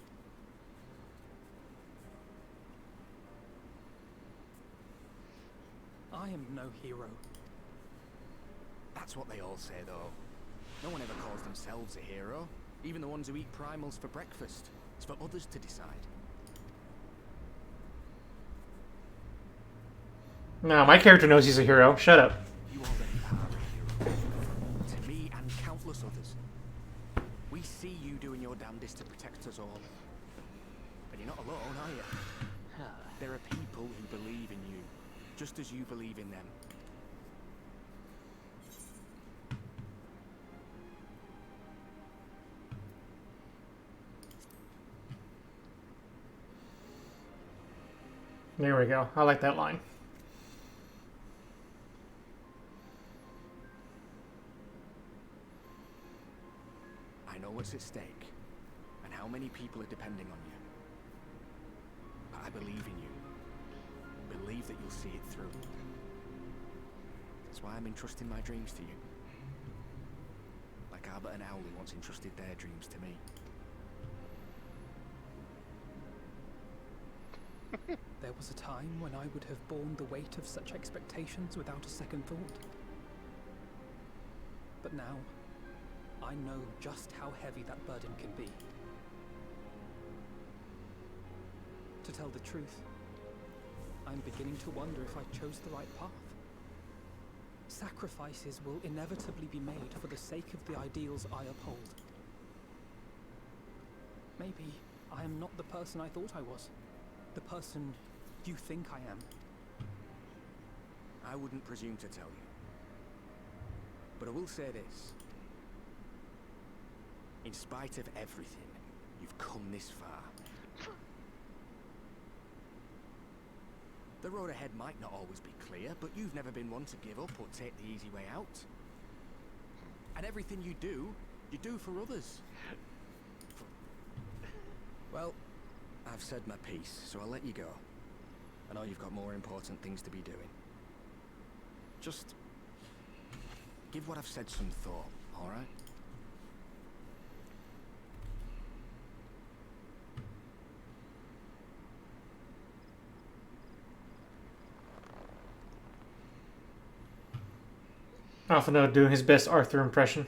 I am no hero. That's what they all say, though. No one ever calls themselves a hero. Even the ones who eat primals for breakfast. It's for others to decide. No, my character knows he's a hero. Shut up. You already are a hero. To me and countless others. We see you doing your damnedest to protect us all. But you're not alone, are you? There are people who believe in you, just as you believe in them. There we go. I like that line. I know what's at stake, and how many people are depending on you. But I believe in you. Believe that you'll see it through. That's why I'm entrusting my dreams to you. Like Albert and Owley once entrusted their dreams to me. There was a time when I would have borne the weight of such expectations without a second thought. But now, I know just how heavy that burden can be. To tell the truth, I'm beginning to wonder if I chose the right path. Sacrifices will inevitably be made for the sake of the ideals I uphold. Maybe I am not the person I thought I was. The person you think I am. I wouldn't presume to tell you. But I will say this. In spite of everything, you've come this far. The road ahead might not always be clear, but you've never been one to give up or take the easy way out. And everything you do for others. Well, I've said my piece, so I'll let you go. I know you've got more important things to be doing. Just give what I've said some thought, all right? Alphino doing his best Arthur impression.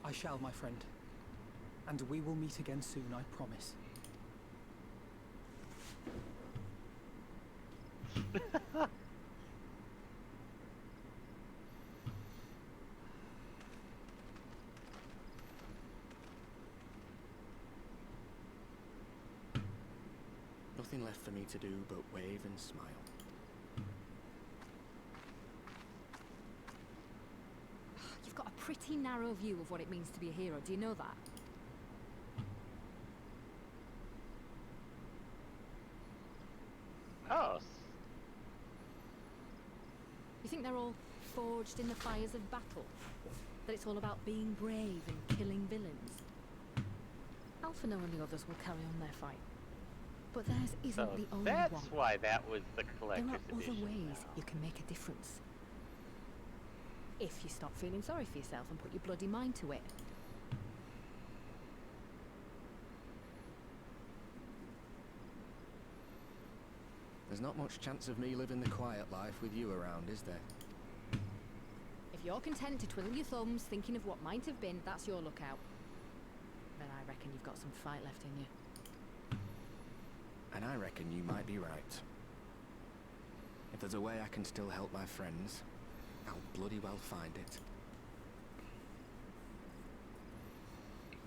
I shall, my friend. And we will meet again soon, I promise. nothing left for me to do but wave and smile. You've got a pretty narrow view of what it means to be a hero. Do you know that? Oh. You think they're all forged in the fires of battle? That it's all about being brave and killing villains? Alphino and the others will carry on their fight. But theirs isn't So the only that's one. why that was the There collector's are other edition. ways now. you can make a difference. If you stop feeling sorry for yourself and put your bloody mind to it. There's not much chance of me living the quiet life with you around, is there? If you're content to twiddle your thumbs thinking of what might have been, that's your lookout. Then I reckon you've got some fight left in you. And I reckon you might be right. If there's a way I can still help my friends, I'll bloody well find it.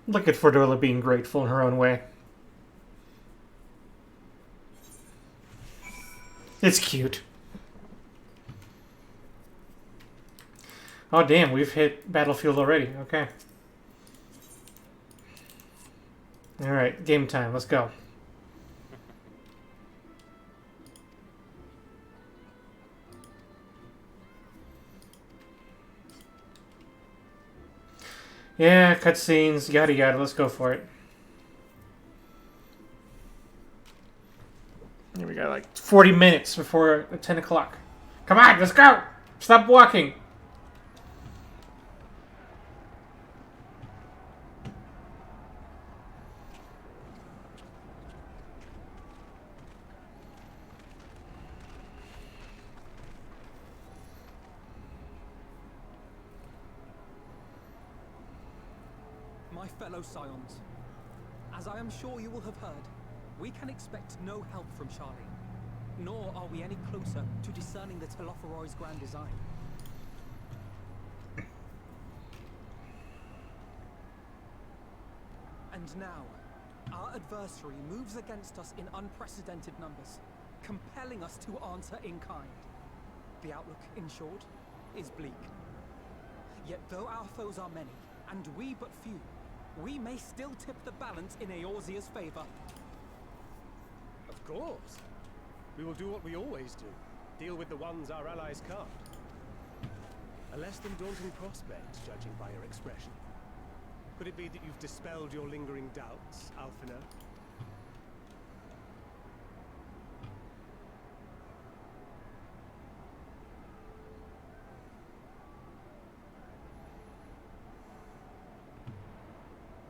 Look at Fordula being grateful in her own way. It's cute. Oh damn, we've hit Battlefield already. Okay. Alright, game time. Let's go. Yeah, cutscenes, yada yada. Let's go for it. Here we got like 40 minutes before 10 o'clock. Come on, let's go! Stop walking! My fellow Scions, as I am sure you will have heard, we can expect no help from Charlie, nor are we any closer to discerning the Telophoroid's grand design. And now, our adversary moves against us in unprecedented numbers, compelling us to answer in kind. The outlook, in short, is bleak. Yet though our foes are many, and we but few, we may still tip the balance in Eorzea's favor. Of course. We will do what we always do. Deal with the ones our allies can't. A less than daunting prospect, judging by your expression. Could it be that you've dispelled your lingering doubts, Alphino?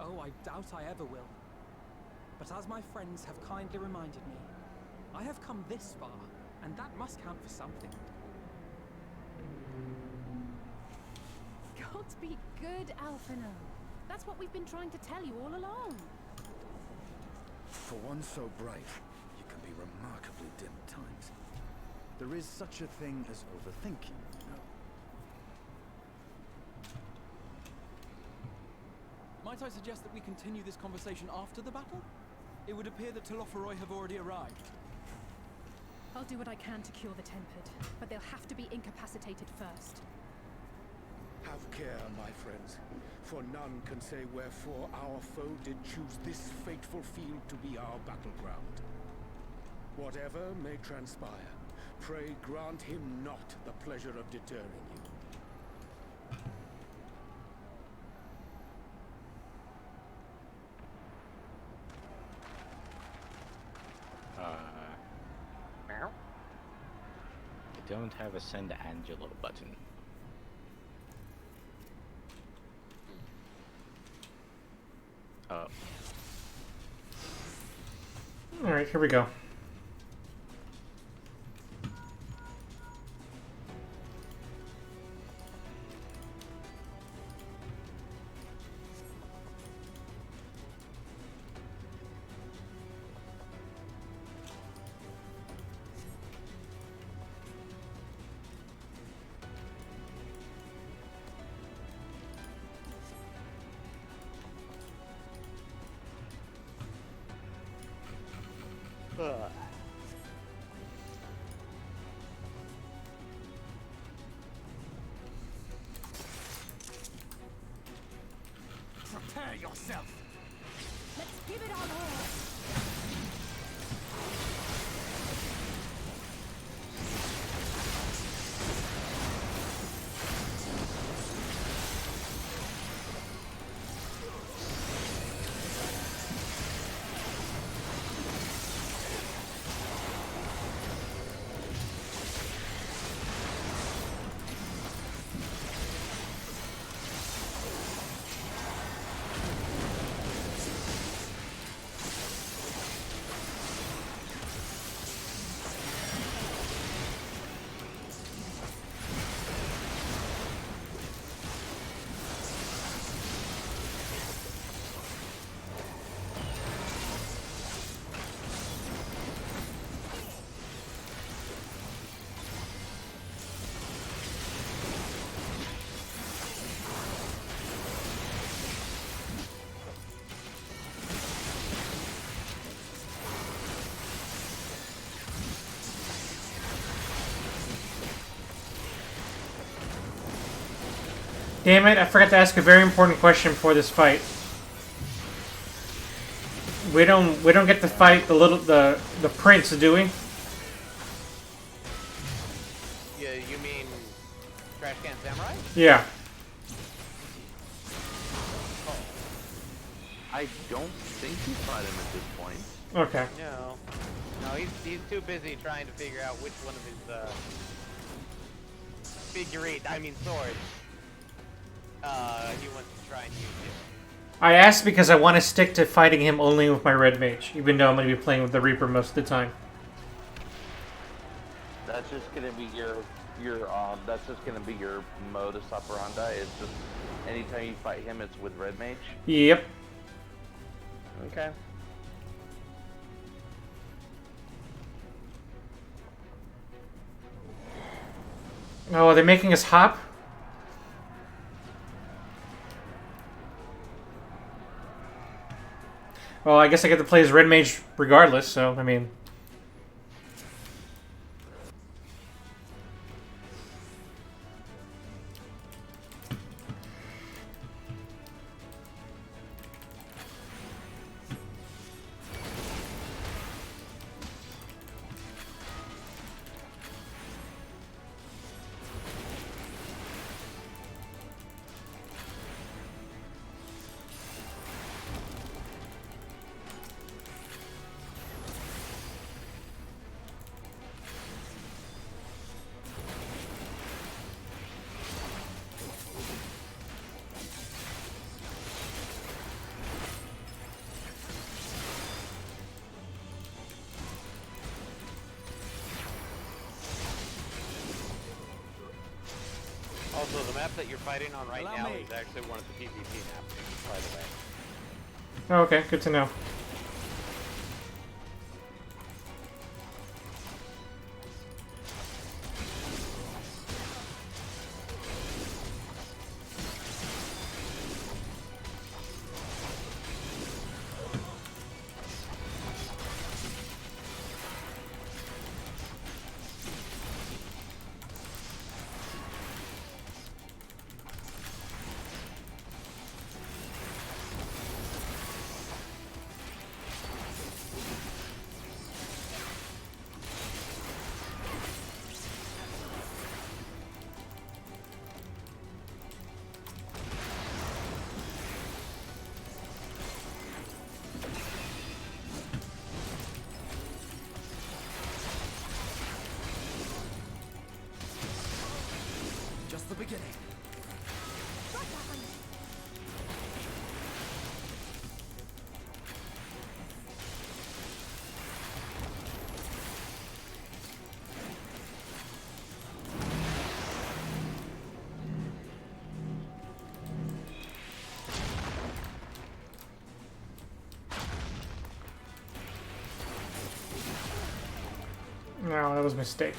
Oh, I doubt I ever will. But as my friends have kindly reminded me, I have come this far, and that must count for something. God be good, Alphino. That's what we've been trying to tell you all along. For one so bright, you can be remarkably dim at times. There is such a thing as overthinking, you know. Might I suggest that we continue this conversation after the battle? It would appear that Telophoroi have already arrived. I'll do what I can to cure the Tempered, but they'll have to be incapacitated first. Have care, my friends, for none can say wherefore our foe did choose this fateful field to be our battleground. Whatever may transpire, pray grant him not the pleasure of deterring you. I don't have a send Angelo button. Oh. Alright, here we go. Prepare yourself. Let's give it our all. Damn it, I forgot to ask a very important question before this fight. We don't get to fight the prince, do we? Yeah, you mean Trash Can Samurai? Yeah. I don't think you fight him at this point. Okay. No, he's too busy trying to figure out which one of his swords. He wants to try and use it. I asked because I want to stick to fighting him only with my red mage, even though I'm going to be playing with the Reaper most of the time. That's just gonna be that's just gonna be your modus operandi. It's just anytime you fight him, it's with red mage. Yep. Okay. Oh, are they making us hop? Well, I guess I get to play as red mage regardless, so, I mean... Also, the map that you're fighting on right now is actually one of the PvP maps, by the way. Oh, okay, good to know. Just the beginning. No, that was a mistake.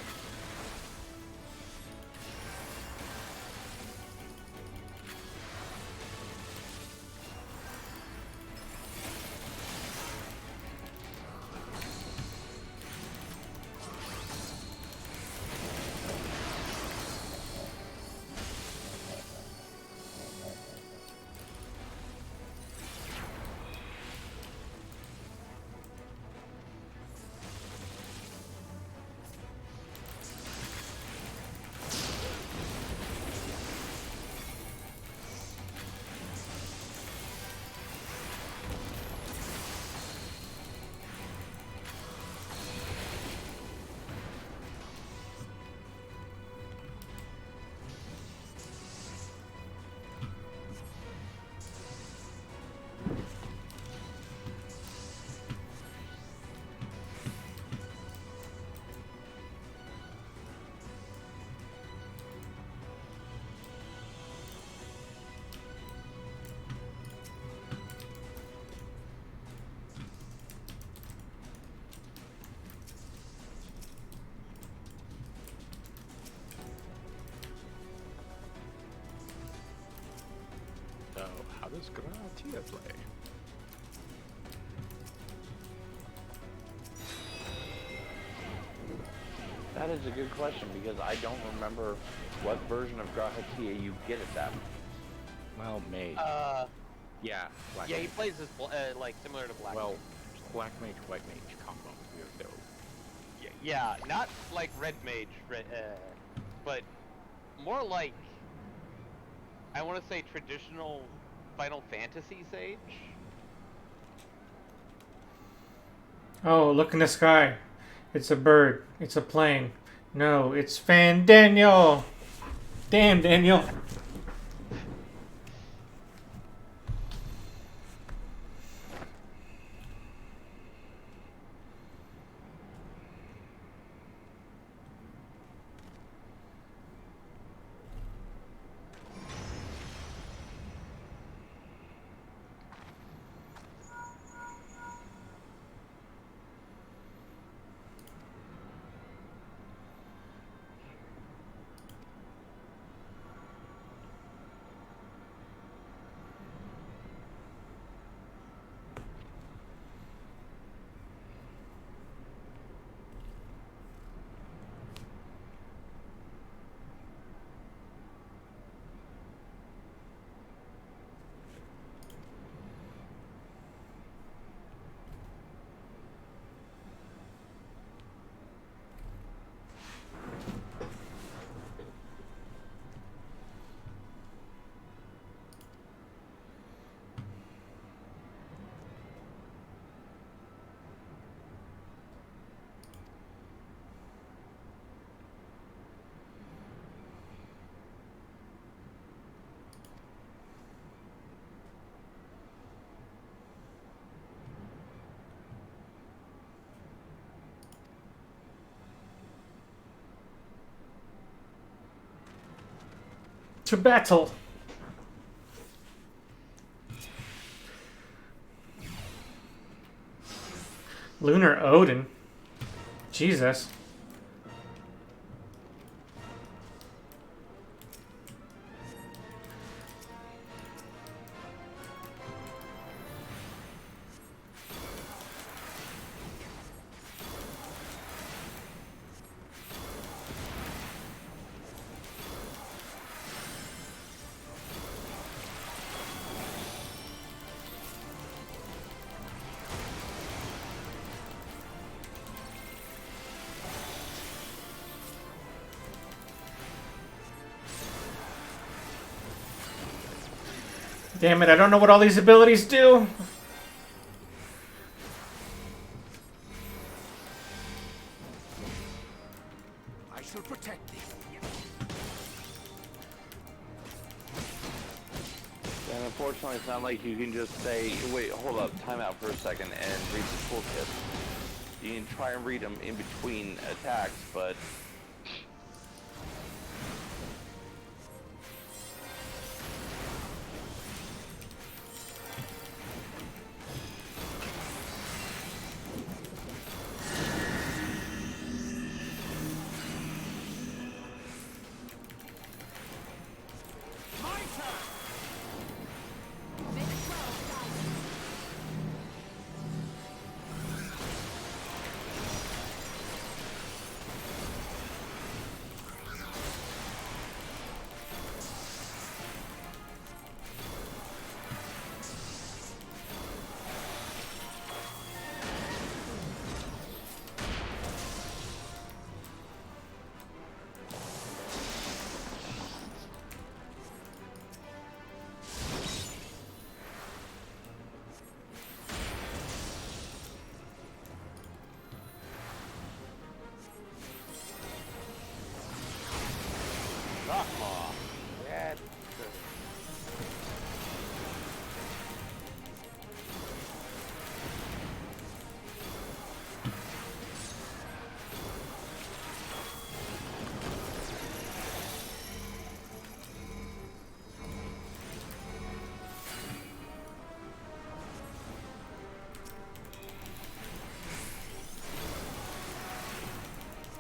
how does Gratia play? That is a good question because I don't remember what version of Grahatia you get at that. Well, mage. Yeah, black yeah, mage. he plays this like similar to black. Well, mage. black mage, white mage combo. We're Yeah, not like red mage, but more like I want to say traditional Final Fantasy Sage. Oh, look in the sky. It's a bird. It's a plane. No, it's Fan Daniel. Damn, Daniel. To battle. Lunar Odin. Jesus. Damn it, I don't know what all these abilities do. I shall protect thee. And unfortunately, it's not like you can just say, wait, hold up, time out for a second and read the toolkit. You can try and read them in between attacks, but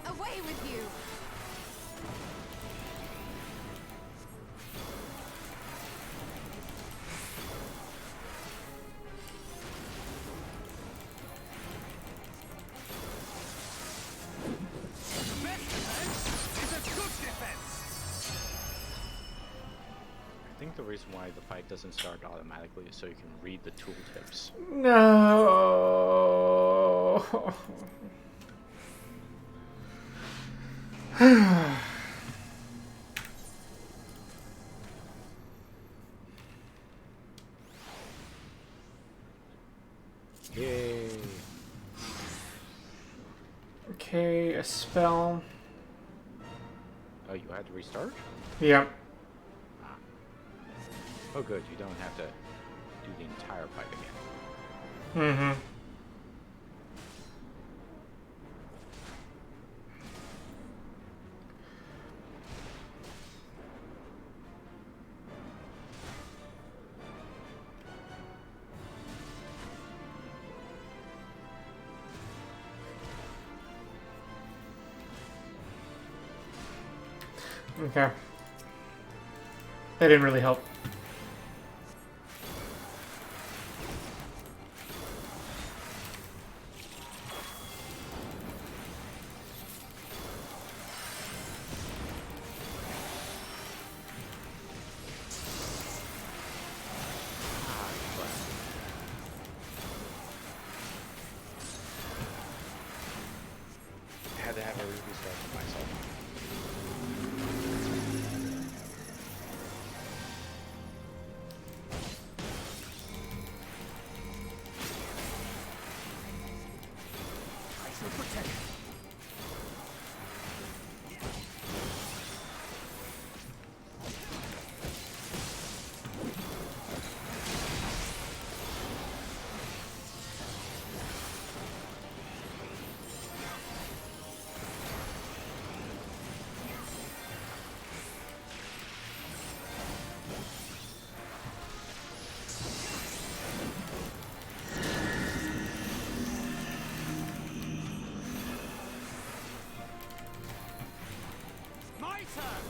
Away with you! reason why the fight doesn't start automatically is so you can read the tooltips. No. Yay. Okay, a spell. Oh, you had to restart? Yep. Ah. Oh, good. You don't have to do the entire fight again. Mm-hmm. Okay. That didn't really help. Had to have a restart for myself. I shall protect. My turn.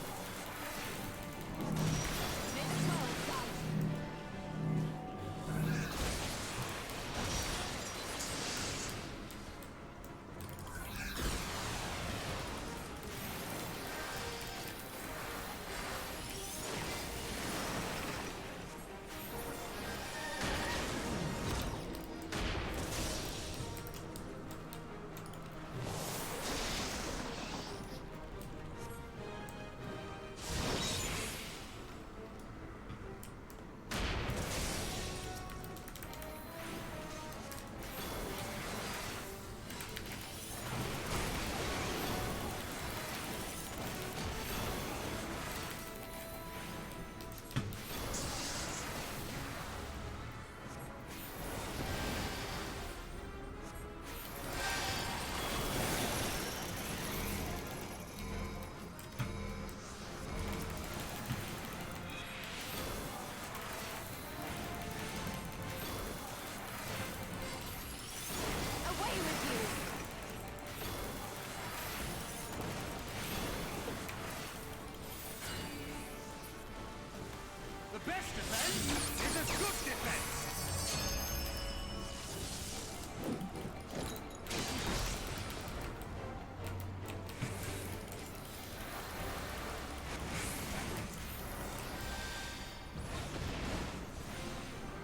The best defense is a good defense.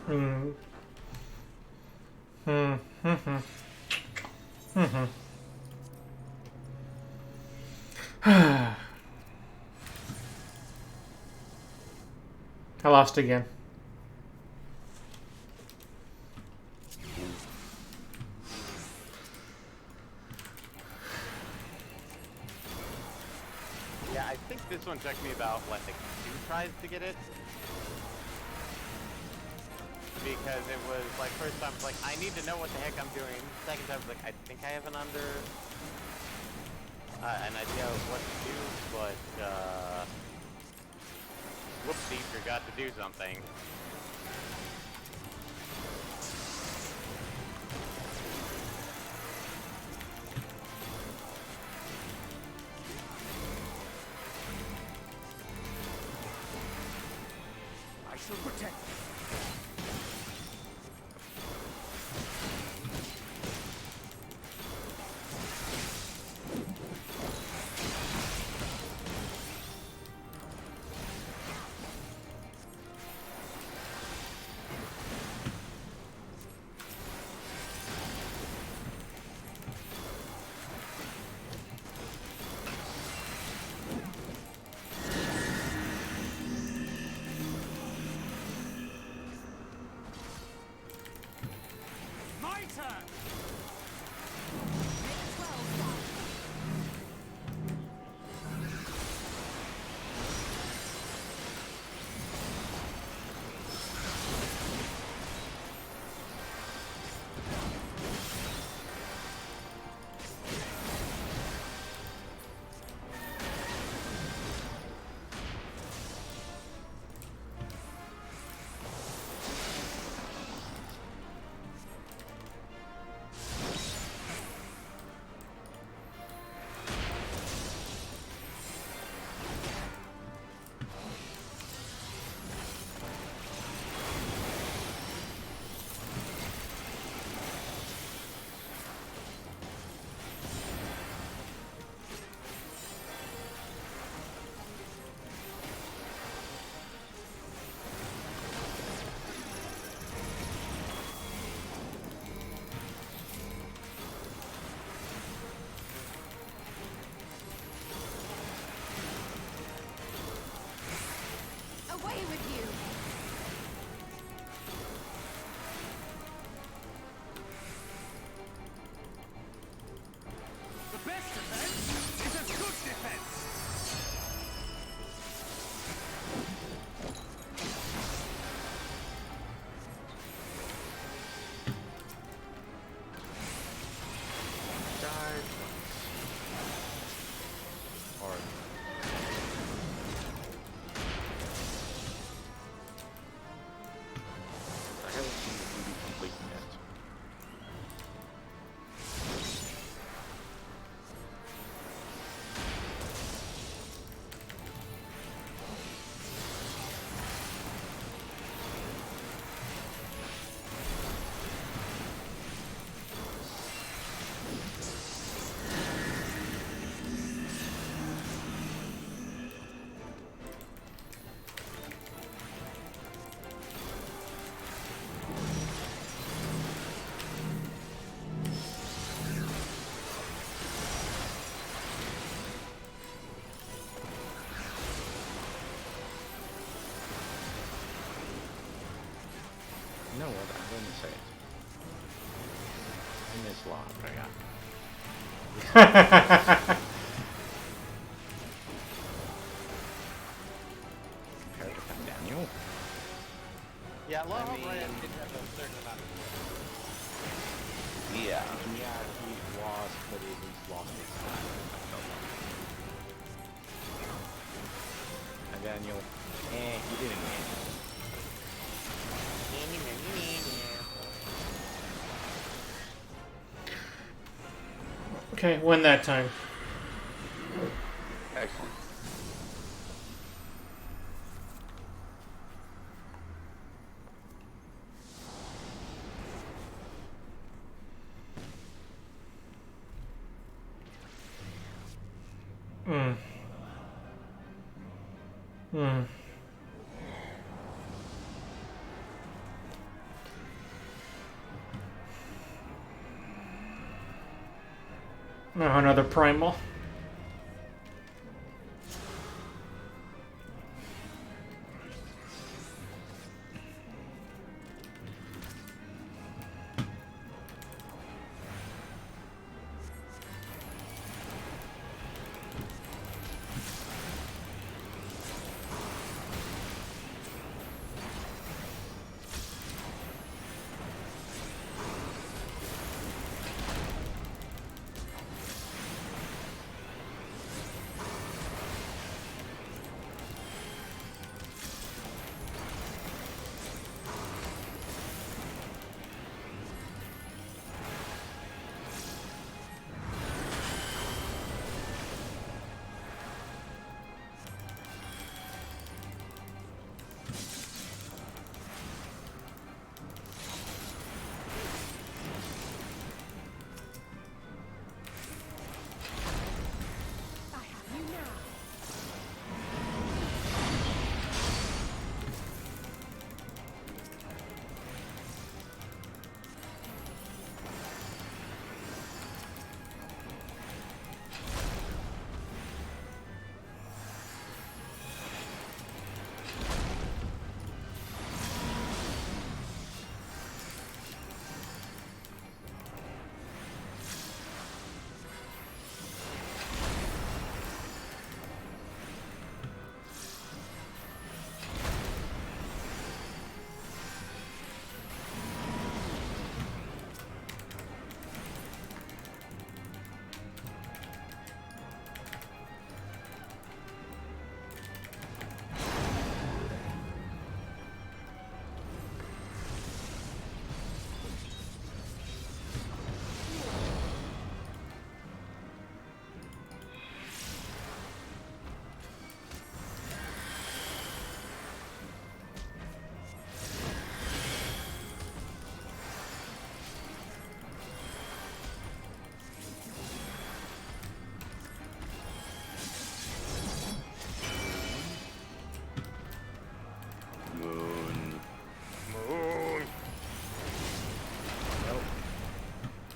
Hmm. Hmm. Hmm. Hmm. I lost again. Yeah, I think this one took me about, like 2 tries to get it. Because it was like, first time, it's like, I need to know what the heck I'm doing. Second time, it's like, I think I have an an idea of what to do, but, whoopsie, forgot to do something. I shall protect. is Latria. Compared to Daniel. Yeah, Law I mean, Ryan did have a certain amount of. Yeah. Yeah, he lost, but he at least lost his time. And Daniel, he didn't win. Okay, win that time. Excellent. Hmm. Hmm. Oh, another primal.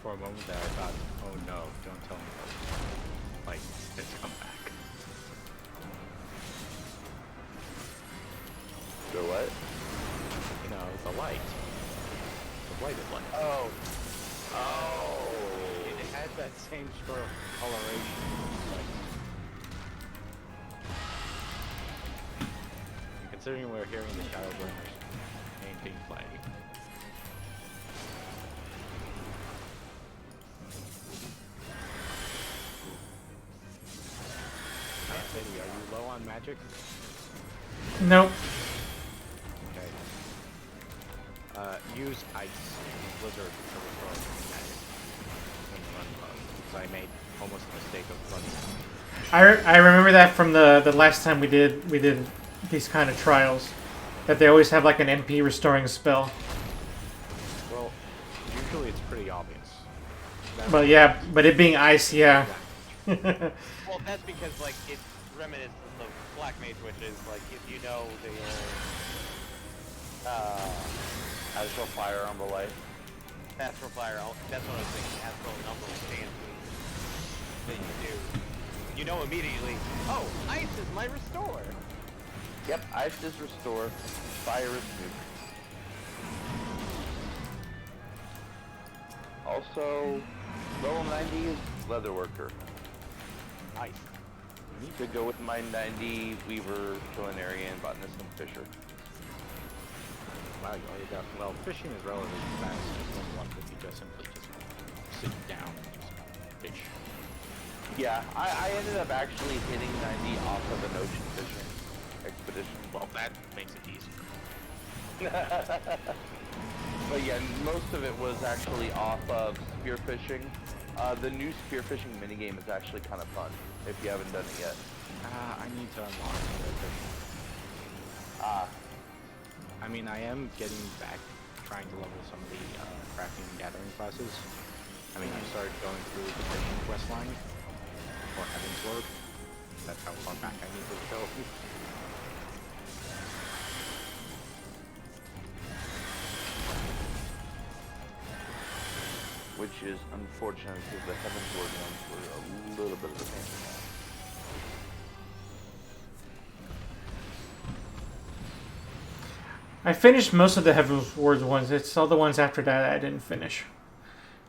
For a moment there, I thought, oh no, don't tell me that. Like, it's come back. The what? You know, the light. The lighted light. Oh. Oh. It had that same sort of coloration. Like, and considering we're hearing the Shadowburners main theme play. Anthony, are you low on magic? Nope. Okay. Use ice and blizzard to restore magic when you run low. Because I made almost a mistake of running. I remember that from the last time we did these kind of trials, that they always have like an MP restoring spell. Well, usually it's pretty obvious. But yeah, but it being ice, yeah. Well, that's because like it's reminiscent of Black Mage Witches. Like if you know the Astral Fire on the light. Astral Fire. That's what I was thinking. Astral Number Stand that you do. You know immediately. Oh, ice is my restore. Yep, ice is restore. Fire is nuke. also level 90 is leatherworker. Nice. To go with my 90 weaver, culinarian, botanist, and fisher. Wow, you already got. Well, fishing is relatively fast. It's only one if you just simply just sit down and just fish. Yeah, I ended up actually hitting 90 off of an ocean fishing expedition. Well, that makes it easy. But yeah, most of it was actually off of spearfishing. The new spearfishing minigame is actually kind of fun, if you haven't done it yet. I need to unlock spearfishing. I mean, I am getting back, trying to level some of the crafting and gathering classes. I mean, I started going through the fishing quest line, or Heaven's Word. That's how far back I need to go. Which is unfortunate because the Heaven's Word ones were a little bit of a pain in the ass. I finished most of the Heaven's Word ones. It's all the ones after that I didn't finish.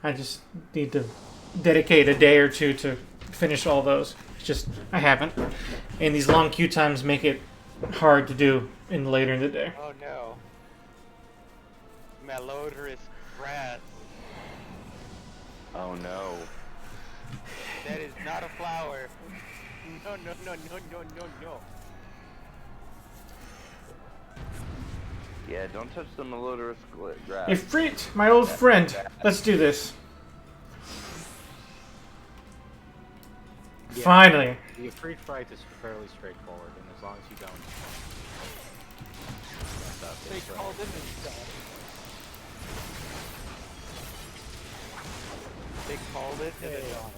I just need to dedicate a day or two to finish all those. It's just, I haven't. And these long queue times make it hard to do later in the day. Oh no. Malodorous grass. Oh no. That is not a flower. No, no, no, no, no, no, no. Yeah, don't touch the malodorous grass. Ifrit, my old friend. Let's do this. Yeah, Finally. The Ifrit fight is fairly straightforward, and as long as you don't mess up, They it's called in this stuff. They called it and it's on.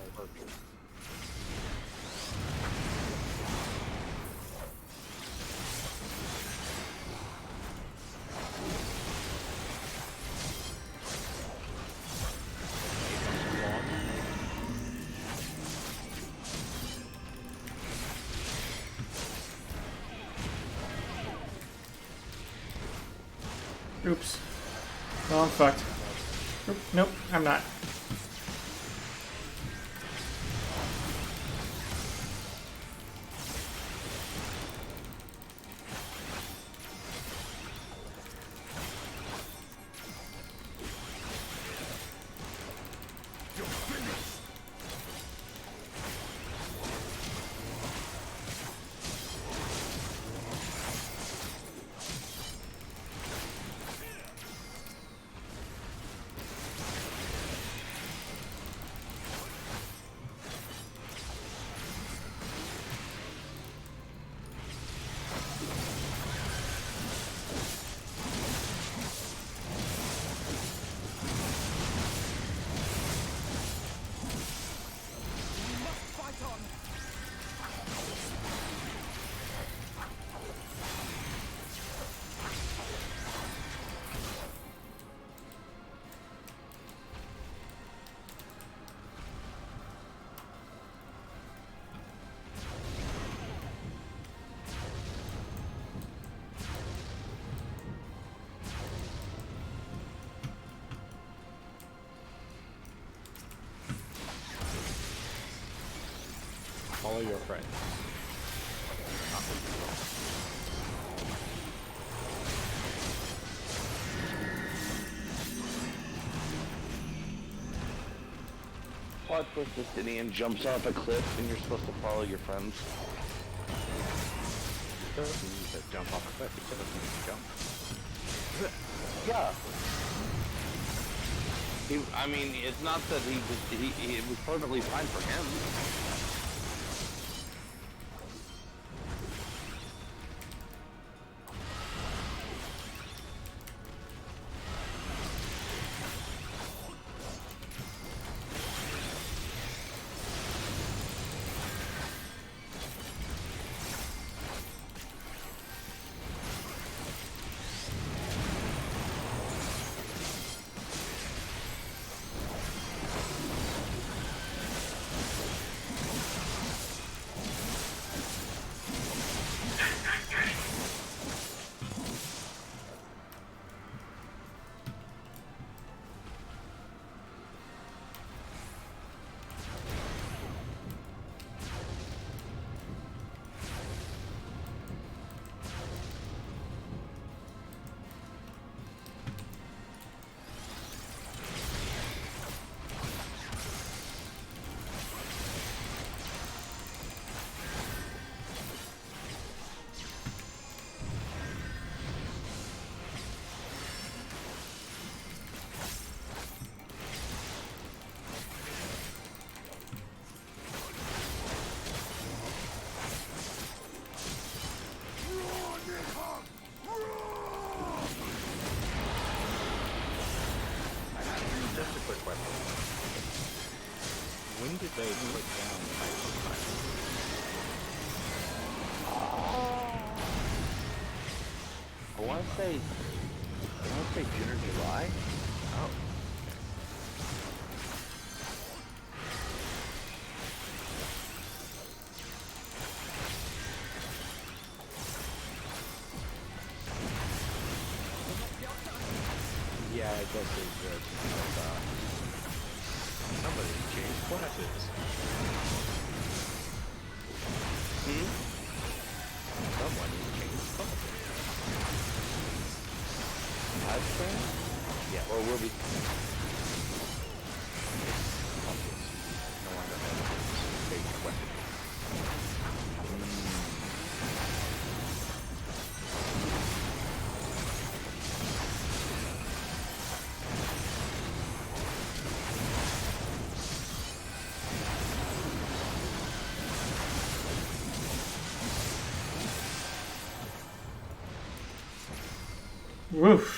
Oops. Oh, I'm fucked. Oop, nope, I'm not. Follow your friend. Watch as the Justinian jumps off a cliff and you're supposed to follow your friends. He doesn't need to jump off a cliff, he doesn't need to jump. Yeah. I mean, it's not that it was perfectly fine for him. When did they put down the microphone? I want to say June or July. Oh. Yeah, I guess it's good. Somebody changed classes. Someone changed classes. Has changed? Yeah. Or will be? No longer has big weapons. Woof.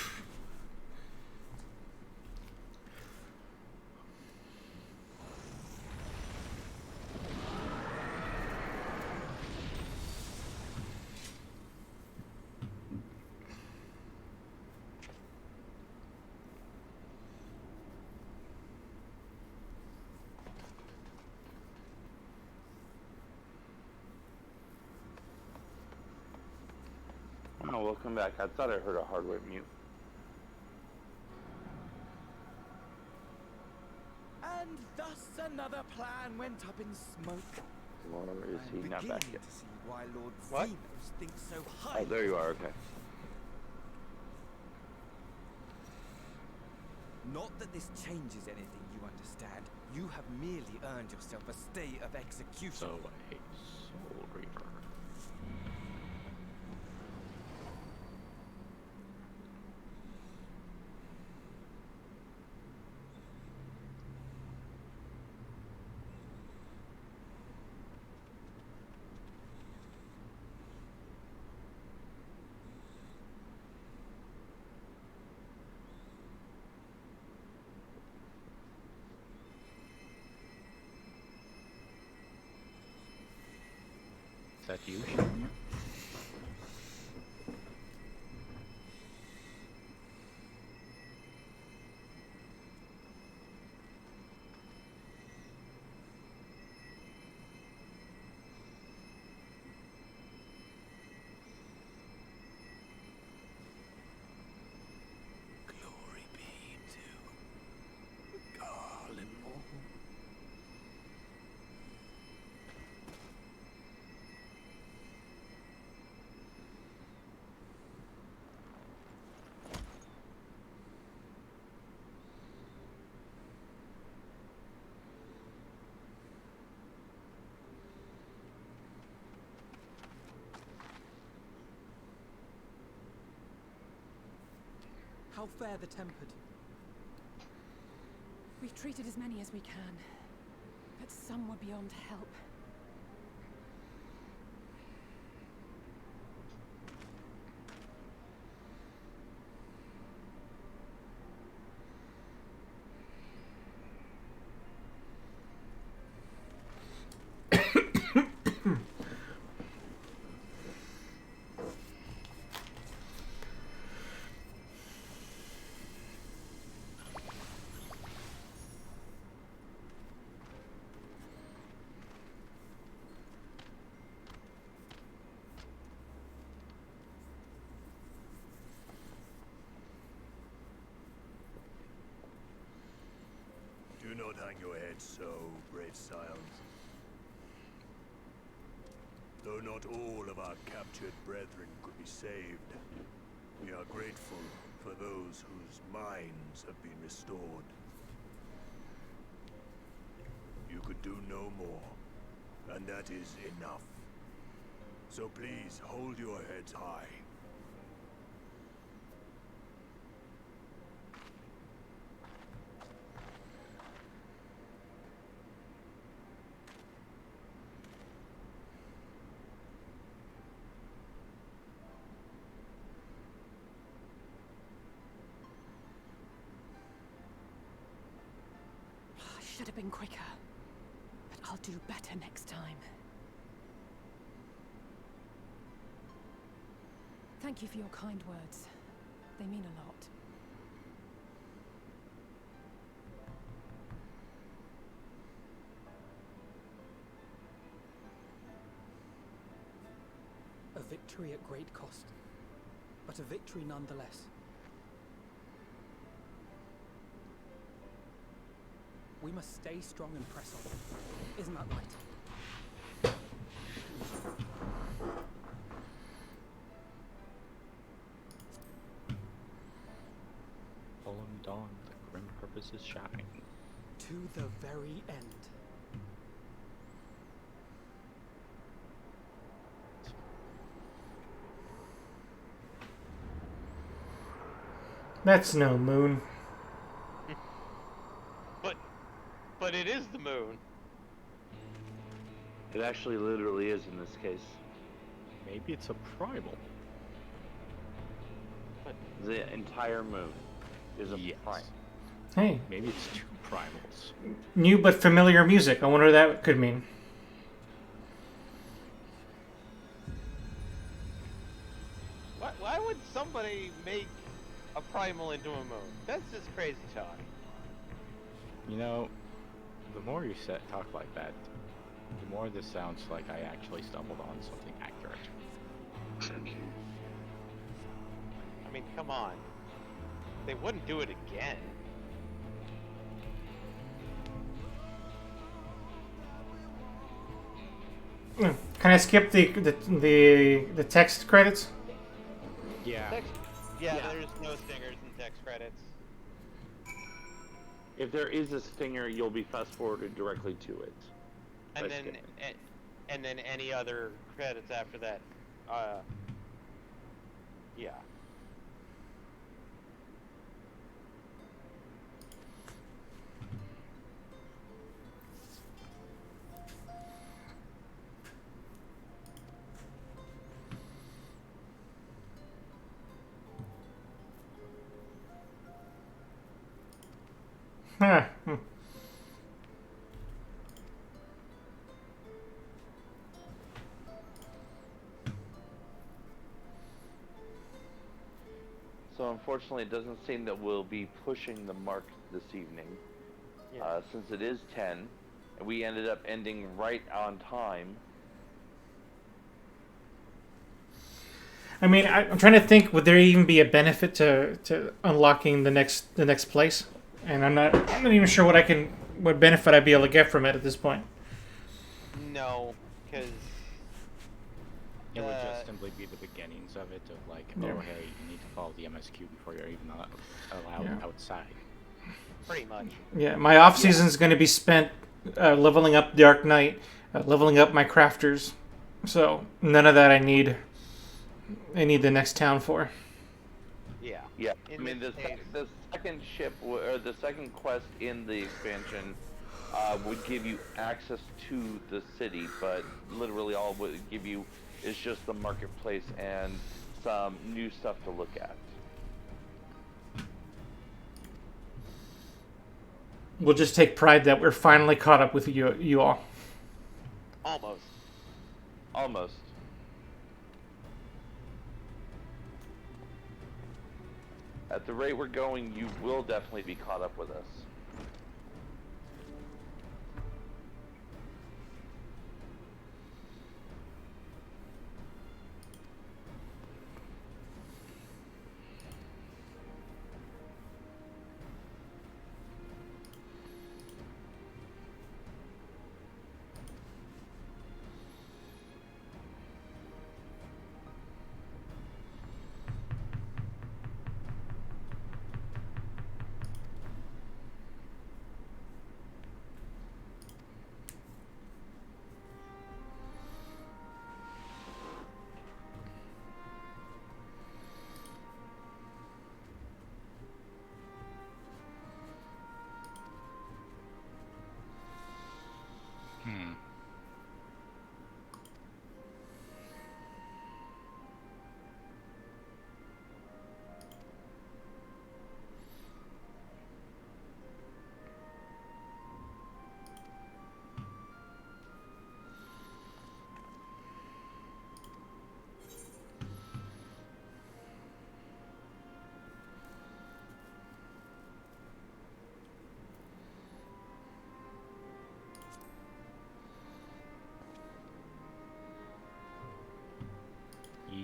Oh, welcome back. I thought I heard a hardware mute. And thus another plan went up in smoke. Or is he not back yet? To see why Lord What? Zenos thinks so Oh, highly. there you are. Okay. Not that this changes anything, you understand. You have merely earned yourself a stay of execution. So, a Soul Reaper. Is that you, Shania? Glory be to God and all. How fare the tempered? We've treated as many as we can, but some were beyond help. Do not hang your head so, brave scions. Though not all of our captured brethren could be saved, we are grateful for those whose minds have been restored. You could do no more, and that is enough. So please hold your heads high. I should have been quicker. do better next time. Thank you for your kind words. They mean a lot. A victory at great cost, but a victory nonetheless. We must stay strong and press on. Isn't that right? Fallen dawn, the grim purpose is shouting. To the very end. That's no moon. But it is the moon. It actually literally is in this case. Maybe it's a primal. The entire moon is a prime. Hey. Maybe it's two primals. New but familiar music. I wonder what that could mean. Why would somebody make a primal into a moon? That's just crazy talk. You know, the more you talk like that, the more this sounds like I actually stumbled on something accurate. I mean, come on. They wouldn't do it again. Can I skip the text credits? Yeah. Yeah, there's no stingers in text credits. If there is a stinger, you'll be fast forwarded directly to it. And then any other credits after that. Yeah. Huh. So unfortunately, it doesn't seem that we'll be pushing the mark this evening, since it is 10, and we ended up ending right on time. I mean, I'm trying to think. Would there even be a benefit to unlocking the next place? And I'm not even sure what benefit I'd be able to get from it at this point. No, because it would just simply be the beginnings of it, of like, oh hey, you need to follow the MSQ before you're even allowed outside. Pretty much. Yeah, my off season is going to be spent leveling up Dark Knight, leveling up my crafters. So none of that I need the next town for. Yeah. Yeah. I mean, the second ship or the second quest in the expansion would give you access to the city, but literally all it would give you is just the marketplace and some new stuff to look at. We'll just take pride that we're finally caught up with you all. Almost. Almost. At the rate we're going, you will definitely be caught up with us.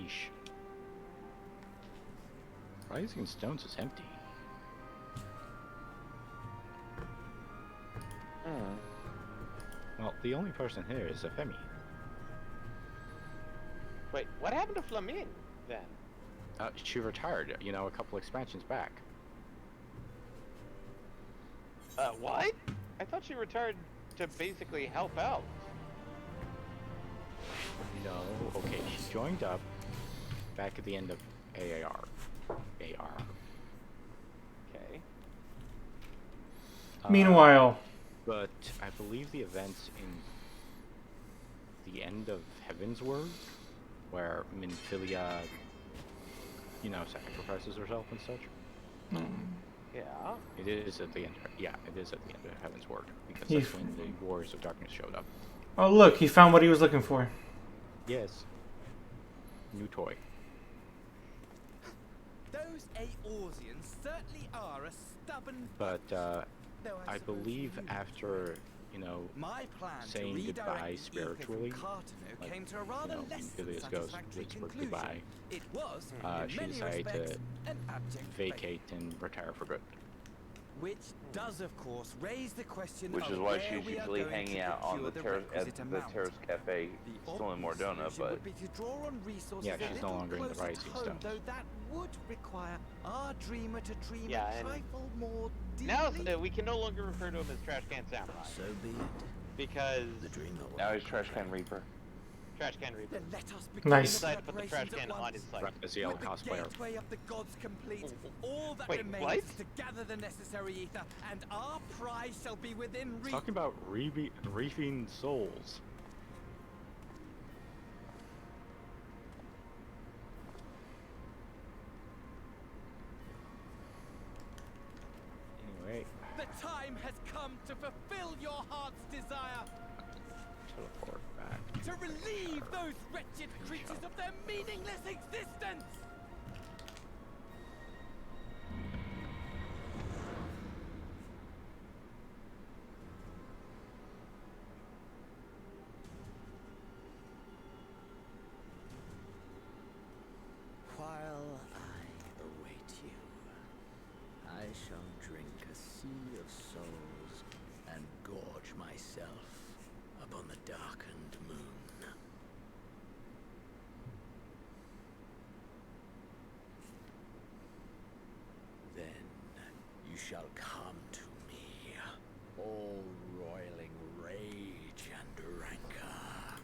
Sheesh. Rising Stones is empty. Well, the only person here is a Femi. Wait, what happened to Flamine then? She retired, you know, a couple expansions back. What? I thought she retired to basically help out. No, okay, she joined up back at the end of AR. Okay. Meanwhile, but I believe the events in the end of Heaven's Word, where Minfilia, you know, sacrifices herself and such. Yeah. It is at the end. Yeah, it is at the end of Heaven's Word, because that's when the Warriors of Darkness showed up. Oh look, he found what he was looking for. Yes. New toy. Those Aorsians certainly are a stubborn. But I believe after, you know, my plan saying to goodbye redirect spiritually, like, came to a you rather know, less Minfilia's ghost satisfactory whispered conclusion. goodbye. It was, in She many decided respects, to an abject vacate and retire for good. Which does, of course, raise the question Which of is why where she's we are usually going hanging to out on procure the requisite the amount. Terrace Cafe, still in obvious Mordona, solution but would be to draw on resources yeah, a she's no little longer in the closer to Rising home, Stones. though that would require our dreamer to dream Yeah, a and trifle more now deeply. we can no longer refer to him as Trash Can Samurai. So be it. Because now he's Trash Can Reaper. Trash Can Reaper. Then let us begin Nice. Decided to put the trash can on his site. As the With the cosplayer. gateway of the gods complete, all that Wait, remains what? is to gather the necessary ether, and our prize shall be within reach. Talking about reefing souls. Anyway. The time has come to fulfill your heart's desire. Teleport back. To relieve those wretched creatures of their meaningless existence! While I await you, I shall drink a sea of souls and gorge myself upon the darkened moon. Then you shall come to me, all roiling rage and rancor.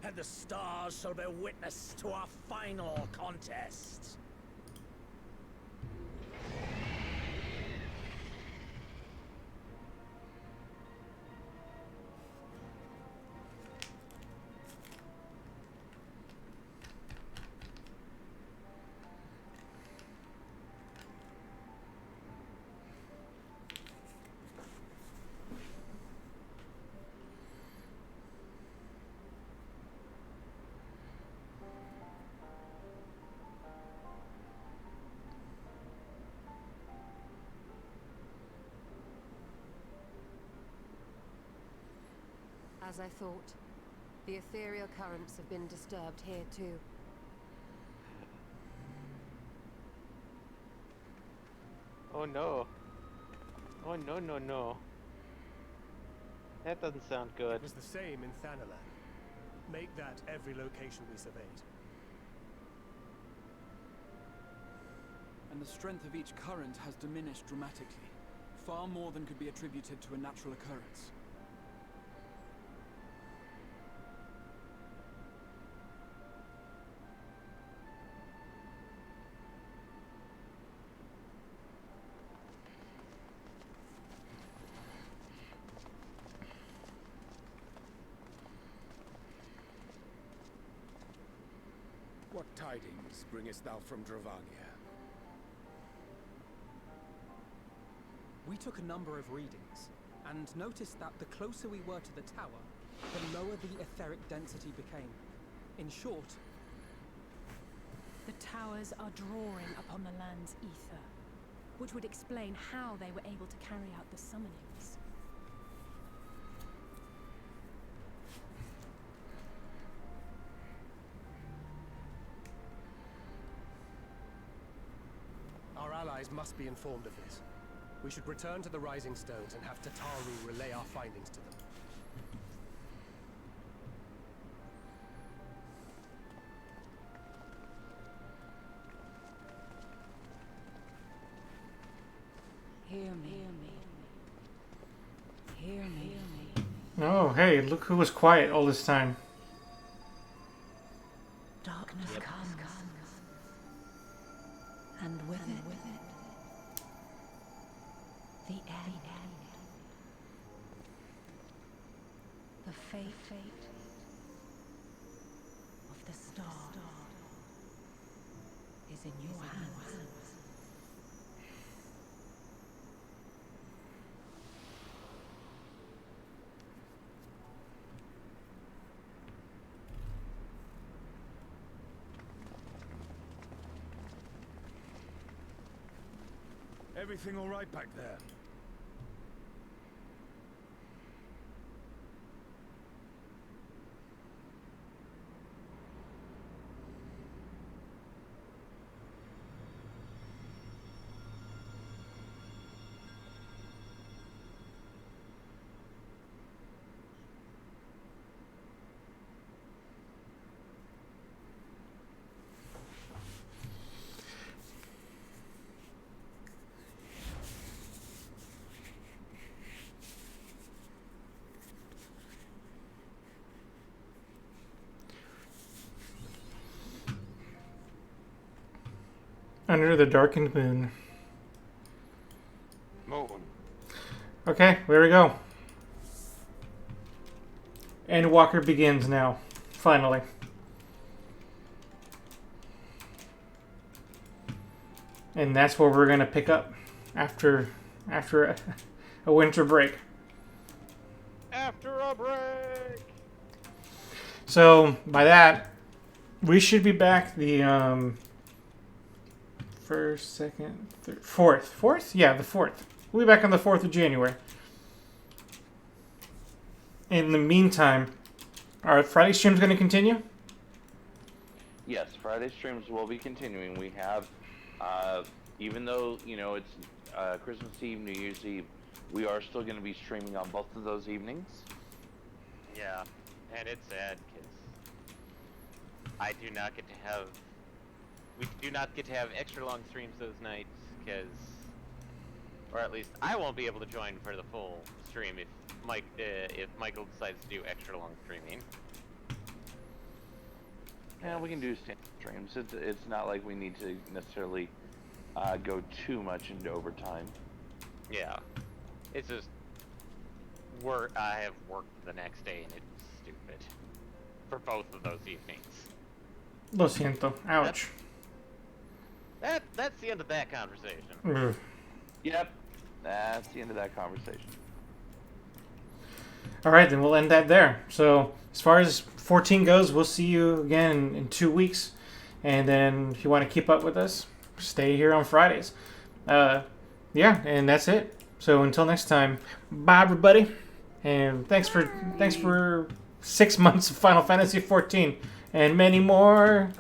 And the stars shall bear witness to our final contest. As I thought, the ethereal currents have been disturbed here too. Oh no. Oh no, no, no. That doesn't sound good. It was the same in Thanalan. Make that every location we surveyed. And the strength of each current has diminished dramatically, far more than could be attributed to a natural occurrence. What tidings bringest thou from Dravania? We took a number of readings, and noticed that the closer we were to the tower, the lower the etheric density became. In short, The towers are drawing upon the land's ether, which would explain how they were able to carry out the summonings. must be informed of this. We should return to the Rising Stones and have Tataru relay our findings to them. Hear me. Hear me. Oh, hey, look who was quiet all this time. Darkness comes. And with it, the end. The fate of the star is in your hands. Everything all right back there? Under the darkened moon. Moon. Okay, there we go. Endwalker begins now. Finally. And that's where we're gonna pick up after a winter break. After a break. So by that, we should be back the first, second, third, fourth? Yeah, the 4th. We'll be back on the 4th of January. In the meantime, are Friday streams going to continue? Yes, Friday streams will be continuing. We have, even though, you know, it's Christmas Eve, New Year's Eve, we are still going to be streaming on both of those evenings. Yeah, and it's sad because I do not get to have. We do not get to have extra long streams those nights because, or at least I won't be able to join for the full stream if Michael decides to do extra long streaming. Yeah, we can do standard streams. It's not like we need to necessarily go too much into overtime. Yeah, it's just work. I have work the next day and it's stupid for both of those evenings. Lo siento. Ouch. That's the end of that conversation. Yep, that's the end of that conversation. Alright, then we'll end that there. So, as far as 14 goes, we'll see you again in 2 weeks. And then, if you want to keep up with us, stay here on Fridays. Yeah, and that's it. So, until next time, bye everybody. And thanks for 6 months of Final Fantasy XIV. And many more.